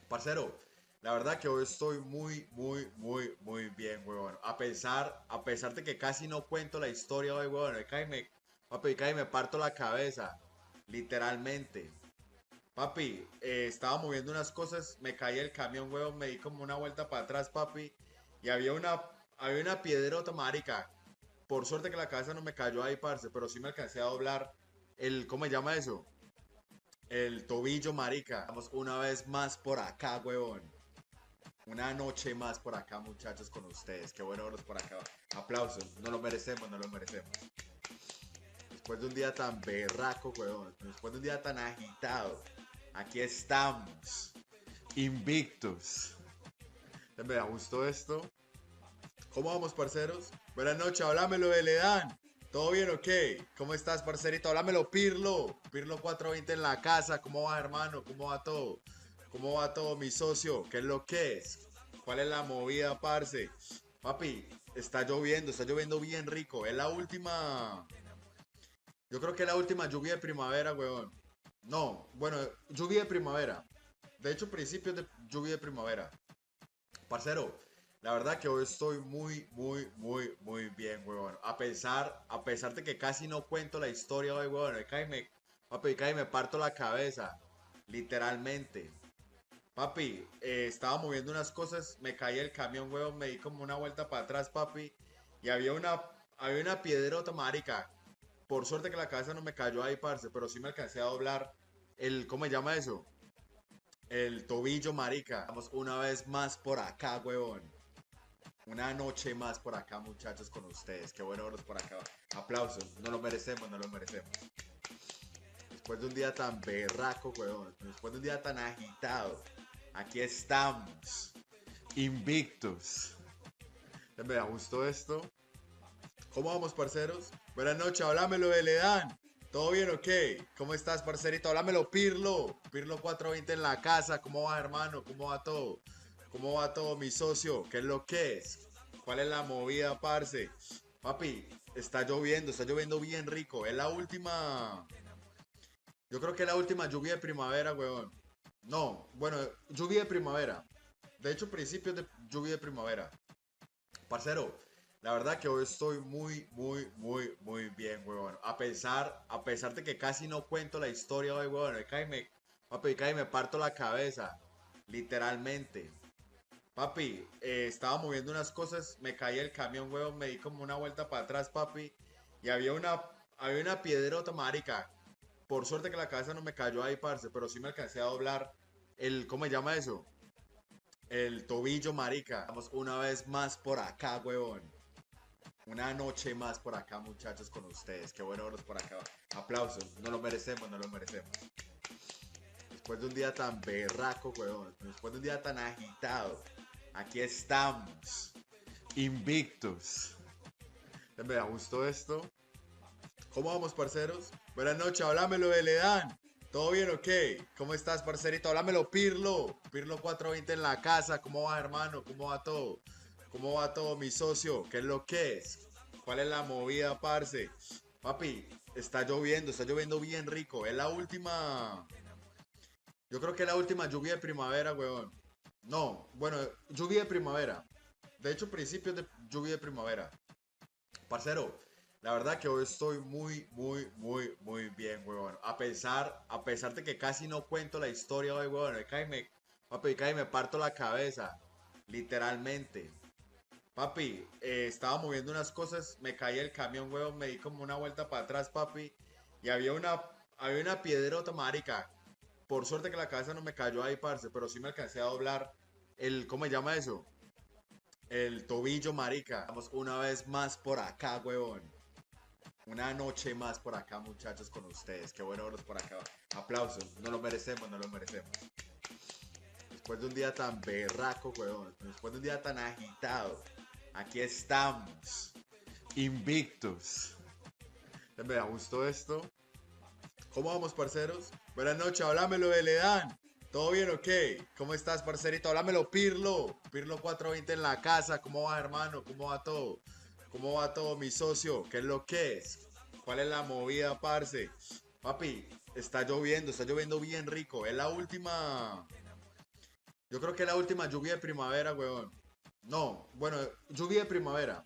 Parcero, la verdad que hoy estoy muy bien, huevón. A pesar de que casi no cuento la historia hoy, huevón. Papi, cae me parto la cabeza. Literalmente. Papi, estaba moviendo unas cosas, me caí el camión, huevón, me di como una vuelta para atrás, papi. Y había una piedrota, marica. Por suerte que la cabeza no me cayó ahí, parce, pero sí me alcancé a doblar ¿cómo se llama eso? El tobillo, marica. Estamos una vez más por acá, huevón. Una noche más por acá, muchachos, con ustedes. Qué bueno verlos por acá. Aplausos. No lo merecemos, no lo merecemos. Después de un día tan berraco, huevón. Después de un día tan agitado. Aquí estamos. Invictus. Me gustó esto. ¿Cómo vamos, parceros? Buenas noches, háblamelo, Beledán. ¿Todo bien o qué? ¿Cómo estás, parcerito? Háblamelo, Pirlo. Pirlo 420 en la casa. ¿Cómo va, hermano? ¿Cómo va todo? ¿Cómo va todo, mi socio? ¿Qué es lo que es? ¿Cuál es la movida, parce? Papi, está lloviendo bien rico. Es la última. Yo creo que es la última lluvia de primavera, weón. No, bueno, lluvia de primavera. De hecho, principios de lluvia de primavera. Parcero, la verdad que hoy estoy muy bien, weón. A pesar de que casi no cuento la historia hoy, weón. Papi, cae me parto la cabeza. Literalmente. Papi, estaba moviendo unas cosas, me caí el camión, weón, me di como una vuelta para atrás, papi. Y había una piedrota, marica. Por suerte que la cabeza no me cayó ahí, parce, pero sí me alcancé a doblar ¿cómo se llama eso? El tobillo, marica. Estamos una vez más por acá, weón. Una noche más por acá, muchachos, con ustedes. Qué bueno verlos por acá. Aplausos. No lo merecemos, no lo merecemos. Después de un día tan berraco, weón. Después de un día tan agitado. Aquí estamos. Invictus. Me gustó esto. ¿Cómo vamos, parceros? Buenas noches, háblamelo, Beledán. ¿Todo bien o qué? ¿Cómo estás, parcerito? Háblamelo, Pirlo. Pirlo 420 en la casa. ¿Cómo va, hermano? ¿Cómo va todo? ¿Cómo va todo, mi socio? ¿Qué es lo que es? ¿Cuál es la movida, parce? Papi, está lloviendo bien rico. Es la última. Yo creo que es la última lluvia de primavera, weón. No, bueno, lluvia de primavera. De hecho, principios de lluvia de primavera. Parcero, la verdad que hoy estoy muy bien, weón. A pesar de que casi no cuento la historia hoy, weón. Papi, cae me parto la cabeza. Literalmente. Papi, estaba moviendo unas cosas, me caí el camión, weón, me di como una vuelta para atrás, papi. Y había una piedrota, marica. Por suerte que la cabeza no me cayó ahí, parce, pero sí me alcancé a doblar ¿cómo se llama eso? El tobillo, marica. Estamos una vez más por acá, weón. Una noche más por acá, muchachos, con ustedes. Qué bueno verlos por acá. Aplausos. No lo merecemos, no lo merecemos. Después de un día tan berraco, weón. Después de un día tan agitado. Aquí estamos. Invictus. Me gustó esto. ¿Cómo vamos, parceros? Buenas noches, háblamelo, Beledán. ¿Todo bien o qué? ¿Cómo estás, parcerito? Háblamelo, Pirlo. Pirlo 420 en la casa. ¿Cómo va, hermano? ¿Cómo va todo? ¿Cómo va todo, mi socio? ¿Qué es lo que es? ¿Cuál es la movida, parce? Papi, está lloviendo bien rico. Es la última. Yo creo que es la última lluvia de primavera, weón. No, bueno, lluvia de primavera. De hecho, principios de lluvia de primavera. Parcero, la verdad que hoy estoy muy bien, weón. A pesar de que casi no cuento la historia hoy, weón. Papi, cae me parto la cabeza. Literalmente. Papi, estaba moviendo unas cosas, me caí el camión, weón, me di como una vuelta para atrás, papi. Y había una piedrota, marica. Por suerte que la cabeza no me cayó ahí, parce, pero sí me alcancé a doblar ¿cómo se llama eso? El tobillo, marica. Estamos una vez más por acá, weón. Una noche más por acá, muchachos, con ustedes. Qué bueno verlos por acá. Aplausos. No lo merecemos, no lo merecemos. Después de un día tan berraco, weón. Después de un día tan agitado. Aquí estamos. Invictos. Me gustó esto. ¿Cómo vamos, parceros? Buenas noches, háblamelo de Ledán. ¿Todo bien o qué? ¿Cómo estás, parcerito? Háblamelo, Pirlo. Pirlo 420 en la casa. ¿Cómo va, hermano? ¿Cómo va todo? ¿Cómo va todo, mi socio? ¿Qué es lo que es? ¿Cuál es la movida, parce? Papi, está lloviendo bien rico. Es la última. Yo creo que es la última lluvia de primavera, weón. No, bueno, lluvia de primavera.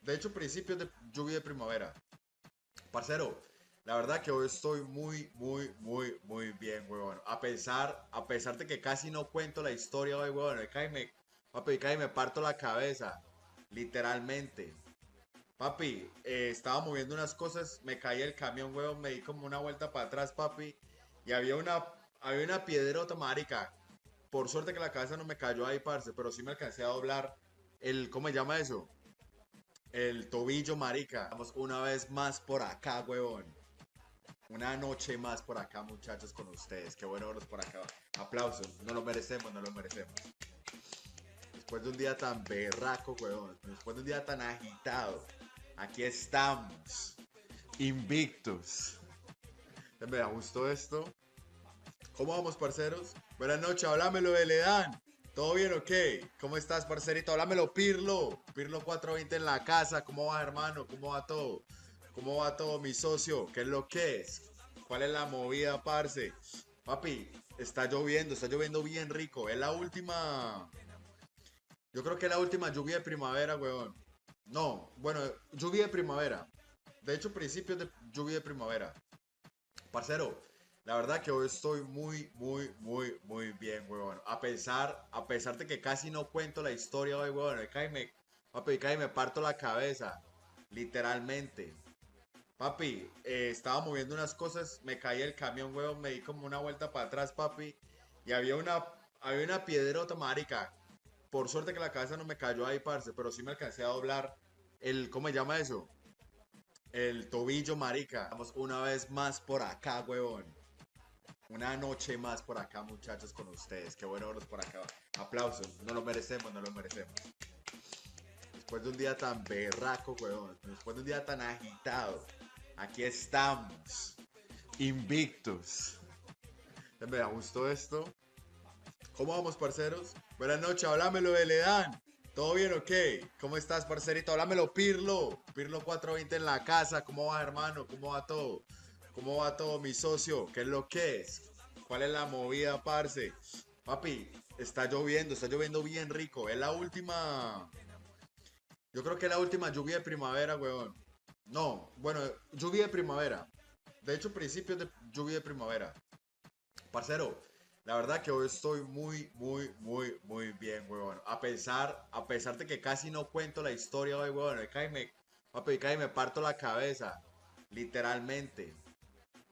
De hecho, principios de lluvia de primavera. Parcero, la verdad que hoy estoy muy bien, weón. A pesar de que casi no cuento la historia hoy, weón. Papi, cae me parto la cabeza. Literalmente. Papi, estaba moviendo unas cosas, me caí el camión, weón, me di como una vuelta para atrás, papi. Y había una piedrota, marica. Por suerte que la cabeza no me cayó ahí, parce, pero sí me alcancé a doblar ¿cómo se llama eso? El tobillo, marica. Vamos una vez más por acá, weón. Una noche más por acá, muchachos, con ustedes. Qué bueno verlos por acá. Aplausos. No lo merecemos, no lo merecemos. Después de un día tan berraco, weón. Después de un día tan agitado. Aquí estamos. Invictos. Me gustó esto. ¿Cómo vamos, parceros? Buenas noches, háblamelo de Ledán. ¿Todo bien o qué? ¿Cómo estás, parcerito? Háblamelo, Pirlo. Pirlo 420 en la casa. ¿Cómo va, hermano? ¿Cómo va todo? ¿Cómo va todo, mi socio? ¿Qué es lo que es? ¿Cuál es la movida, parce? Papi, está lloviendo bien rico. Es la última. Yo creo que es la última lluvia de primavera, weón. No, bueno, lluvia de primavera. De hecho, principios de lluvia de primavera. Parcero, la verdad que hoy estoy muy bien, weón. A pesar de que casi no cuento la historia hoy, weón. Papi, cae me parto la cabeza. Literalmente. Papi, estaba moviendo unas cosas, me caí el camión, weón, me di como una vuelta para atrás, papi. Y había una piedrota, marica. Por suerte que la cabeza no me cayó ahí, parce, pero sí me alcancé a doblar ¿cómo se llama eso? El tobillo, marica. Vamos una vez más por acá, weón. Una noche más por acá, muchachos, con ustedes. Qué bueno verlos por acá. Aplausos. No lo merecemos, no lo merecemos. Después de un día tan berraco, weón. Después de un día tan agitado. Aquí estamos. Invictos. Me gustó esto. ¿Cómo vamos, parceros? Buenas noches, háblamelo de Ledán. ¿Todo bien o qué? ¿Cómo estás, parcerito? Háblamelo, Pirlo. Pirlo 420 en la casa. ¿Cómo va, hermano? ¿Cómo va todo? ¿Cómo va todo, mi socio? ¿Qué es lo que es? ¿Cuál es la movida, parce? Papi, está lloviendo bien rico. Es la última. Yo creo que es la última lluvia de primavera, weón. No, bueno, lluvia de primavera. De hecho, principios de lluvia de primavera. Parcero, la verdad que hoy estoy muy bien, weón. A pesar de que casi no cuento la historia hoy, weón. Papi, cae me parto la cabeza. Literalmente.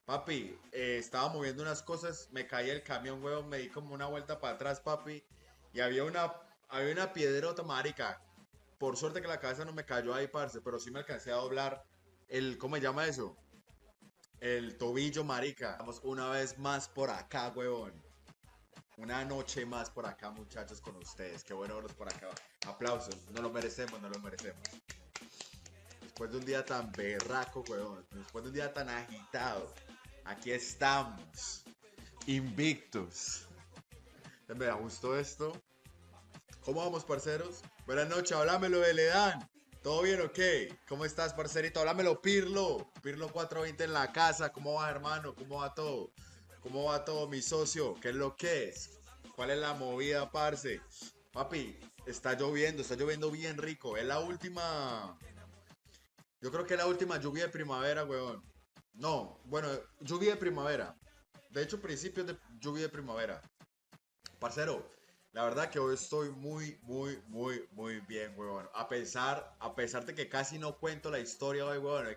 Papi, estaba moviendo unas cosas, me caí el camión, weón, me di como una vuelta para atrás, papi. Y había una piedrota, marica. Por suerte que la cabeza no me cayó ahí, parce, pero sí me alcancé a doblar ¿cómo se llama eso? El tobillo, marica. Vamos una vez más por acá, weón. Una noche más por acá, muchachos, con ustedes. Qué bueno verlos por acá. Aplausos. No lo merecemos, no lo merecemos. Después de un día tan berraco, weón. Después de un día tan agitado. Aquí estamos. Invictos. Me gustó esto. ¿Cómo vamos, parceros? Buenas noches, háblamelo de Ledán. ¿Todo bien o qué? ¿Cómo estás, parcerito? Háblamelo, Pirlo. Pirlo 420 en la casa. ¿Cómo va, hermano? ¿Cómo va todo? ¿Cómo va todo, mi socio? ¿Qué es lo que es? ¿Cuál es la movida, parce? Papi, está lloviendo bien rico. Es la última. Yo creo que es la última lluvia de primavera, weón. No, bueno, lluvia de primavera. De hecho, principios de lluvia de primavera. Parcero, la verdad que hoy estoy muy bien, weón. A pesar de que casi no cuento la historia hoy, weón.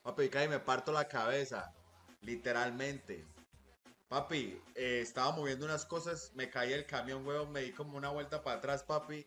Papi, cae me parto la cabeza. Literalmente. Papi, estaba moviendo unas cosas, me caí el camión, weón, me di como una vuelta para atrás, papi.